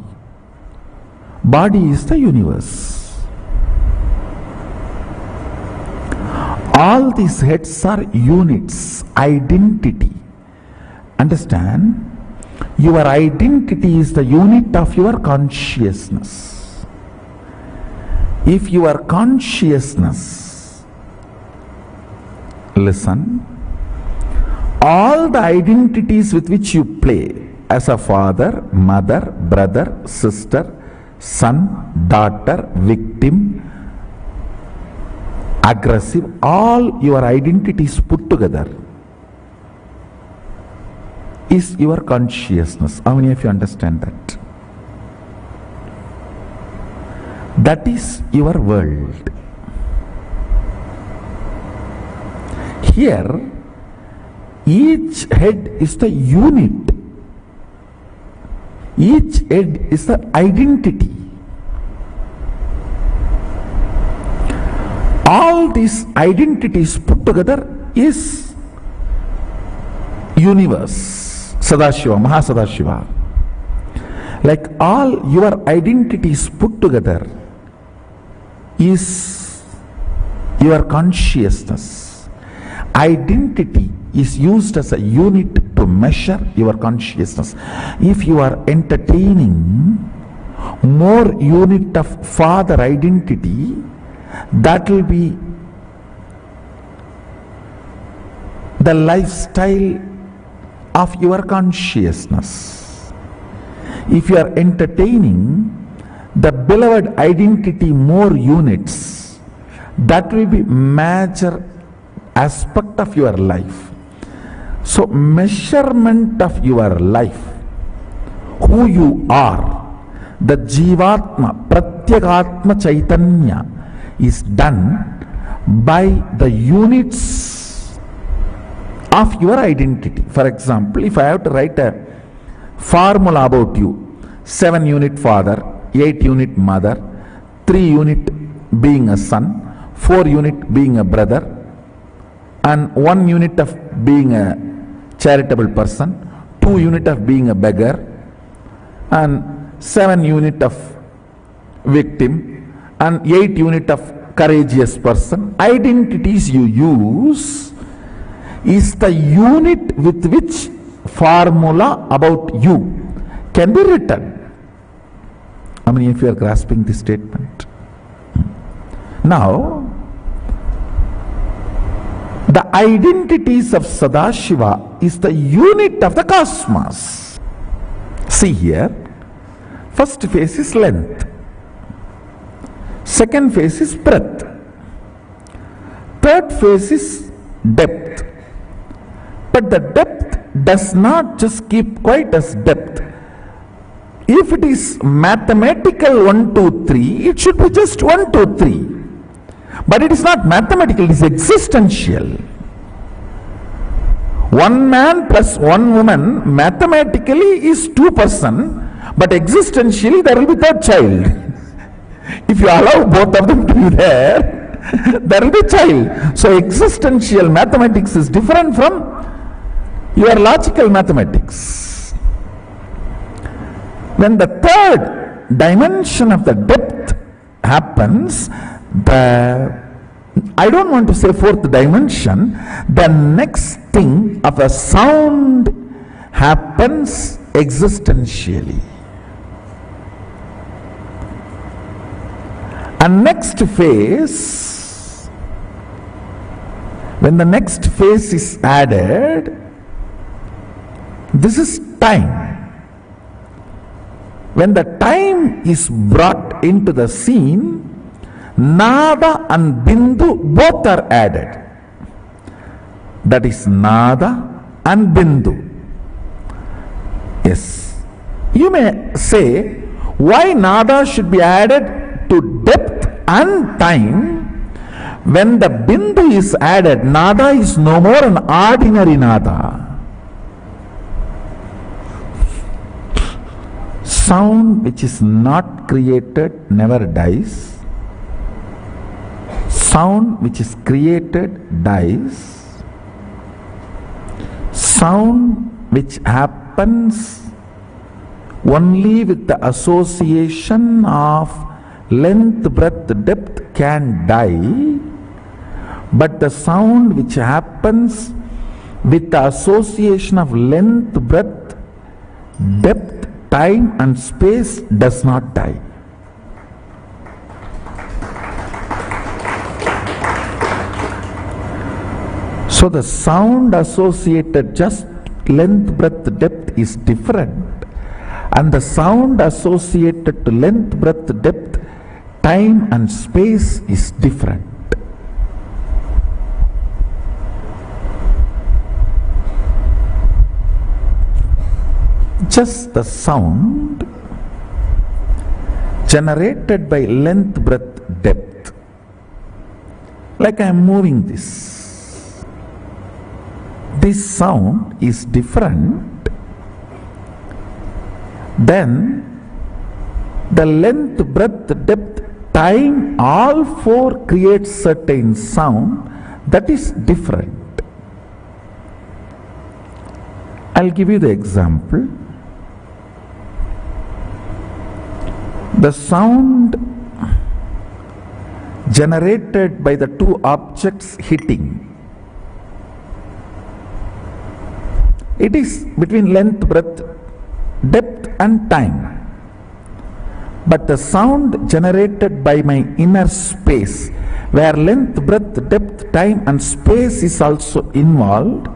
Speaker 7: Body is the universe. All these heads are units, identity. Understand? Your identity is the unit of your consciousness. If your consciousness, listen, all the identities with which you play as a father, mother, brother, sister, son, daughter, victim, aggressive, all your identities put together is your consciousness. How many of you understand that? That is your world. Here, each head is the unit. Each head is the identity. All these identities put together is universe. Sadashiva, Mahasadashiva. Like all your identities put together is your consciousness. Identity is used as a unit to measure your consciousness. If you are entertaining more unit of father identity, that will be the lifestyle of your consciousness. If you are entertaining the beloved identity more units, that will be major aspect of your life. So measurement of your life, who you are, the Jivatma, Pratyagatma Chaitanya is done by the units of your identity. For example, if I have to write a formula about you, 7 unit father, 8 unit mother, 3 unit being a son, 4 unit being a brother, and 1 unit of being a charitable person, 2 unit of being a beggar, and 7 unit of victim, and 8 unit of courageous person. Identities you use is the unit with which formula about you can be written. How many of you are grasping this statement? Now, the identities of Sadashiva is the unit of the cosmos. See here, first phase is length, second phase is breadth, third phase is depth. But the depth does not just keep quiet as depth. If it is mathematical 1, 2, 3, it should be just 1, 2, 3. But it is not mathematical, it is existential. One man plus one woman mathematically is 2 persons, but existentially there will be third child. If you allow both of them to be there, there will be child. So existential mathematics is different from your logical mathematics. When the third dimension of the depth happens, I don't want to say fourth dimension, the next thing of a sound happens existentially. And next phase, when the next phase is added, this is time. When the time is brought into the scene, Nada and Bindu both are added. That is Nada and Bindu. Yes. You may say, why Nada should be added to depth and time? When the Bindu is added, Nada is no more an ordinary Nada. Sound which is not created never dies. Sound which is created dies. Sound which happens only with the association of length, breadth, depth can die, but the sound which happens with the association of length, breadth, depth, time and space does not die. So the sound associated just length, breadth, depth is different, and the sound associated to length, breadth, depth, time and space is different. Just the sound generated by length, breadth, depth. Like I am moving this. This sound is different than the length, breadth, depth, time, all four create certain sound that is different. I'll give you the example. The sound generated by the two objects hitting, it is between length, breadth, depth and time. But the sound generated by my inner space, where length, breadth, depth, time and space is also involved,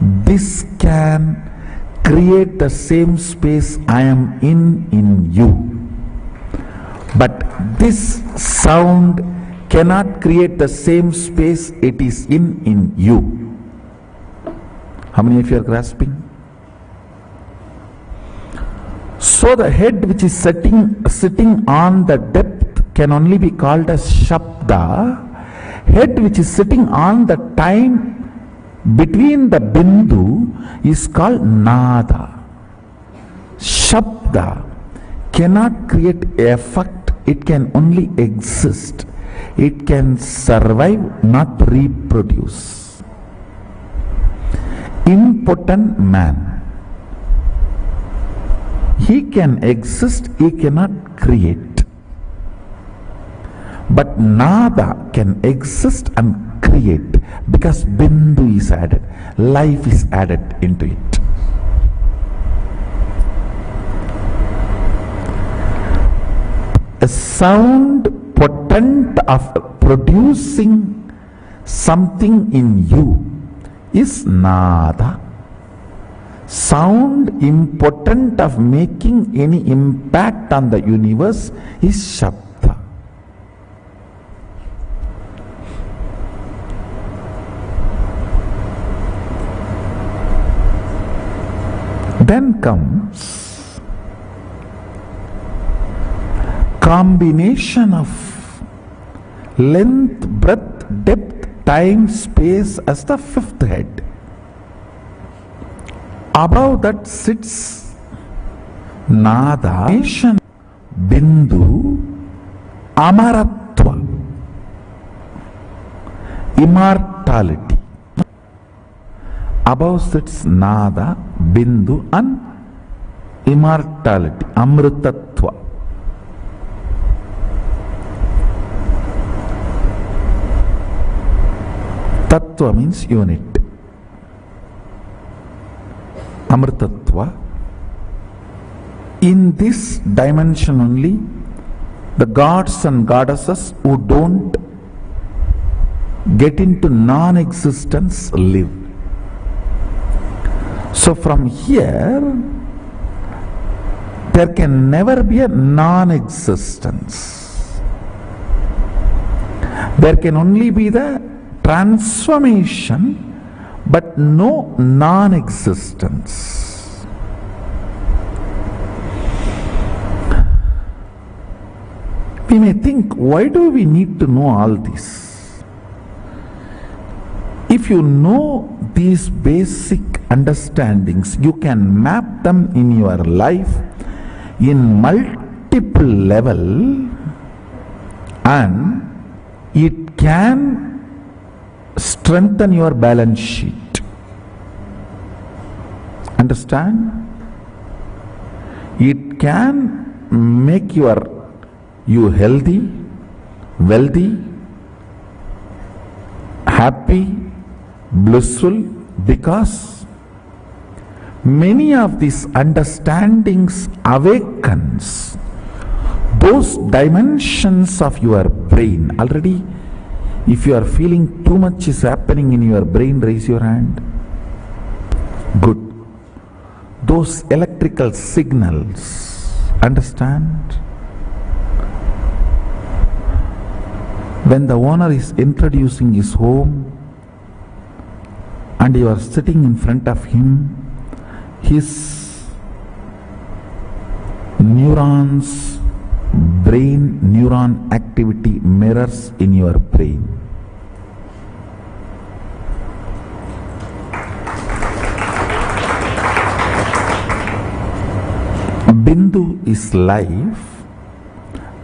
Speaker 7: this can create the same space I am in you. But this sound cannot create the same space it is in you. How many of you are grasping? So the head which is sitting on the depth can only be called as Shabda. Head which is sitting on the time between the Bindu is called Nada. Shabda cannot create effect, it can only exist. It can survive, not reproduce. Impotent man, he can exist, he cannot create. But nada can exist and create because bindu is added, life is added into it. A sound potent of producing something in you is nada. Sound impotent of making any impact on the universe is shabda. Then comes combination of length, breadth, depth, time, space as the fifth head. Above that sits nada, bindu, amaratva, immortality. Above sits nada, bindu and immortality, amritatva. Tattva means unit. Amritatva. In this dimension only, the gods and goddesses who don't get into non-existence live. So from here, there can never be a non-existence. There can only be the transformation, but no non-existence. We may think, why do we need to know all this? If you know these basic understandings, you can map them in your life in multiple level, and it can strengthen your balance sheet. Understand? It can make you healthy, wealthy, happy, blissful, because many of these understandings awakens those dimensions of your brain. Already, if you are feeling too much is happening in your brain, raise your hand. Good. Those electrical signals, understand? When the owner is introducing his home and you are sitting in front of him, his neurons, brain neuron activity mirrors in your brain. Bindu is life,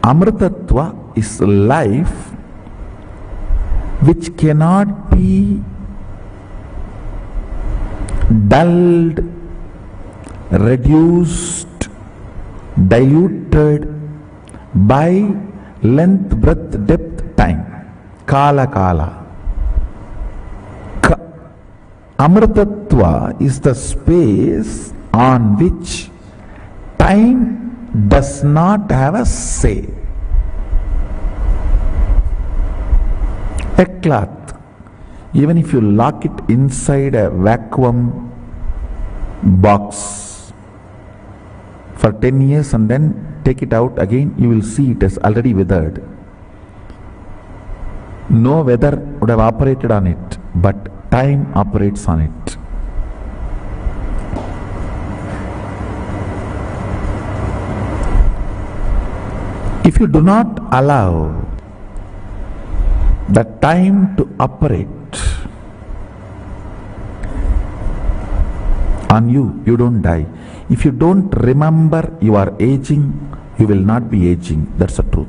Speaker 7: Amritatva is life which cannot be dulled, reduced, diluted by length, breadth, depth, time. Kala kala. Amritatva is the space on which time does not have a say. A cloth, even if you lock it inside a vacuum box for 10 years and then take it out again, you will see it has already withered. No weather would have operated on it, but time operates on it. If you do not allow the time to operate on you, you don't die. If you don't remember you are aging, you will not be aging. That's the truth.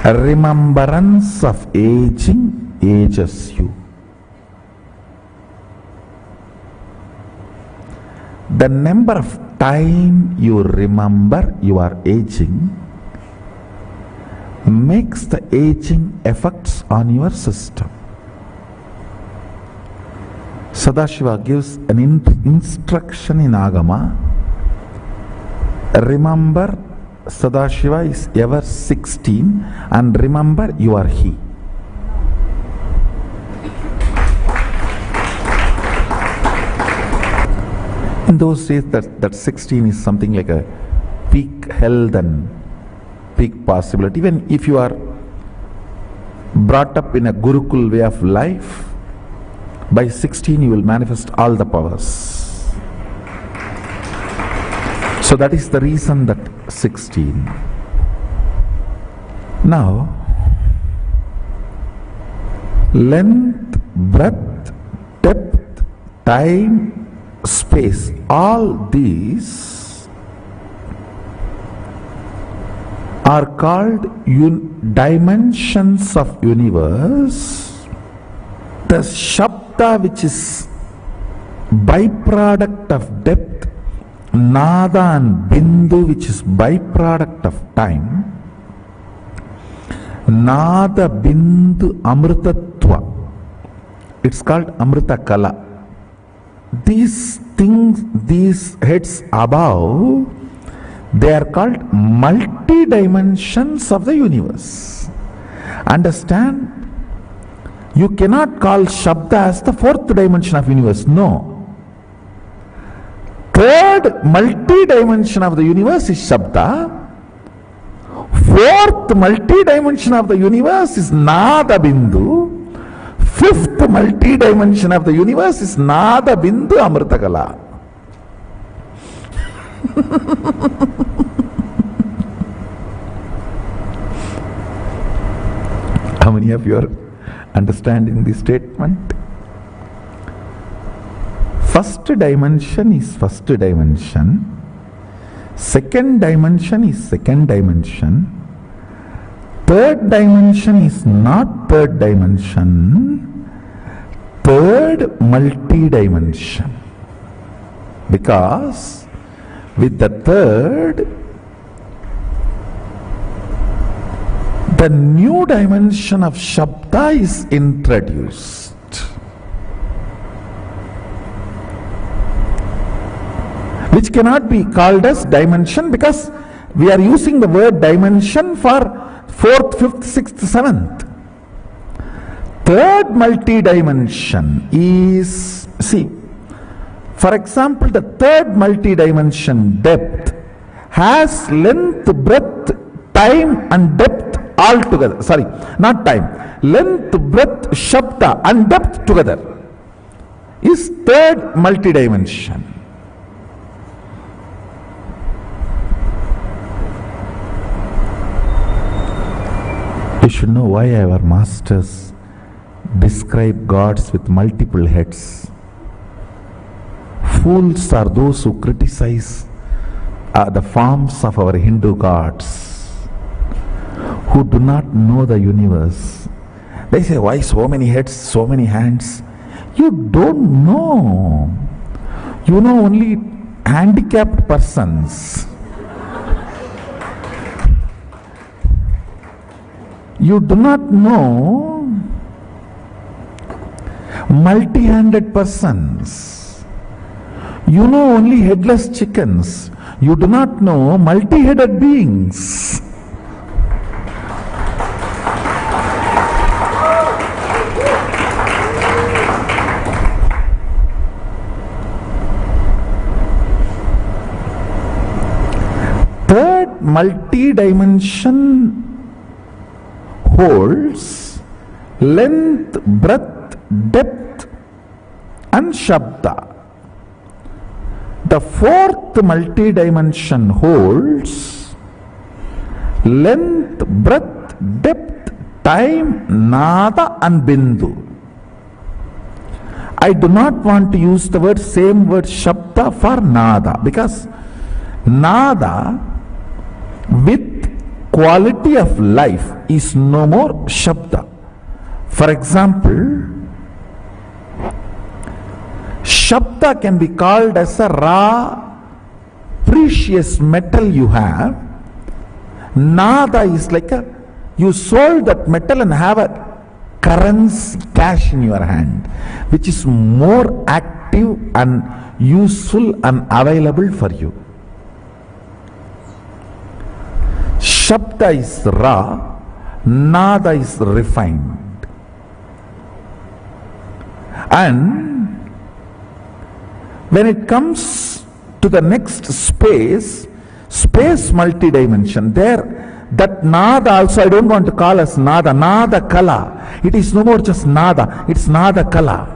Speaker 7: A remembrance of aging ages you. the number of time you remember you are aging makes the aging effects on your system. Sadashiva gives an instruction in Agama. Remember, Sadashiva is ever 16, and remember you are he. In those days, that 16 is something like a peak health and peak possibility. Even if you are brought up in a Gurukul way of life, by 16 you will manifest all the powers. So that is the reason that 16. Now, length, breadth, depth, time, space, all these are called dimensions of universe. The Shabda, which is byproduct of depth, Nada and Bindu, which is byproduct of time, Nada, Bindu, Amritatva, it's called Amrita Kala. These things, these heads above, they are called multi-dimensions of the universe. Understand? You cannot call Shabda as the fourth dimension of universe. No. Third multi-dimension of the universe is Shabda. Fourth multi-dimension of the universe is Nada Bindu. Fifth multi-dimension of the universe is Nada Bindu Amritakala. How many of you are understanding this statement? First dimension is first dimension. Second dimension is second dimension. Third dimension is not third dimension. Third multi-dimension. Because with the third, the new dimension of Shabda is introduced. Which cannot be called as dimension, because we are using the word dimension for 4th, 5th, 6th, 7th. Third multi-dimension is, see, for example, the third multi-dimension depth has length, breadth, time and depth all together. Sorry, not time. Length, breadth, Shabda and depth together is third multi-dimension. You should know why our masters describe gods with multiple heads. Fools are those who criticize the forms of our Hindu gods, who do not know the universe. They say, why so many heads, so many hands? You don't know. You know only handicapped persons. You do not know multi-handed persons. You know only headless chickens. You do not know multi-headed beings. Third multi-dimension holds length, breadth, depth and Shabda. The fourth multi-dimension holds length, breadth, depth, time, Nada and Bindu. I do not want to use the same word Shabda for Nada, because Nada with quality of life is no more Shabda. For example, Shabda can be called as a raw, precious metal you have. Nada is like you sold that metal and have a currency, cash in your hand, which is more active and useful and available for you. Shabda is raw, Nada is refined. And when it comes to the next space multidimension, there that Nada also I don't want to call as Nada, Nada Kala. It is no more just Nada, it's Nada Kala.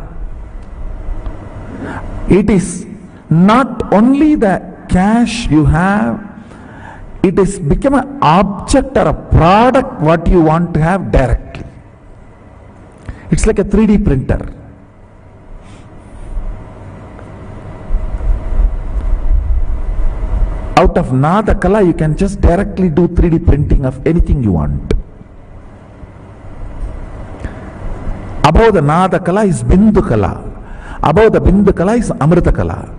Speaker 7: It is not only the cash you have, it is become an object or a product what you want to have directly. It's like a 3D printer. Out of Nada Kala, you can just directly do 3D printing of anything you want. Above the Nada Kala is Bindu Kala. Above the Bindu Kala is Amrita Kala.